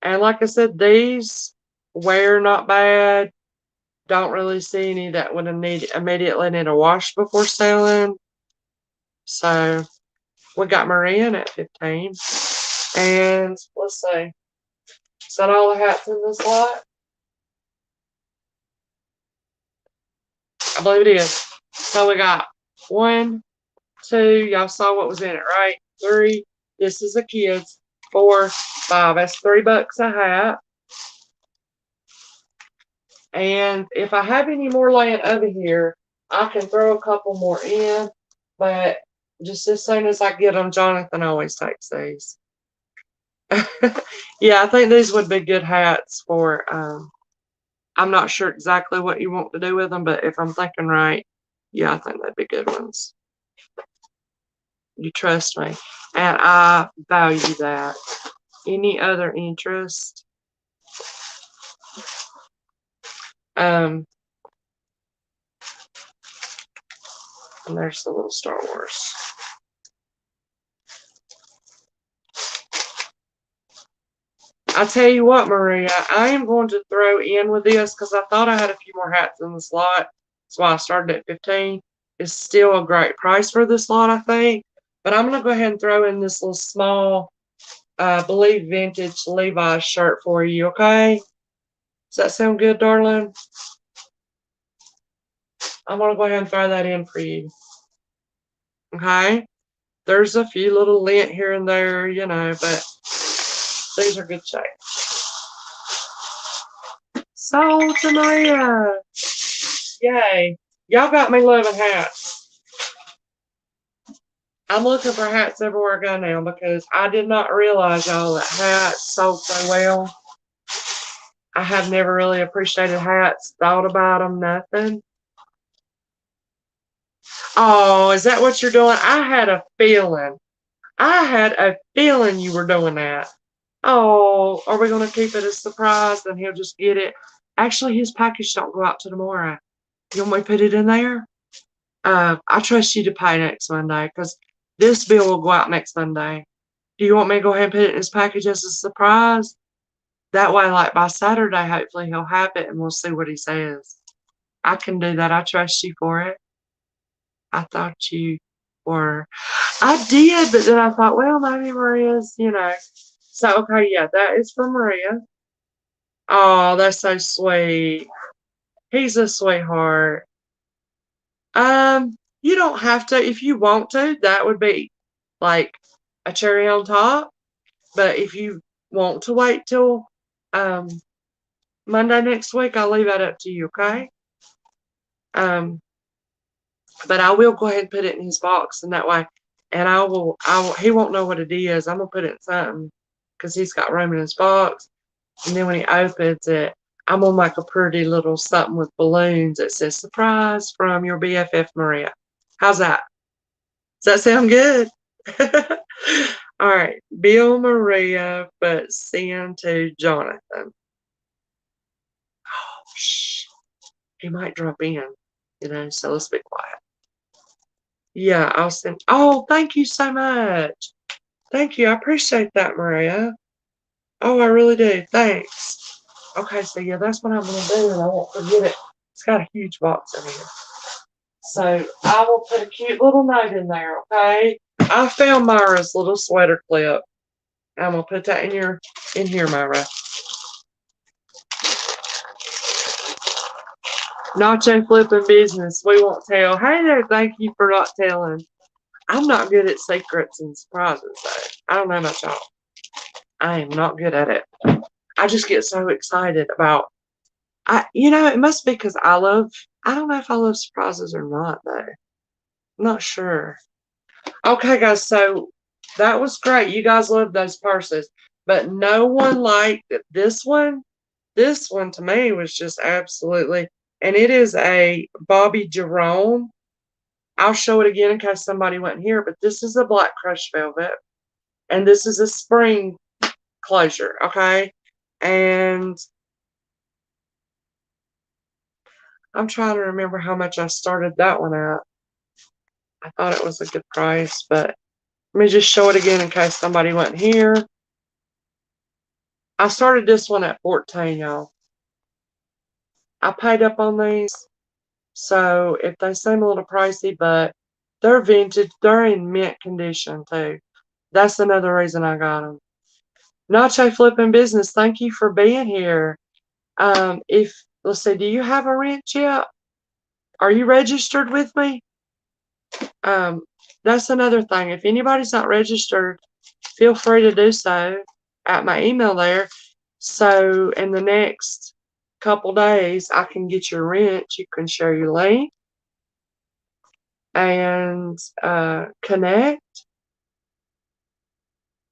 And like I said, these wear not bad. Don't really see any that would immediately need a wash before selling. So we got Maria in at 15. And let's see. Is that all the hats in this lot? I believe it is. So we got 1, 2. Y'all saw what was in it, right? 3. This is a kid's. 4, 5. That's $3 a hat. And if I have any more laying over here, I can throw a couple more in. But just as soon as I get them, Jonathan always takes these. Yeah, I think these would be good hats for, I'm not sure exactly what you want to do with them, but if I'm thinking right, yeah, I think they'd be good ones. You trust me. And I value that. Any other interest? And there's the little Star Wars. I tell you what, Maria, I am going to throw in with this because I thought I had a few more hats in this lot. That's why I started at 15. It's still a great price for this lot, I think. But I'm going to go ahead and throw in this little small, I believe, vintage Levi's shirt for you, okay? Does that sound good, darling? I'm going to go ahead and throw that in for you. Okay? There's a few little lint here and there, you know, but these are good shape. Sold to Maria. Yay. Y'all got me loving hats. I'm looking for hats everywhere I go now because I did not realize, y'all, that hats sold so well. I have never really appreciated hats, thought about them, nothing. Oh, is that what you're doing? I had a feeling. I had a feeling you were doing that. Oh, are we going to keep it a surprise? Then he'll just get it. Actually, his package don't go out till tomorrow. You want me to put it in there? I trust you to pay next Monday because this bill will go out next Monday. Do you want me to go ahead and put it in his package as a surprise? That way, like by Saturday, hopefully he'll have it and we'll see what he says. I can do that. I trust you for it. I thought you were. I did, but then I thought, well, maybe Maria's, you know. So, okay, yeah, that is for Maria. Oh, that's so sweet. He's a sweetheart. You don't have to. If you want to, that would be like a cherry on top. But if you want to wait till Monday next week, I'll leave that up to you, okay? But I will go ahead and put it in his box, and that way, and he won't know what it is. I'm gonna put it in something because he's got room in his box, and then when he opens it, I'm gonna make a pretty little something with balloons that says "Surprise from your BFF Maria." How's that? Does that sound good? All right, Bill Maria, but send to Jonathan. Oh, shh. he might drop in, so let's be quiet. Yeah, I'll send. Oh, thank you so much. Thank you. I appreciate that, Maria. Oh, I really do. Thanks. Okay, so yeah, that's what I'm going to do, and I won't forget it. It's got a huge box in here. So I will put a cute little note in there, okay? I found Myra's little sweater clip. I'm going to put that in here, Myra. Nacho flipping business. We won't tell. Hey there, thank you for not telling. I'm not good at secrets and surprises, though. I don't know about y'all. I am not good at it. I just get so excited about, it must be because I don't know if I love surprises or not, though. I'm not sure. Okay, guys, so that was great. You guys loved those purses, but no one liked this one. This one to me was just absolutely, and it is a Bobby Jerome. I'll show it again in case somebody wasn't here, but this is a black crushed velvet, and this is a spring closure, okay? And I'm trying to remember how much I started that one at. I thought it was a good price, but let me just show it again in case somebody wasn't here. I started this one at 14, y'all. I paid up on these, so if they seem a little pricey, but they're vintage, they're in mint condition too. That's another reason I got them. Nacho Flipping Business, thank you for being here. Let's see, do you have a wrench yet? Are you registered with me? That's another thing. If anybody's not registered, feel free to do so at my email there. So in the next couple days, I can get your wrench. You can share your link and connect.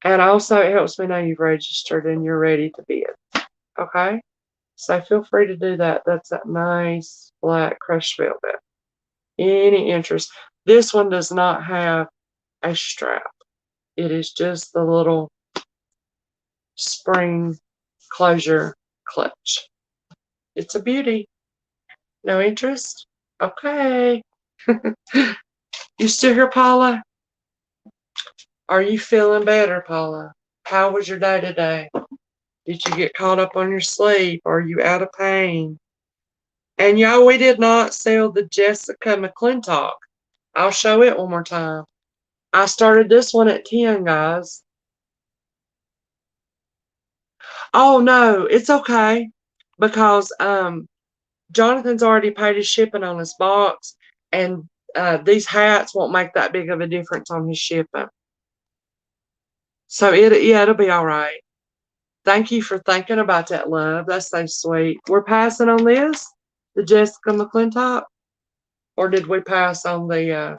And also, it helps me know you've registered and you're ready to bid. Okay? So feel free to do that. That's that nice black crushed velvet. Any interest? This one does not have a strap. It is just the little spring closure clutch. It's a beauty. No interest? Okay. You still here, Paula? Are you feeling better, Paula? How was your day today? Did you get caught up on your sleep? Are you out of pain? And y'all, we did not sell the Jessica McClintock. I'll show it one more time. I started this one at 10, guys. Oh, no, it's okay. Because Jonathan's already paid his shipping on his box. And these hats won't make that big of a difference on his shipping. So, it'll be all right. Thank you for thinking about that, love. That's so sweet. We're passing on this, the Jessica McClintock? Or did we pass on the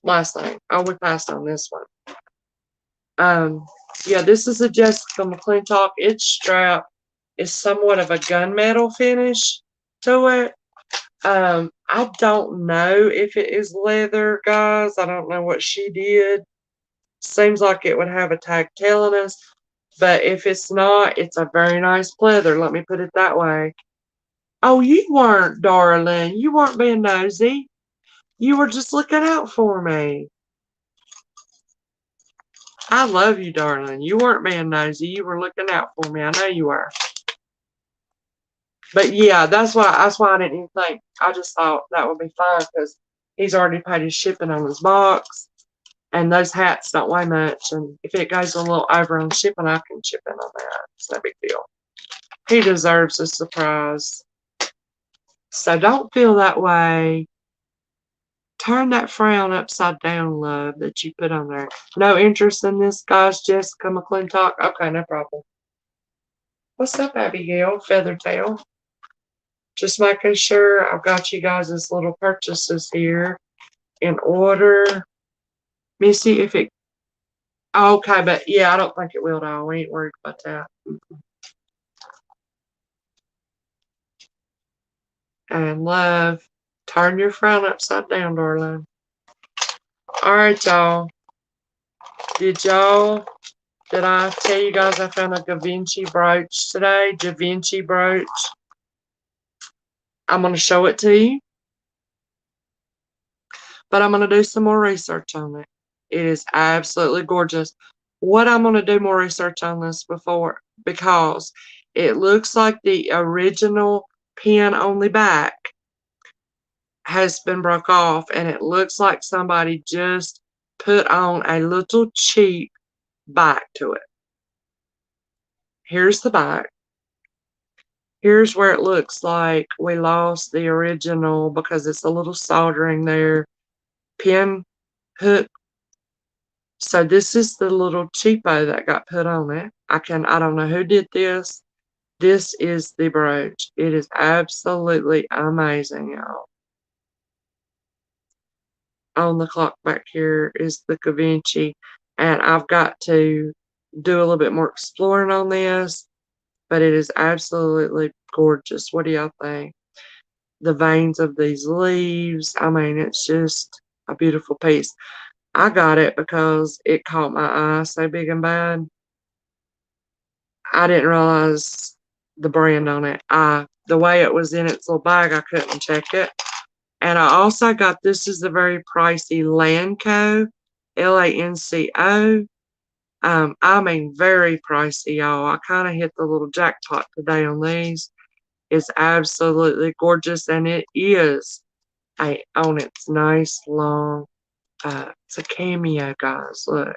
last name? Oh, we passed on this one. Yeah, this is a Jessica McClintock. Its strap is somewhat of a gunmetal finish to it. I don't know if it is leather, guys. I don't know what she did. Seems like it would have a tag telling us. But if it's not, it's a very nice pleather. Let me put it that way. Oh, you weren't, darling. You weren't being nosy. You were just looking out for me. I love you, darling. You weren't being nosy. You were looking out for me. I know you were. But yeah, that's why I didn't even think. I just thought that would be fine because he's already paid his shipping on his box. And those hats don't weigh much. And if it goes a little over on shipping, I can chip in on that. It's no big deal. He deserves a surprise. So don't feel that way. Turn that frown upside down, love, that you put on there. No interest in this, guys? Jessica McClintock? Okay, no problem. What's up, Abigail? Feathertail. Just making sure I've got you guys' little purchases here in order. Misty, if it... Okay, but yeah, I don't think it will, though. We ain't worried about that. And love, turn your frown upside down, darling. All right, y'all. Did I tell you guys I found a Da Vinci brooch today? Da Vinci brooch. I'm going to show it to you, but I'm going to do some more research on it. It is absolutely gorgeous. What I'm going to do more research on this because it looks like the original pin on the back has been broke off, and it looks like somebody just put on a little cheap back to it. Here's the back. Here's where it looks like we lost the original because it's a little soldering there. Pin hook. So this is the little cheapo that got put on it. I don't know who did this. This is the brooch. It is absolutely amazing, y'all. On the clock back here is the Da Vinci, and I've got to do a little bit more exploring on this, but it is absolutely gorgeous. What do y'all think? The veins of these leaves, I mean, it's just a beautiful piece. I got it because it caught my eye so big and bad. I didn't realize the brand on it. The way it was in its little bag, I couldn't check it. And I also got, this is the very pricey Lanco, Lanco. I mean, very pricey, y'all. I kind of hit the little jackpot today on these. It's absolutely gorgeous, and it is on its nice long, it's a cameo, guys. Look.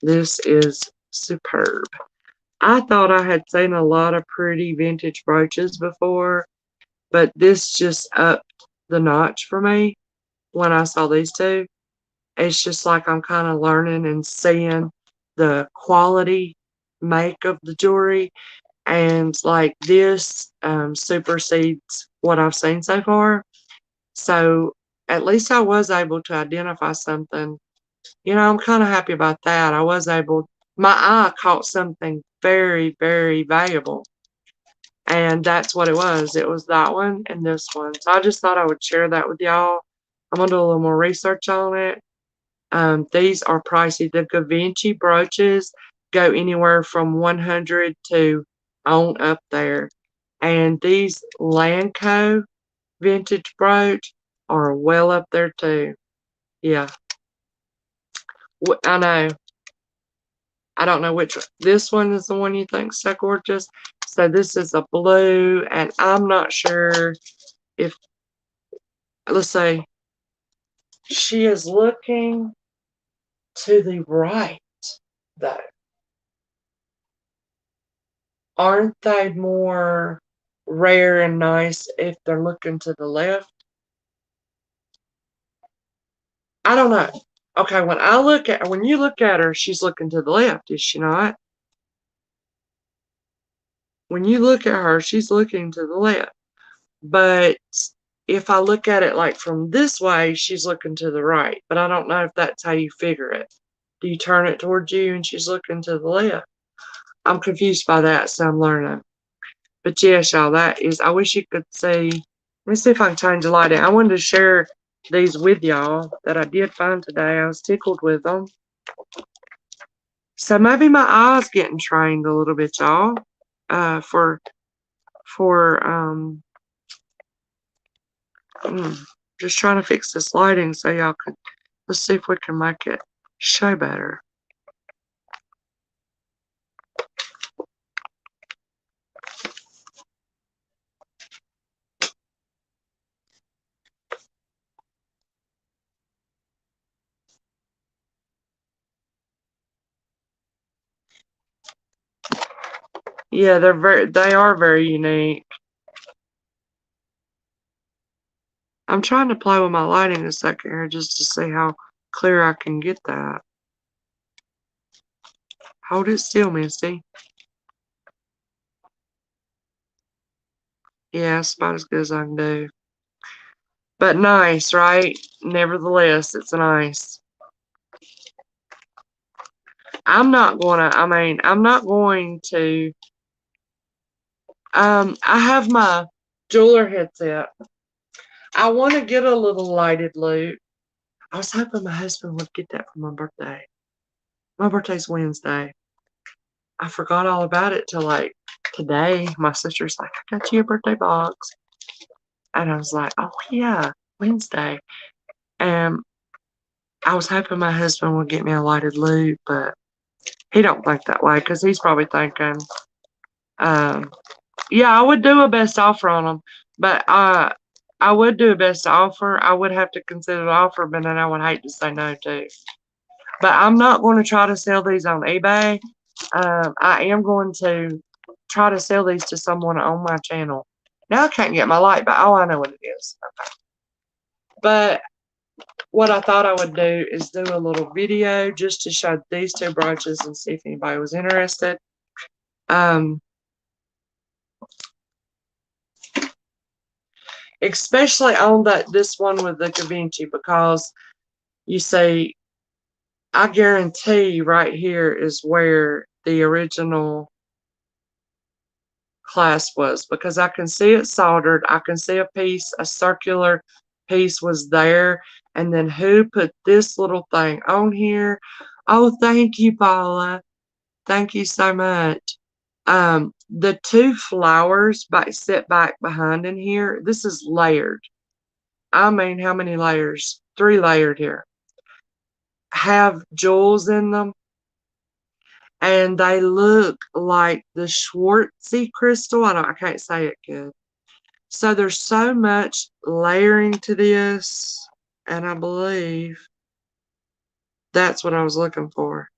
This is superb. I thought I had seen a lot of pretty vintage brooches before, but this just upped the notch for me when I saw these two. It's just like I'm kind of learning and seeing the quality make of the jewelry, and like this supersedes what I've seen so far. So at least I was able to identify something. You know, I'm kind of happy about that. My eye caught something very, very valuable. And that's what it was. It was that one and this one. So I just thought I would share that with y'all. I'm going to do a little more research on it. These are pricey. The Da Vinci brooches go anywhere from 100 to on up there. And these Lanco vintage brooch are well up there too. Yeah. I know. I don't know which. This one is the one you think's so gorgeous. So this is a blue, and I'm not sure if, let's say, she is looking to the right, though. Aren't they more rare and nice if they're looking to the left? I don't know. Okay, when you look at her, she's looking to the left, is she not? When you look at her, she's looking to the left. But if I look at it like from this way, she's looking to the right. But I don't know if that's how you figure it. Do you turn it towards you and she's looking to the left? I'm confused by that, so I'm learning. But yes, y'all, I wish you could see. Let me see if I can change the lighting. I wanted to share these with y'all that I did find today. I was tickled with them. So maybe my eye's getting trained a little bit, y'all, for just trying to fix this lighting so y'all can, let's see if we can make it show better. Yeah, they are very unique. I'm trying to play with my lighting a second here just to see how clear I can get that. Hold it still, Misty. Yeah, it's about as good as I can do. But nice, right? Nevertheless, it's nice. I'm not going to, I have my jeweler headset. I want to get a little lighted loop. I was hoping my husband would get that for my birthday. My birthday's Wednesday. I forgot all about it till like today. My sister's like, I got you a birthday box. And I was like, oh yeah, Wednesday. And I was hoping my husband would get me a lighted loop, but he don't think that way because he's probably thinking, um, yeah, I would do a best offer on them, but I would do a best offer. I would have to consider the offer, but then I would hate to say no too. But I'm not going to try to sell these on eBay. I am going to try to sell these to someone on my channel. Now I can't get my light back. Oh, I know what it is. Okay. But what I thought I would do is do a little video just to show these two brooches and see if anybody was interested. Especially on this one with the Da Vinci, because you see, I guarantee right here is where the original clasp was, because I can see it soldered. I can see a circular piece was there. And then who put this little thing on here? Oh, thank you, Paula. Thank you so much. The two flowers set back behind in here, this is layered. I mean, how many layers? 3 layered here. Have jewels in them, and they look like the Schwartzy crystal. I can't say it good. So there's so much layering to this, and I believe that's what I was looking for.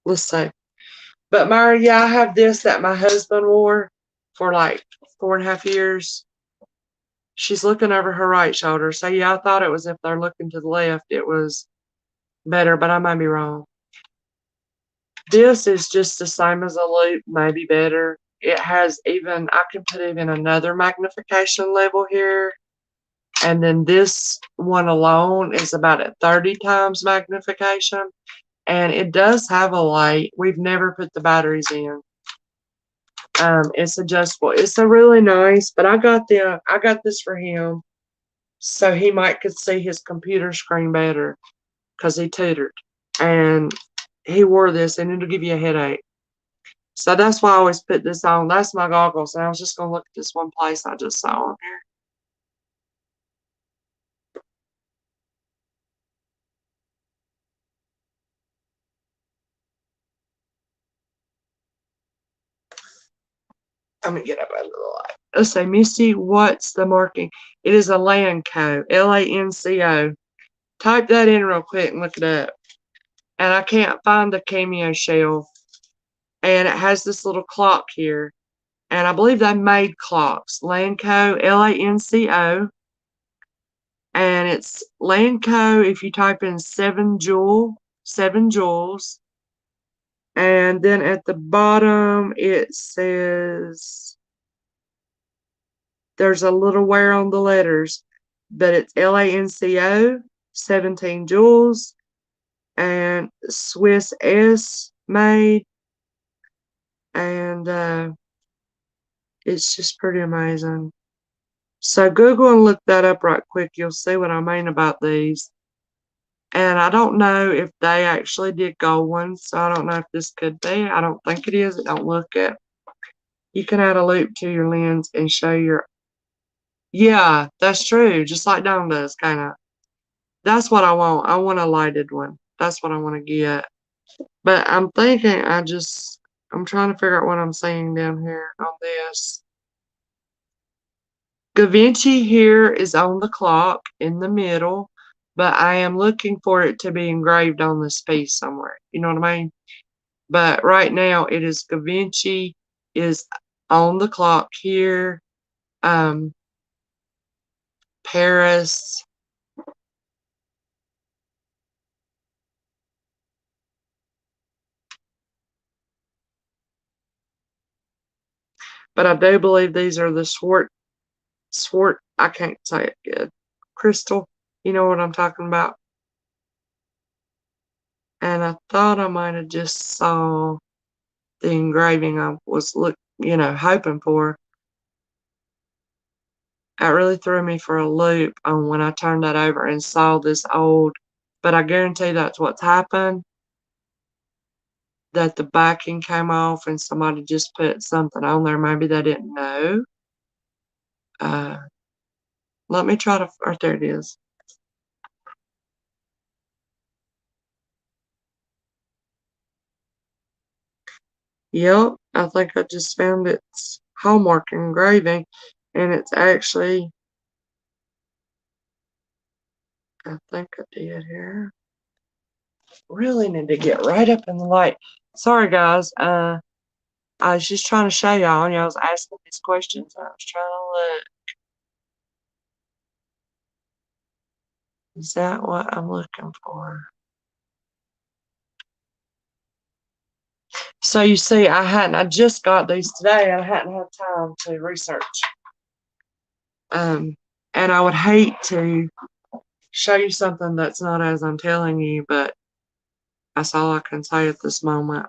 Let's see. But Myra, yeah, I have this that my husband wore for like 4.5 years. She's looking over her right shoulder. So yeah, I thought it was if they're looking to the left, it was better, but I might be wrong. This is just the same as a loop, maybe better. It has even, I can put even another magnification level here. And then this one alone is about at 30 times magnification. And it does have a light. We've never put the batteries in. It's adjustable. It's a really nice, but I got this for him so he could see his computer screen better because he tutored. And he wore this and it'll give you a headache. So that's why I always put this on. That's my goggles. And I was just going to look at this one place I just saw on here. I'm going to get up under the light. Let's say, Misty, what's the marking? It is a Lanco, Lanco. Type that in real quick and look it up. And I can't find the cameo shell. And it has this little clock here. And I believe they made clocks. Lanco, Lanco. And it's Lanco if you type in 7 jewels. And then at the bottom it says there's a little wear on the letters, but it's Lanco, 17 jewels, and Swiss S made. And it's just pretty amazing. So Google and look that up right quick. You'll see what I mean about these. And I don't know if they actually did gold ones, so I don't know if this could be. I don't think it is. It don't look it. You can add a loop to your lens and show your... Yeah, that's true. Just like Dawn does, kind of. That's what I want. I want a lighted one. That's what I want to get. But I'm thinking I'm trying to figure out what I'm seeing down here on this. Da Vinci here is on the clock in the middle, but I am looking for it to be engraved on this piece somewhere. You know what I mean? But right now it is Da Vinci is on the clock here. Paris. But I do believe these are the I can't say it good. Crystal. You know what I'm talking about? And I thought I might have just saw the engraving I was hoping for. It really threw me for a loop on when I turned that over and saw this old, but I guarantee that's what's happened. that the backing came off and somebody just put something on there. Maybe they didn't know. Let me try to, right there it is. Yep, I think I just found its hallmark engraving, and it's actually, I think I did here. Really need to get right up in the light. Sorry, guys. I was just trying to show y'all, and y'all was asking these questions. I was trying to look. Is that what I'm looking for? So you see, I just got these today, and I hadn't had time to research. And I would hate to show you something that's not as I'm telling you, but that's all I can say at this moment.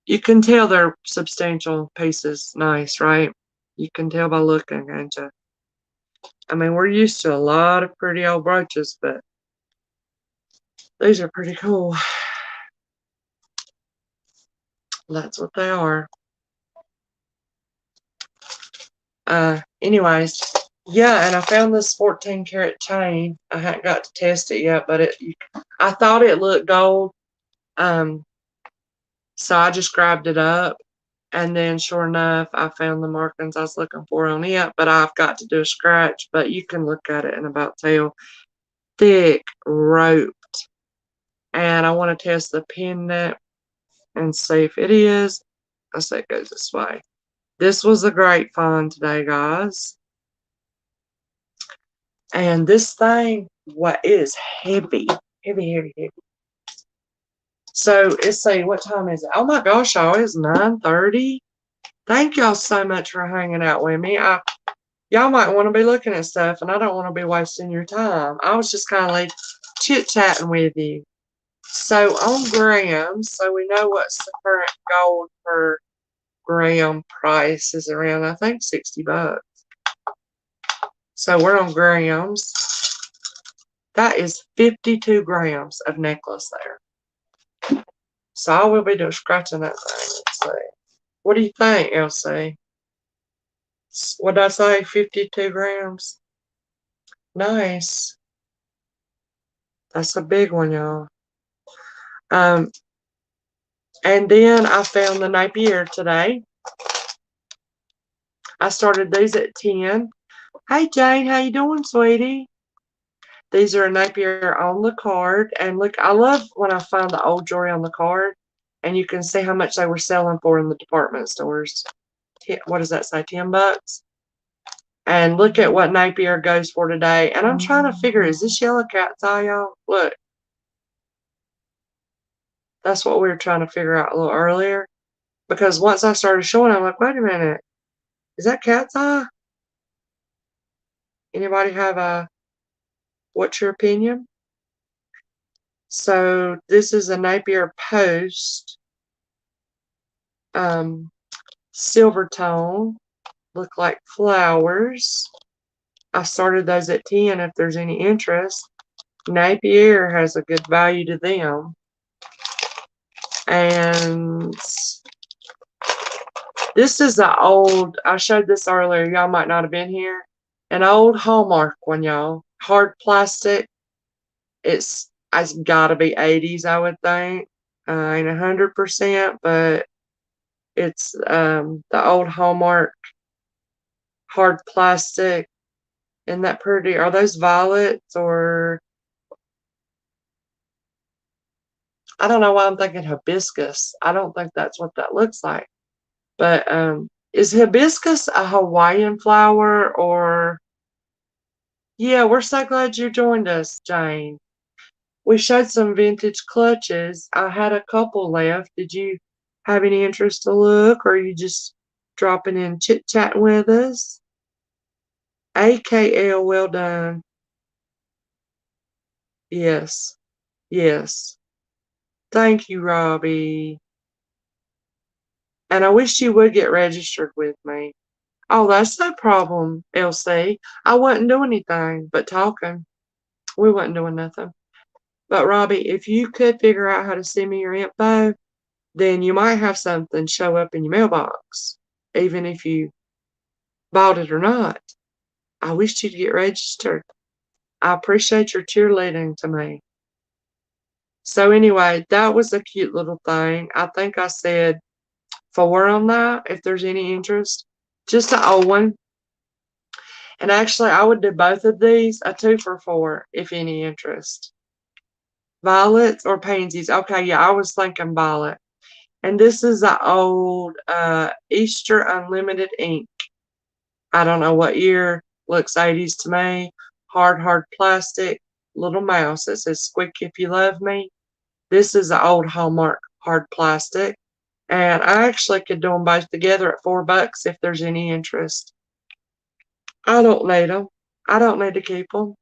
You can tell they're substantial pieces. Nice, right? You can tell by looking, can't you? I mean, we're used to a lot of pretty old brooches, but these are pretty cool. That's what they are. Anyways, yeah, and I found this 14 karat chain. I hadn't got to test it yet, but I thought it looked gold. So I just grabbed it up, and then sure enough, I found the markings I was looking for on it, but I've got to do a scratch, but you can look at it and about tell. Thick rope. And I want to test the pendant and see if it is. I say it goes this way. This was a great find today, guys. And this thing, what is heavy. Heavy, heavy, heavy. So let's see, what time is it? Oh my gosh, y'all, it's 9:30. Thank y'all so much for hanging out with me. Y'all might want to be looking at stuff, and I don't want to be wasting your time. I was just kind of like chit-chatting with you. So on grams, so we know what's the current gold per gram price is around, I think, 60 bucks. So we're on grams. That is 52 grams of necklace there. So I will be doing scratching that thing. Let's see. What do you think, Elsie? What did I say? 52 grams? Nice. That's a big one, y'all. And then I found the Napier today. I started these at 10. Hey, Jane, how you doing, sweetie? These are a Napier on the card. And look, I love when I find the old jewelry on the card, and you can see how much they were selling for in the department stores. What does that say, 10 bucks? And look at what Napier goes for today. And I'm trying to figure, is this yellow cat's eye, y'all? Look. That's what we were trying to figure out a little earlier. Because once I started showing, I'm like, wait a minute. Is that cat's eye? Anybody have what's your opinion? So this is a Napier Post. Silver tone. Look like flowers. I started those at 10 if there's any interest. Napier has a good value to them. And this is an old, I showed this earlier, y'all might not have been here. An old Hallmark one, y'all. Hard plastic. It's gotta be 80s, I would think. Ain't 100%, but it's the old Hallmark hard plastic. Isn't that pretty? Are those violets or I don't know why I'm thinking hibiscus. I don't think that's what that looks like. But is hibiscus a Hawaiian flower or yeah, we're so glad you joined us, Jane. We showed some vintage clutches. I had a couple left. Did you have any interest to look, or are you just dropping in chit-chatting with us? AKL, well done. Yes. Yes. Thank you, Robbie. And I wish you would get registered with me. Oh, that's no problem, LC. I wouldn't do anything but talking. We wasn't doing nothing. But Robbie, if you could figure out how to send me your info, then you might have something show up in your mailbox, even if you bought it or not. I wish you'd get registered. I appreciate your cheerleading to me. So anyway, that was a cute little thing. I think I said 4 on that, if there's any interest. Just an old one. And actually, I would do both of these, a 2 for 4, if any interest. Violets or pansies? Okay, yeah, I was thinking violet. And this is an old Easter Unlimited ink. I don't know what year. Looks 80s to me. Hard plastic. Little mouse that says squeak if you love me. This is an old Hallmark hard plastic. And I actually could do them both together at $4 if there's any interest. I don't need them. I don't need to keep them.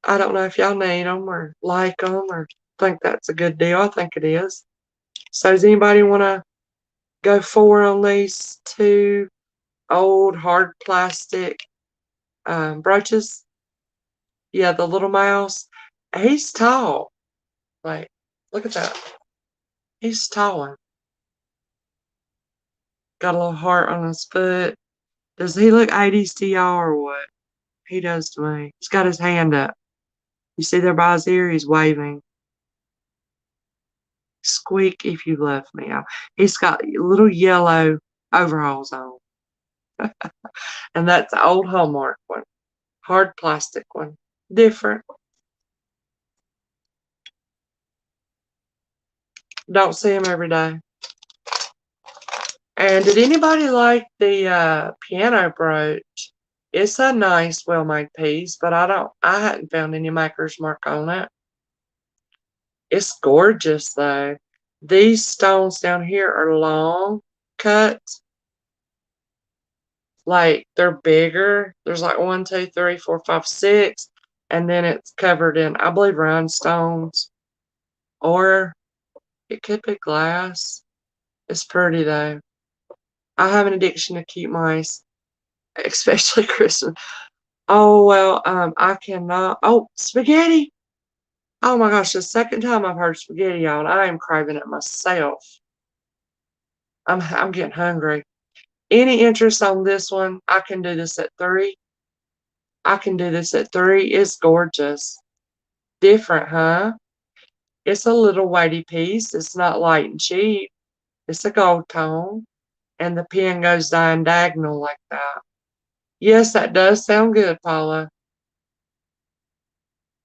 I don't know if y'all need them or like them or think that's a good deal. I think it is. So does anybody want to go 4 on these 2 old hard plastic brooches? Yeah, the little mouse. He's tall. Like, look at that. He's tall. Got a little heart on his foot. Does he look 80s to y'all or what? He does to me. He's got his hand up. You see there by his ear? He's waving. Squeak if you love me. He's got little yellow overalls on. And that's the old Hallmark one. Hard plastic one. Different. Don't see him every day. And did anybody like the piano brooch? It's a nice, well-made piece, but I hadn't found any maker's mark on it. It's gorgeous though. These stones down here are long cut. Like they're bigger. There's like 1, 2, 3, 4, 5, 6. And then it's covered in, I believe, rhinestones. Or it could be glass. It's pretty though. I have an addiction to keep mice, especially Christmas. Oh, well, I cannot. Oh, spaghetti. Oh my gosh, the second time I've heard spaghetti, y'all, and I am craving it myself. I'm getting hungry. Any interest on this one? I can do this at 3. I can do this at 3. It's gorgeous. Different, huh? It's a little weighty piece. It's not light and cheap. It's a gold tone. And the pen goes down diagonal like that. Yes, that does sound good, Paula.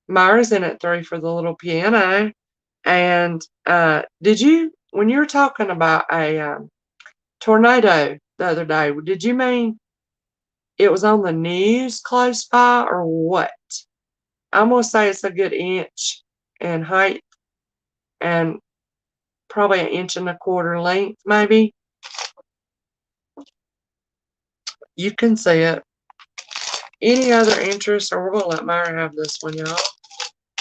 Myra's in at 3 for the little piano. And did you, when you were talking about a tornado the other day, did you mean it was on the news close by or what? I'm going to say it's a good inch in height and probably 1.25 inches length, maybe. You can see it. Any other interest, or we're going to let Myra have this one, y'all.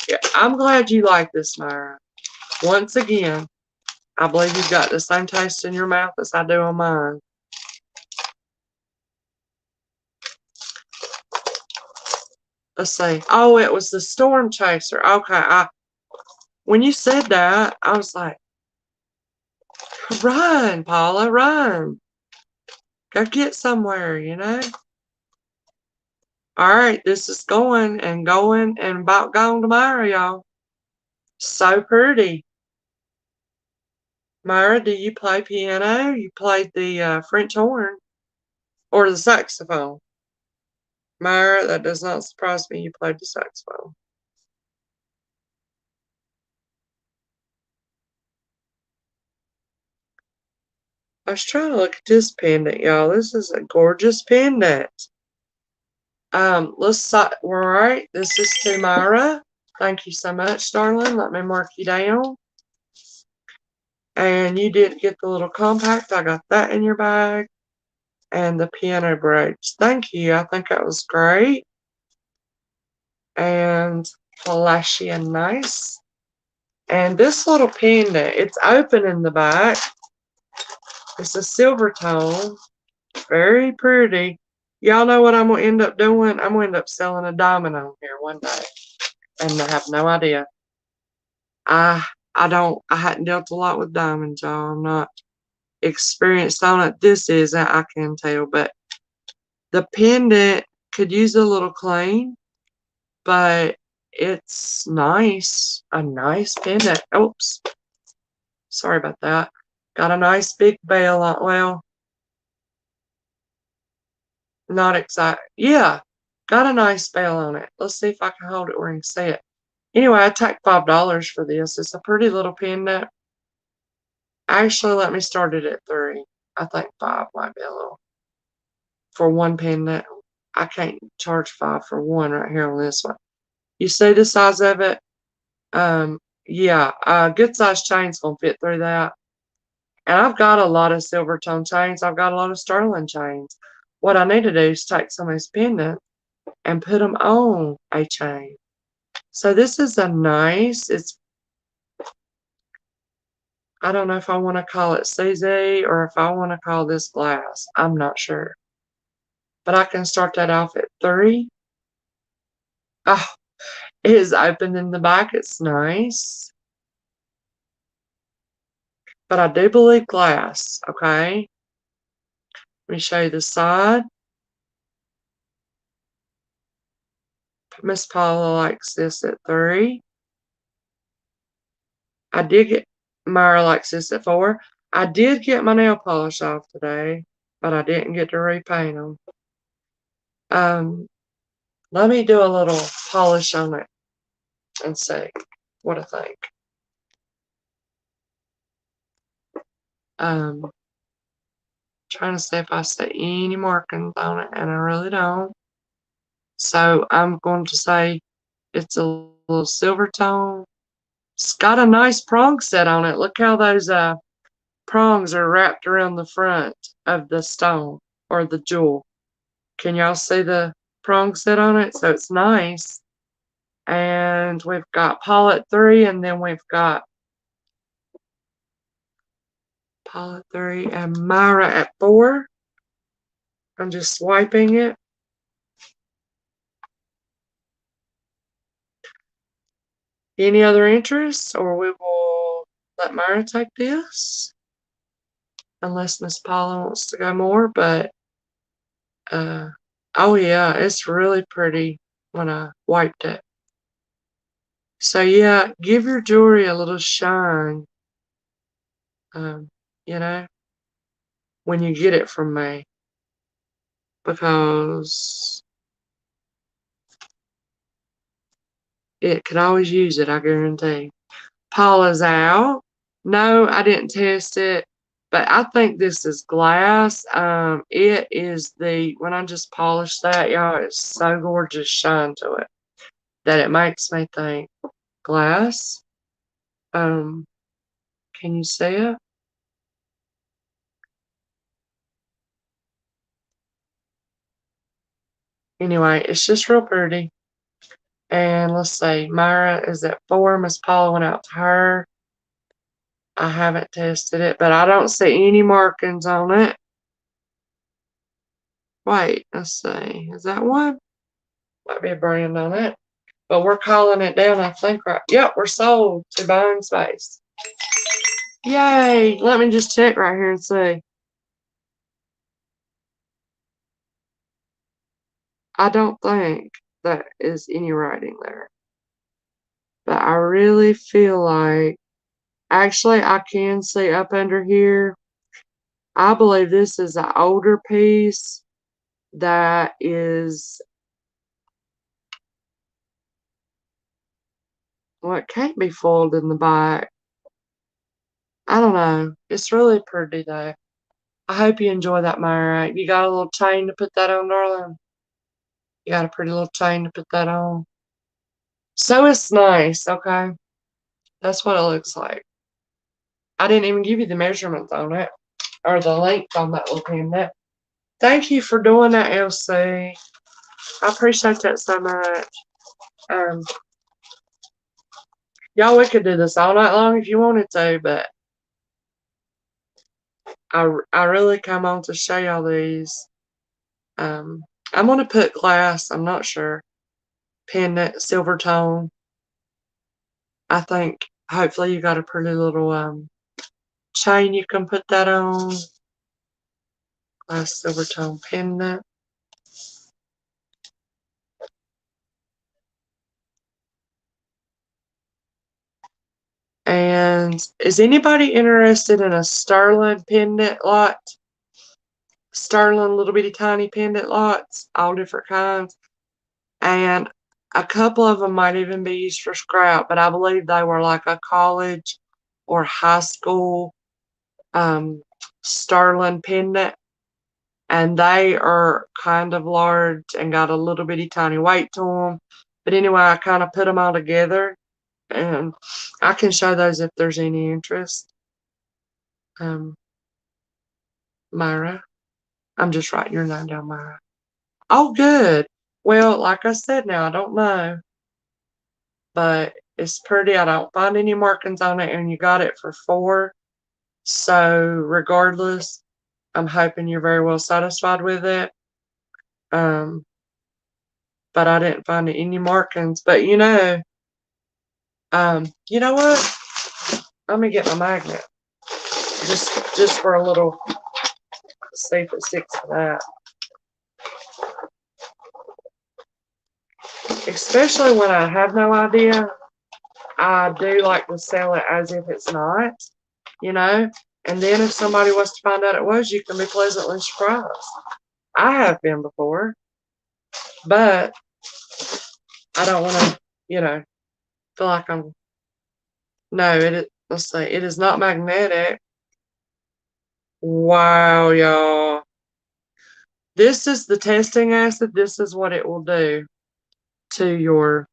Yeah, I'm glad you like this, Myra. Once again, I believe you've got the same taste in your mouth as I do on mine. Let's see. Oh, it was the Storm Chaser. Okay, when you said that, I was like, run, Paula, run. Go get somewhere, you know? All right, this is going and about gone tomorrow, y'all. So pretty. Myra, do you play piano? You played the French horn or the saxophone? Myra, that does not surprise me. You played the saxophone. I was trying to look at this pendant, y'all. This is a gorgeous pendant. We're all right. This is to Myra. Thank you so much, darling. Let me mark you down. And you did get the little compact. I got that in your bag. And the piano brooch. Thank you. I think that was great. And flashy and nice. And this little pendant, it's open in the back. It's a silver tone. Very pretty. Y'all know what I'm going to end up doing? I'm going to end up selling a diamond on here one day. and they have no idea. I hadn't dealt a lot with diamonds, y'all. I'm not experienced on it. This isn't, I can tell, but the pendant could use a little clean, but it's nice. A nice pendant. Oops. Sorry about that. Got a nice big bell on, well, not exact. Yeah, got a nice bell on it. Let's see if I can hold it where you can see it. Anyway, I take $5 for this. It's a pretty little pendant. Actually, let me start it at 3. I think 5 might be a little. For one pendant, I can't charge 5 for one right here on this one. You see the size of it? Yeah, a good size chain's gonna fit through that. And I've got a lot of silver tone chains. I've got a lot of sterling chains. What I need to do is take some of these pendants and put them on a chain. So this is a nice, I don't know if I want to call it CZ or if I want to call this glass. I'm not sure. But I can start that off at 3. Oh, it is open in the back. It's nice. But I do believe glass, okay? Let me show you the side. Miss Paula likes this at 3. I did get, Myra likes this at 4. I did get my nail polish off today, but I didn't get to repaint them. Let me do a little polish on it and see what I think. Trying to see if I see any markings on it, and I really don't. So I'm going to say it's a little silver tone. It's got a nice prong set on it. Look how those prongs are wrapped around the front of the stone or the jewel. Can y'all see the prong set on it? So it's nice. And we've got Paul at 3, and then we've got Paul at 3 and Myra at 4. I'm just swiping it. Any other interests, or we will let Myra take this, unless Miss Paula wants to go more. But oh yeah, it's really pretty when I wiped it. So yeah, give your jewelry a little shine, you know, when you get it from me, because it could always use it, I guarantee. Paula's out. No, I didn't test it, but I think this is glass. It is when I just polished that, y'all, it's so gorgeous shine to it that it makes me think glass. Can you see it? Anyway, it's just real pretty. And let's see, Myra is at 4. Miss Paula went out to her. I haven't tested it, but I don't see any markings on it. Wait, let's see. Is that one? Might be a brand on it. But we're calling it down, I think, right? Yep, we're sold to Buying Space. Yay! Let me just check right here and see. I don't think that is any writing there. But I really feel like, actually, I can see up under here. I believe this is an older piece that is, well, it can't be foiled in the back. I don't know. It's really pretty, though. I hope you enjoy that, Myra. You got a little chain to put that on, darling? You got a pretty little chain to put that on. So it's nice, okay? That's what it looks like. I didn't even give you the measurements on it, or the length on that little pendant. Thank you for doing that, LC. I appreciate that so much. Y'all, we could do this all night long if you wanted to, but I really come on to show y'all these. I'm going to put glass, I'm not sure. Pendant, silver tone. I think hopefully you got a pretty little chain you can put that on. Glass silver tone pendant. And is anybody interested in a sterling pendant lot? Sterling little bitty tiny pendant lots, all different kinds. And a couple of them might even be used for scrap, but I believe they were like a college or high school sterling pendant. And they are kind of large and got a little bitty tiny weight to them. But anyway, I kind of put them all together, and I can show those if there's any interest. Myra, I'm just writing your name down, Myra. Oh, good. Well, like I said, now I don't know, but it's pretty. I don't find any markings on it, and you got it for $4. So regardless, I'm hoping you're very well satisfied with it. But I didn't find any markings. But you know what? Let me get my magnet just for a little. See if it sticks to that. Especially when I have no idea, I do like to sell it as if it's not, you know. And then if somebody was to find out it was, you can be pleasantly surprised. I have been before, but I don't want to, feel like I'm. No, let's see. It is not magnetic. Wow, y'all. This is the testing acid. This is what it will do to your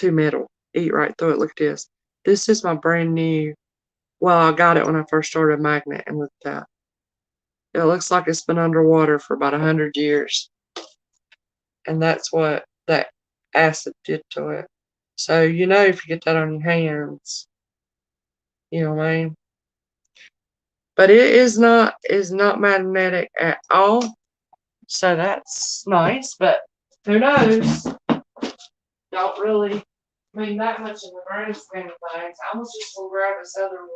metal. Eat right through it. Look at this. This is my brand new. Well, I got it when I first started magnet, and look at that. It looks like it's been underwater for about 100 years. And that's what that acid did to it. So, if you get that on your hands, you know what I mean? But it is not magnetic at all. So that's nice, but who knows? Don't really mean that much in the grand scheme of things. I was just gonna grab this other one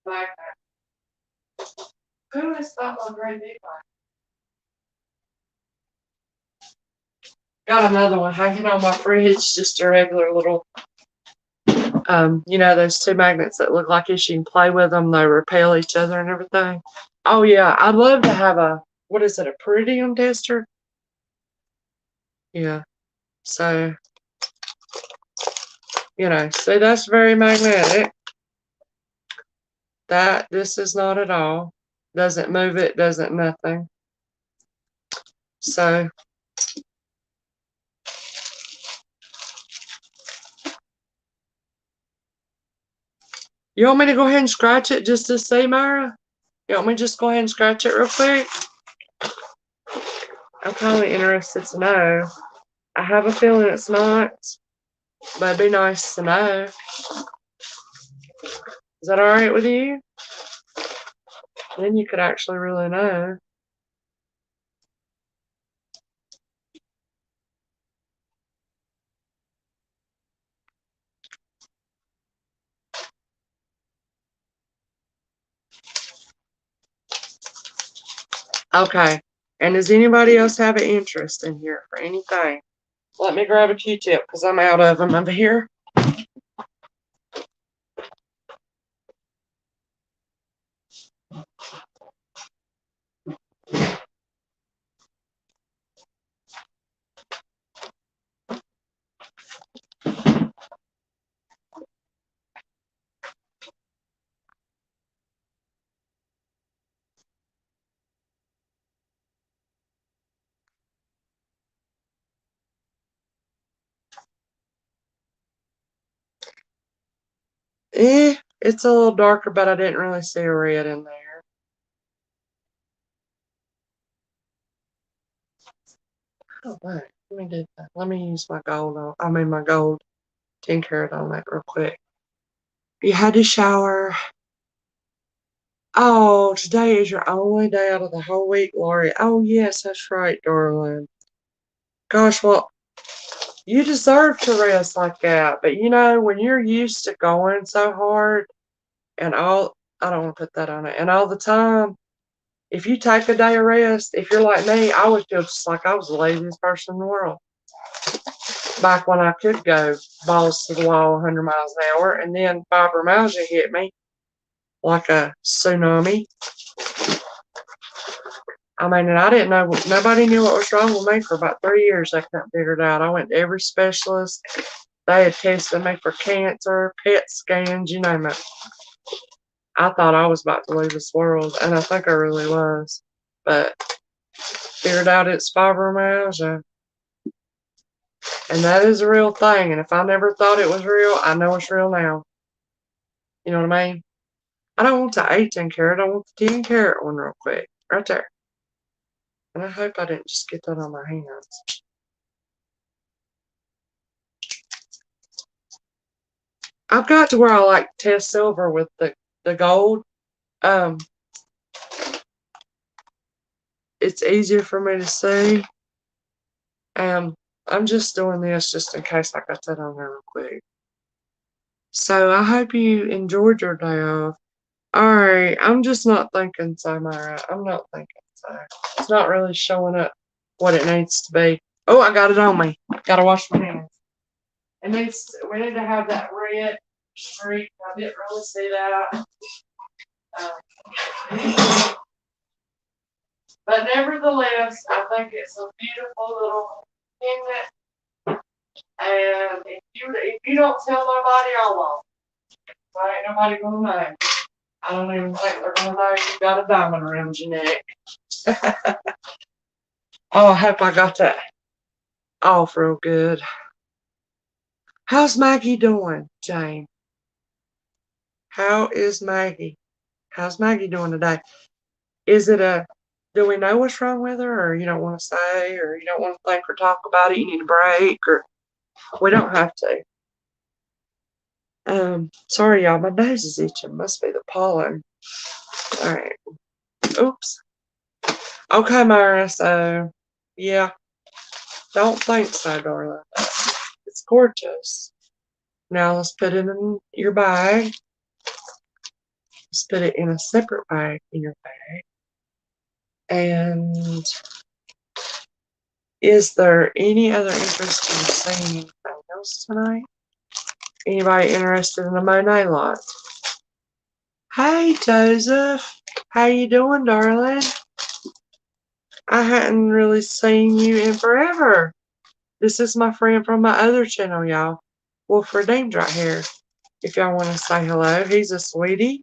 back there. Who has thought on great big one? Got another one hanging on my fridge, just a regular little, those two magnets that look like you can play with them. They repel each other and everything. Oh yeah, I'd love to have a peridium tester? Yeah. So, see, that's very magnetic. This is not at all. Doesn't move it, doesn't nothing. So, you want me to go ahead and scratch it just to see, Myra? You want me to just go ahead and scratch it real quick? I'm kind of interested to know. I have a feeling it's not, but it'd be nice to know. Is that alright with you? Then you could actually really know. Okay. And does anybody else have an interest in here for anything? Let me grab a Q-tip because I'm out of them over here. It's a little darker, but I didn't really see a red in there. Oh, wait. Let me do that. Let me use my gold my gold 10 karat on that real quick. You had to shower. Oh, today is your only day out of the whole week, Lori. Oh, yes, that's right, darling. Gosh, well, You deserve to rest like that. But you know, when you're used to going so hard and I don't want to put that on it, and all the time, if you take a day of rest, if you're like me, I would feel just like I was the laziest person in the world. Back when I could go balls to the wall 100 miles an hour, and then fibromyalgia hit me like a tsunami. I mean, and I didn't know, nobody knew what was wrong with me for about 3 years. I couldn't figure it out. I went to every specialist. They had tested me for cancer, PET scans, you name it. I thought I was about to leave this world, and I think I really was. But figured out it's fibromyalgia. And that is a real thing. And if I never thought it was real, I know it's real now. You know what I mean? I don't want the 18 carat. I want the 10 carat one real quick. Right there. And I hope I didn't just get that on my hands. I've got to where I like test silver with the gold. It's easier for me to see. I'm just doing this just in case I got that on there real quick. So I hope you enjoyed your day off. Alright, I'm just not thinking so, Myra. I'm not thinking so. It's not really showing up what it needs to be. Oh, I got it on me. Gotta wash my hands. We need to have that red streak. I didn't really see that. But nevertheless, I think it's a beautiful little pendant. And if you don't tell nobody, I won't. So ain't nobody gonna know. I don't even think they're gonna know you got a diamond around your neck. Oh, I hope I got that off real good. How's Maggie doing, Jane? How is Maggie? How's Maggie doing today? Is it do we know what's wrong with her, or you don't want to say, or you don't want to think or talk about it, you need a break, or we don't have to. Sorry y'all, my nose is itching. Must be the pollen. Alright. Oops. Okay, Myra, so yeah. Don't think so, darling. It's gorgeous. Now let's put it in your bag. Let's put it in a separate bag in your bag. And is there any other interest in seeing anything else tonight? Anybody interested in the Monet lot? Hey, Joseph. How you doing, darling? I hadn't really seen you in forever. This is my friend from my other channel, y'all. Wolf Redeemed right here. If y'all want to say hello, he's a sweetie.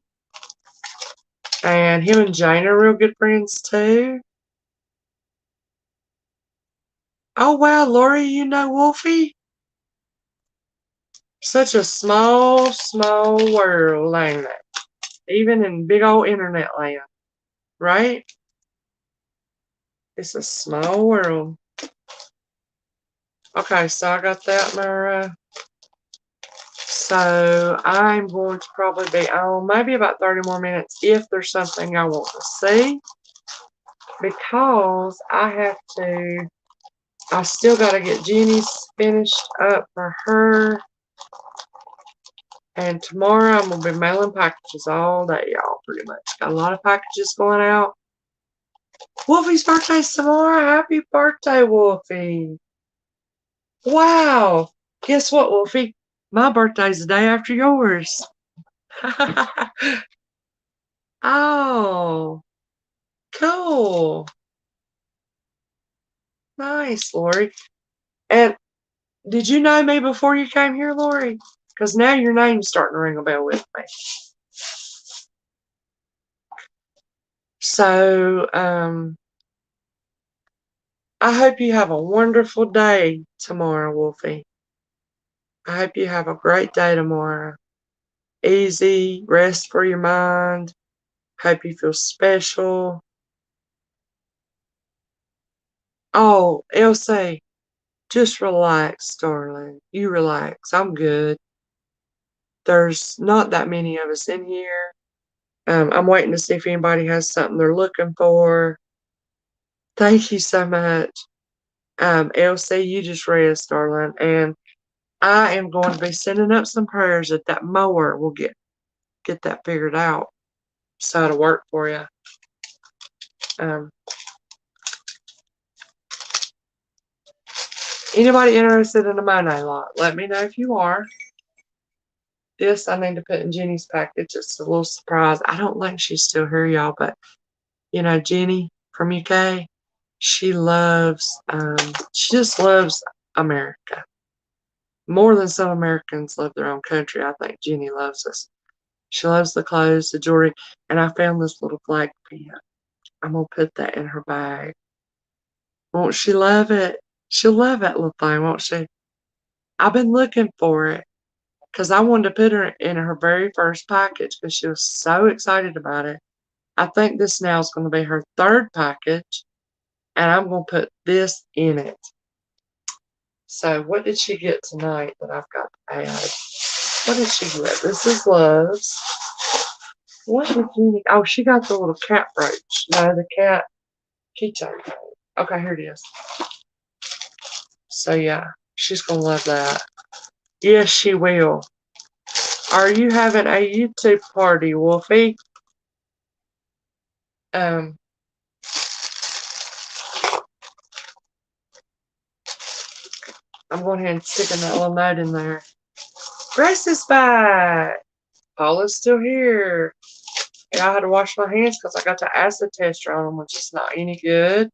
And him and Jane are real good friends, too. Oh, wow, Lori, you know Wolfie? Such a small, small world, ain't it? Even in big old internet land, right? It's a small world. Okay, so I got that, Mara. So I'm going to probably be on maybe about 30 more minutes if there's something I want to see. Because I still got to get Jenny's finished up for her. And tomorrow I'm going to be mailing packages all day, y'all, pretty much. Got a lot of packages going out. Wolfie's birthday's tomorrow. Happy birthday, Wolfie. Wow. Guess what, Wolfie? My birthday's the day after yours. Oh, cool. Nice, Lori. And did you know me before you came here, Lori? Because now your name's starting to ring a bell with me. So, I hope you have a wonderful day tomorrow, Wolfie. I hope you have a great day tomorrow. Easy, rest for your mind. Hope you feel special. Oh, Elsie, just relax, darling. You relax. I'm good. There's not that many of us in here. I'm waiting to see if anybody has something they're looking for. Thank you so much. Elsie, you just rest, darling. And I am going to be sending up some prayers that that mower will get that figured out so it'll work for you. Anybody interested in a Monet lot? Let me know if you are. This I need to put in Jenny's package. It's a little surprise. I don't think she's still here, y'all, but you know, Jenny from UK, she just loves America. More than some Americans love their own country. I think Jenny loves us. She loves the clothes, the jewelry, and I found this little flag pin. I'm gonna put that in her bag. Won't she love it? She'll love that little thing, won't she? I've been looking for it because I wanted to put her in her very first package because she was so excited about it. I think this now is going to be her third package, and I'm going to put this in it. So what did she get tonight that I've got to add? What did she get? This is Love's. What did you? Oh, she got the little cat brooch. No, the cat keychain. Okay, here it is. So yeah, she's gonna love that. Yes, she will. Are you having a YouTube party, Wolfie? I'm going ahead and stick that little note in there. Grace is back. Paula's still here. And I had to wash my hands because I got the acid tester on them, which is not any good.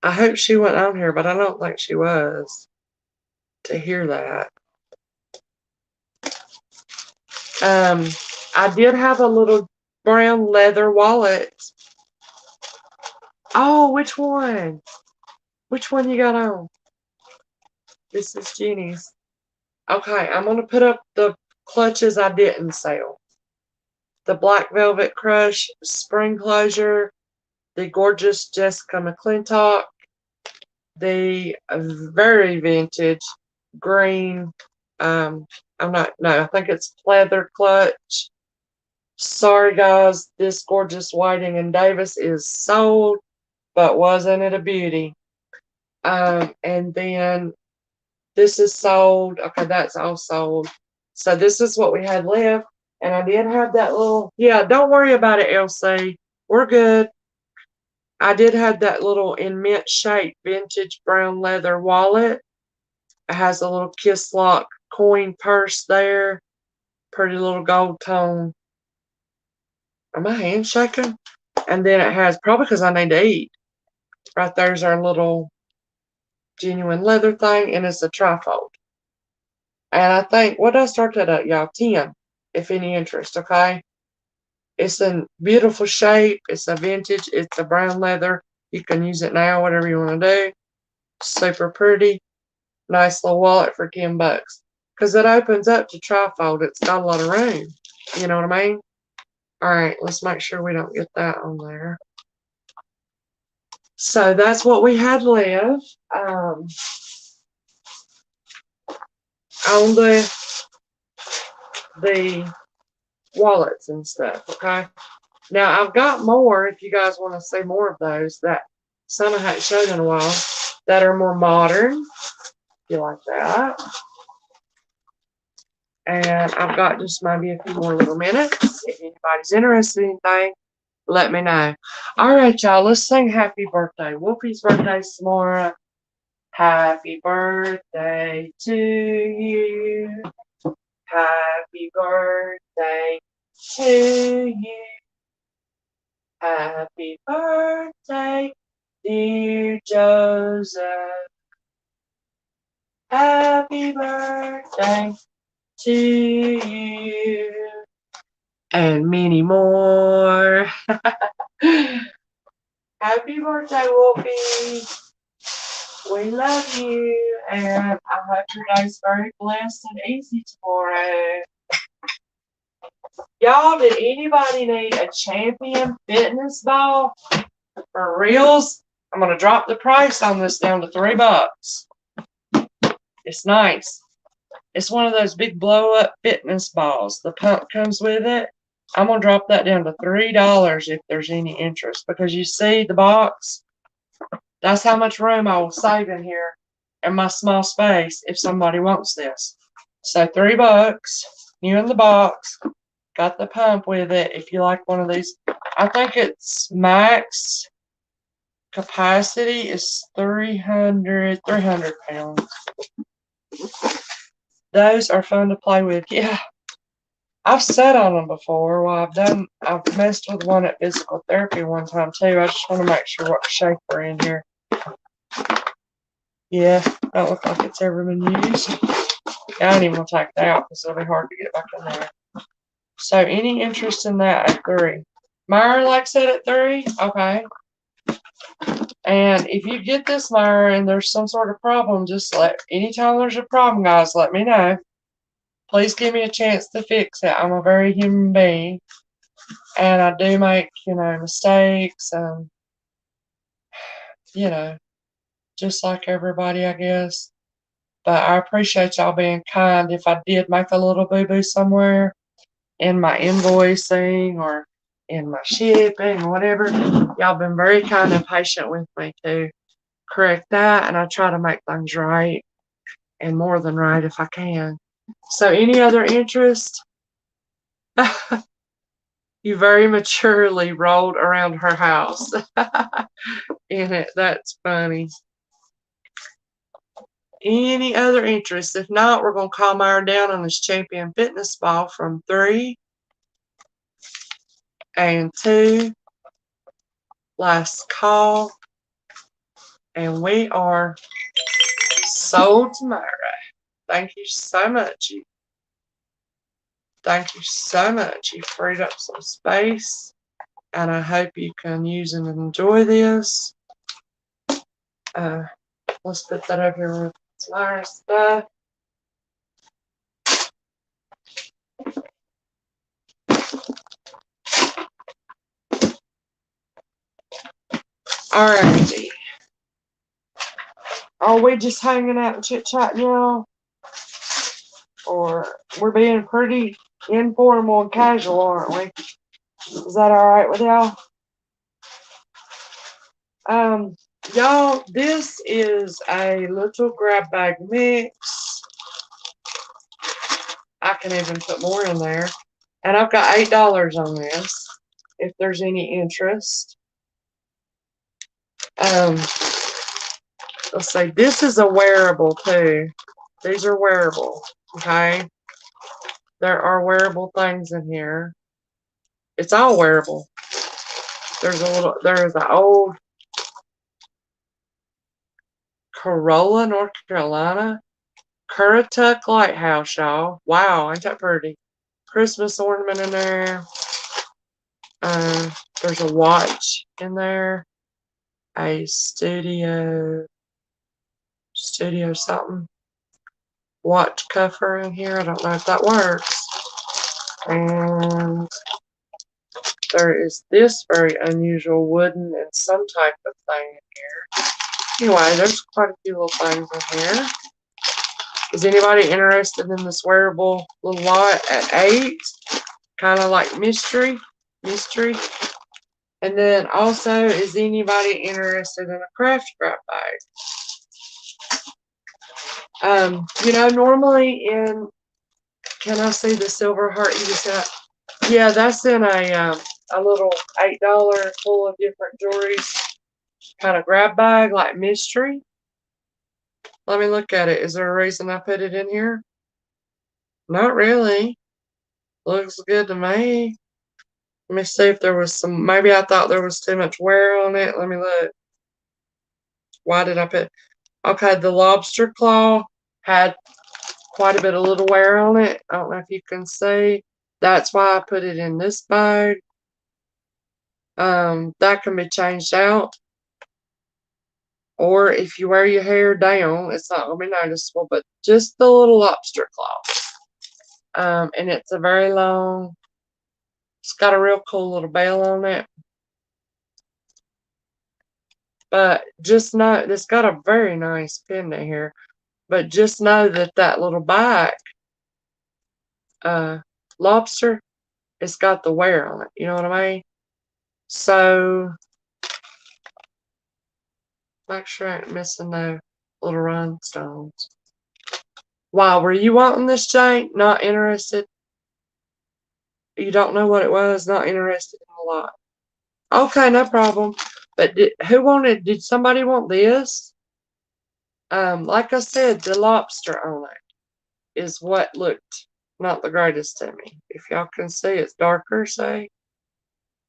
I hope she went on here, but I don't think she was to hear that. I did have a little brown leather wallet. Oh, which one? Which one you got on? This is Jeannie's. Okay, I'm going to put up the clutches I didn't sell. The Black Velvet Crush Spring Closure, the gorgeous Jessica McClintock, the very vintage green, I think it's pleather clutch. Sorry guys, this gorgeous Whiting and Davis is sold, but wasn't it a beauty? And then this is sold. Okay, that's all sold. So this is what we had left. And I did have that little, yeah, don't worry about it, LC. We're good. I did have that little in mint shape vintage brown leather wallet. It has a little kiss lock coin purse there. Pretty little gold tone. Are my hands shaking? And then it has, probably because I need to eat. Right there's our little genuine leather thing, and it's a trifold. And I think, what did I start that at, y'all? 10, if any interest, okay? It's in beautiful shape. It's a vintage. It's a brown leather. You can use it now, whatever you want to do. Super pretty. Nice little wallet for $10. Because it opens up to trifold. It's got a lot of room. You know what I mean? Alright, let's make sure we don't get that on there. So that's what we had left. On the wallets and stuff, okay? Now, I've got more, if you guys want to see more of those, that some I haven't shown in a while, that are more modern, if you like that. And I've got just maybe a few more little minutes. If anybody's interested in anything, let me know. All right, y'all, let's sing happy birthday. Wolfie's birthday's tomorrow. Happy birthday to you. Happy birthday to you. Happy birthday, dear Joseph. Happy birthday to you. And many more. Happy birthday, Wolfie. We love you. And I hope your day's very blessed and easy tomorrow. Y'all, did anybody need a champion fitness ball? For reals? I'm going to drop the price on this down to $3. It's nice. It's one of those big blow-up fitness balls. The pump comes with it. I'm going to drop that down to $3 if there's any interest. Because you see the box? That's how much room I will save in here in my small space if somebody wants this. So $3, new in the box. Got the pump with it if you like one of these. I think its max capacity is 300 pounds. Those are fun to play with. Yeah, I've sat on them before. Well, I've messed with one at physical therapy one time too. I just want to make sure what shape we're in here. Yeah, don't look like it's ever been used. I ain't even gonna take that out because it'll be hard to get back in there. So any interest in that at 3? Myra likes it at 3? Okay. And if you get this, Myra, and there's some sort of problem, anytime there's a problem, guys, let me know. Please give me a chance to fix it. I'm a very human being. And I do make, mistakes and, just like everybody, I guess. But I appreciate y'all being kind. If I did make a little boo-boo somewhere in my invoicing or in my shipping or whatever, y'all been very kind and patient with me to correct that. And I try to make things right and more than right if I can. So any other interest? You very maturely rolled around her house in it. That's funny. Any other interest? If not, we're going to calm her down on this champion fitness ball from 3 and 2. Last call. And we are sold to Myra. Thank you so much. Thank you so much. You freed up some space. And I hope you can use and enjoy this. Let's put that over here with Myra's stuff. Alrighty. Are we just hanging out and chit-chatting, y'all? Or we're being pretty informal and casual, aren't we? Is that alright with y'all? Y'all, this is a little grab bag mix. I can even put more in there. And I've got $8 on this, if there's any interest. Let's see, this is a wearable too. These are wearable, okay? There are wearable things in here. It's all wearable. There's an old Corolla, North Carolina. Currituck Lighthouse, y'all. Wow, ain't that pretty? Christmas ornament in there. There's a watch in there. A studio something. Watch cover in here. I don't know if that works. And there is this very unusual wooden and some type of thing in here. Anyway, there's quite a few little things in here. Is anybody interested in this wearable little lot at 8? Kind of like mystery. And then also, is anybody interested in a craft scrap bag? Normally can I see the silver heart you just got? Yeah, that's in a little $8 full of different jewelries kind of grab bag, like mystery. Let me look at it. Is there a reason I put it in here? Not really. Looks good to me. Let me see if there was maybe I thought there was too much wear on it. Let me look. Why did I put, okay, the lobster claw had quite a bit of little wear on it. I don't know if you can see. That's why I put it in this bag. That can be changed out. Or if you wear your hair down, it's not going to be noticeable, but just the little lobster claw. And it's a very long, it's got a real cool little bell on it. But just know, it's got a very nice pendant here. But just know that that little back lobster, it's got the wear on it. You know what I mean? So make sure I ain't missing no little rhinestones. Why were you wanting this, Jane? Not interested? You don't know what it was? Not interested in the lot. Okay, no problem. But did somebody want this? Like I said, the lobster on it is what looked not the greatest to me. If y'all can see, it's darker, say.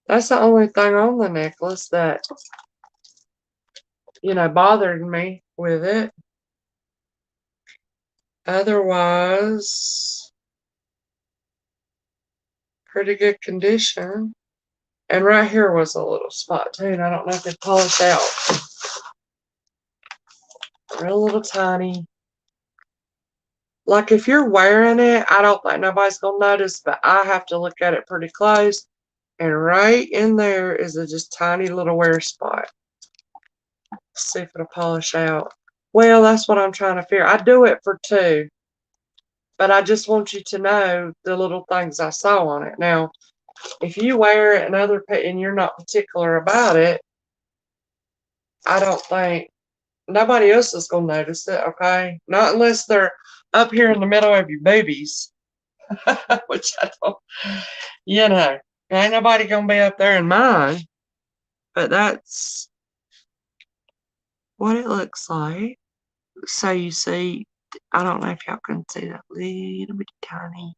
That's the only thing on the necklace that, bothered me with it. Otherwise, pretty good condition. And right here was a little spot too, and I don't know if it polished out. Real little tiny. Like if you're wearing it, I don't think nobody's gonna notice, but I have to look at it pretty close. And right in there is a just tiny little wear spot. Let's see if it'll polish out. Well, that's what I'm trying to figure. I do it for 2. But I just want you to know the little things I saw on it. Now, if you wear it and you're not particular about it, I don't think nobody else is gonna notice it, okay? Not unless they're up here in the middle of your boobies. Which I don't, ain't nobody gonna be up there in mine. But that's what it looks like. So you see, I don't know if y'all can see that little bit tiny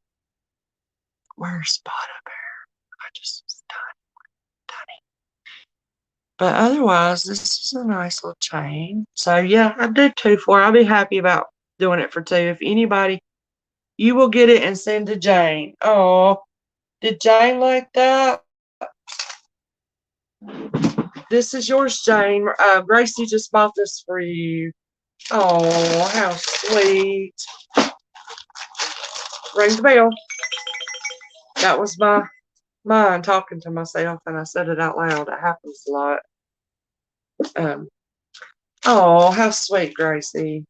wear spot up here. I just tiny. But otherwise, this is a nice little chain. So yeah, I did 2 for her. I'll be happy about doing it for 2. If anybody, you will get it and send to Jane. Oh, did Jane like that? This is yours, Jane. Gracie just bought this for you. Oh, how sweet. Ring the bell. That was my mind talking to myself, and I said it out loud. It happens a lot. Oh, how sweet, Gracie.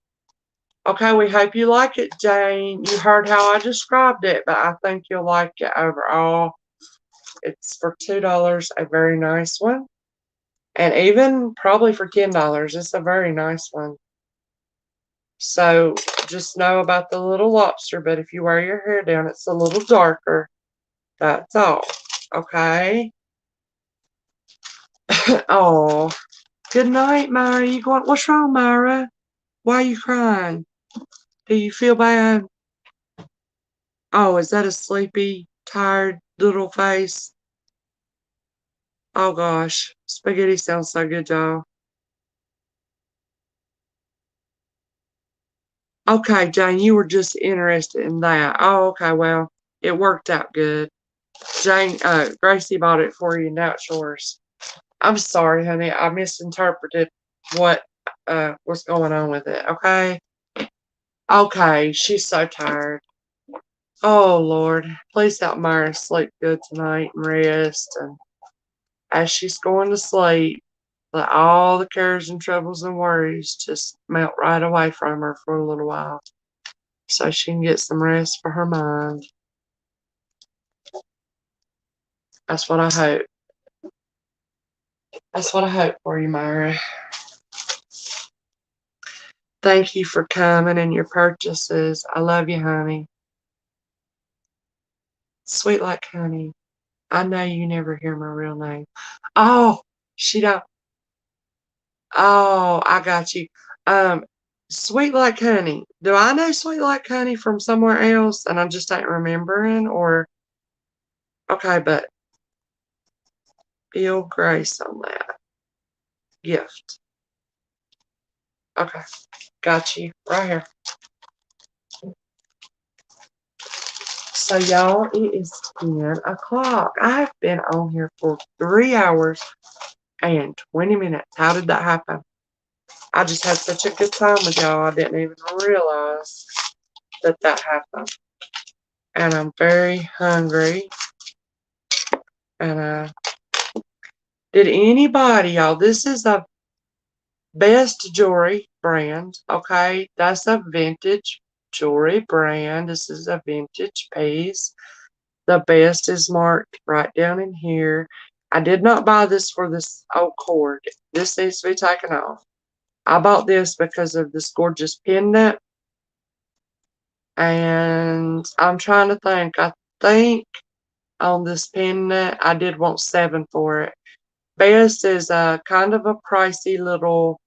Okay, we hope you like it, Jane. You heard how I described it, but I think you'll like it overall. It's for $2, a very nice one. And even probably for $10, it's a very nice one. So just know about the little lobster, but if you wear your hair down, it's a little darker. That's all. Okay? Oh, good night, Myra. What's wrong, Myra? Why are you crying? Do you feel bad? Oh, is that a sleepy, tired little face? Oh gosh, spaghetti sounds so good, y'all. Okay, Jane, you were just interested in that. Oh, okay, well, it worked out good. Jane, Gracie bought it for you, now it's yours. I'm sorry, honey, I misinterpreted what was going on with it, okay? Okay, she's so tired. Oh, Lord, please help Myra sleep good tonight and rest, and as she's going to sleep, let all the cares and troubles and worries just melt right away from her for a little while so she can get some rest for her mind. That's what I hope. That's what I hope for you, Myra. Thank you for coming and your purchases. I love you, honey. Sweet like honey. I know you never hear my real name. Oh, she don't. Oh, I got you. Sweet like honey. Do I know sweet like honey from somewhere else and I just ain't remembering? Or okay, but Bill Grace on that gift. Okay, got you right here. So y'all, it is 10 o'clock. I've been on here for 3 hours and 20 minutes. How did that happen? I just had such a good time with y'all. I didn't even realize that happened. And I'm very hungry. And did anybody, y'all, this is the best jewelry brand. Okay, that's a vintage jewelry brand. This is a vintage piece. The best is marked right down in here. I did not buy this for this old cord. This needs to be taken off. I bought this because of this gorgeous pendant. And I'm trying to think. I think on this pendant, I did want 7 for it. Best is a kind of a pricey little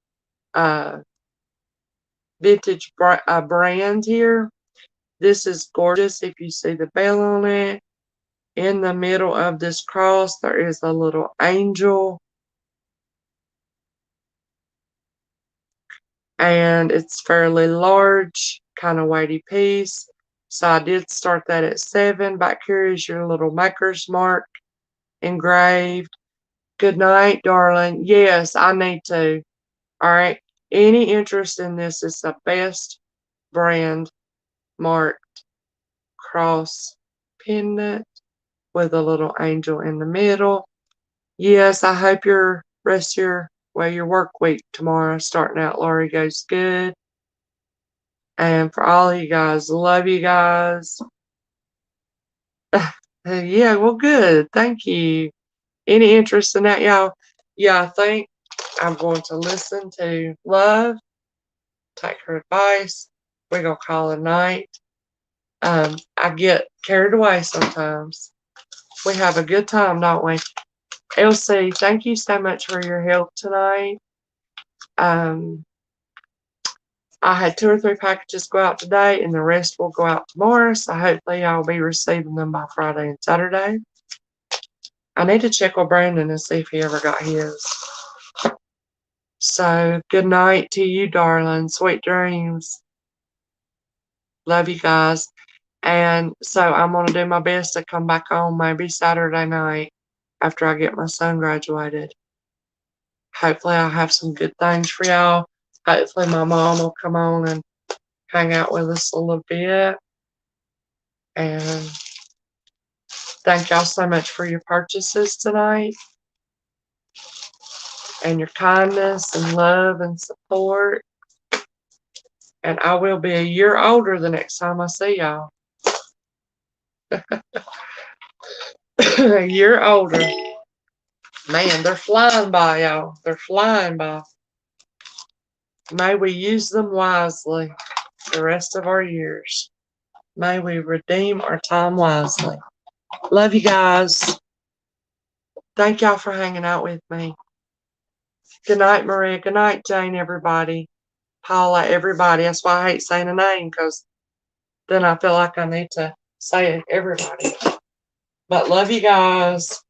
vintage brand here. This is gorgeous. If you see the bell on it, in the middle of this cross, there is a little angel. And it's fairly large, kind of weighty piece. So I did start that at 7. Back here is your little maker's mark engraved. Good night, darling. Yes, I need to. All right. Any interest in this is the best brand marked cross pendant with a little angel in the middle. Yes, I hope your rest of your work week tomorrow starting out, Laurie, goes good. And for all of you guys, love you guys. Yeah, well, good. Thank you. Any interest in that, y'all? Yeah, I think I'm going to listen to Love, take her advice. We're going to call it a night. I get carried away sometimes. We have a good time, don't we? Elsie, thank you so much for your help tonight. I had 2 or 3 packages go out today, and the rest will go out tomorrow. So hopefully I'll be receiving them by Friday and Saturday. I need to check with Brandon and see if he ever got his. So good night to you, darling. Sweet dreams. Love you guys. And so I'm going to do my best to come back on maybe Saturday night after I get my son graduated. Hopefully I'll have some good things for y'all. Hopefully my mom will come on and hang out with us a little bit. And thank y'all so much for your purchases tonight. And your kindness and love and support. And I will be a year older the next time I see y'all. A year older. Man, they're flying by, y'all. They're flying by. May we use them wisely the rest of our years. May we redeem our time wisely. Love you guys. Thank y'all for hanging out with me. Good night, Maria. Good night, Jane, everybody. Paula, everybody. That's why I hate saying a name, because then I feel like I need to say everybody. But love you guys.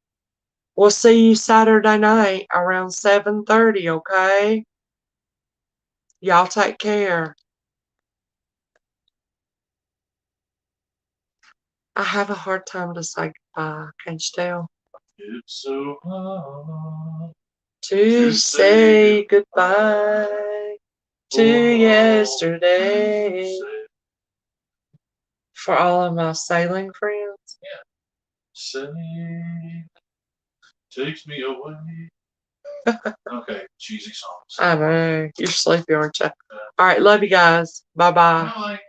We'll see you Saturday night around 7:30, okay? Y'all take care. I have a hard time to say goodbye. Can't you tell? It's so hard To say goodbye to yesterday. For all of my sailing friends. Yeah. Say, takes me away. Okay, cheesy songs. I know. You're sleepy, aren't you? All right, love you guys. Bye-bye. Bye.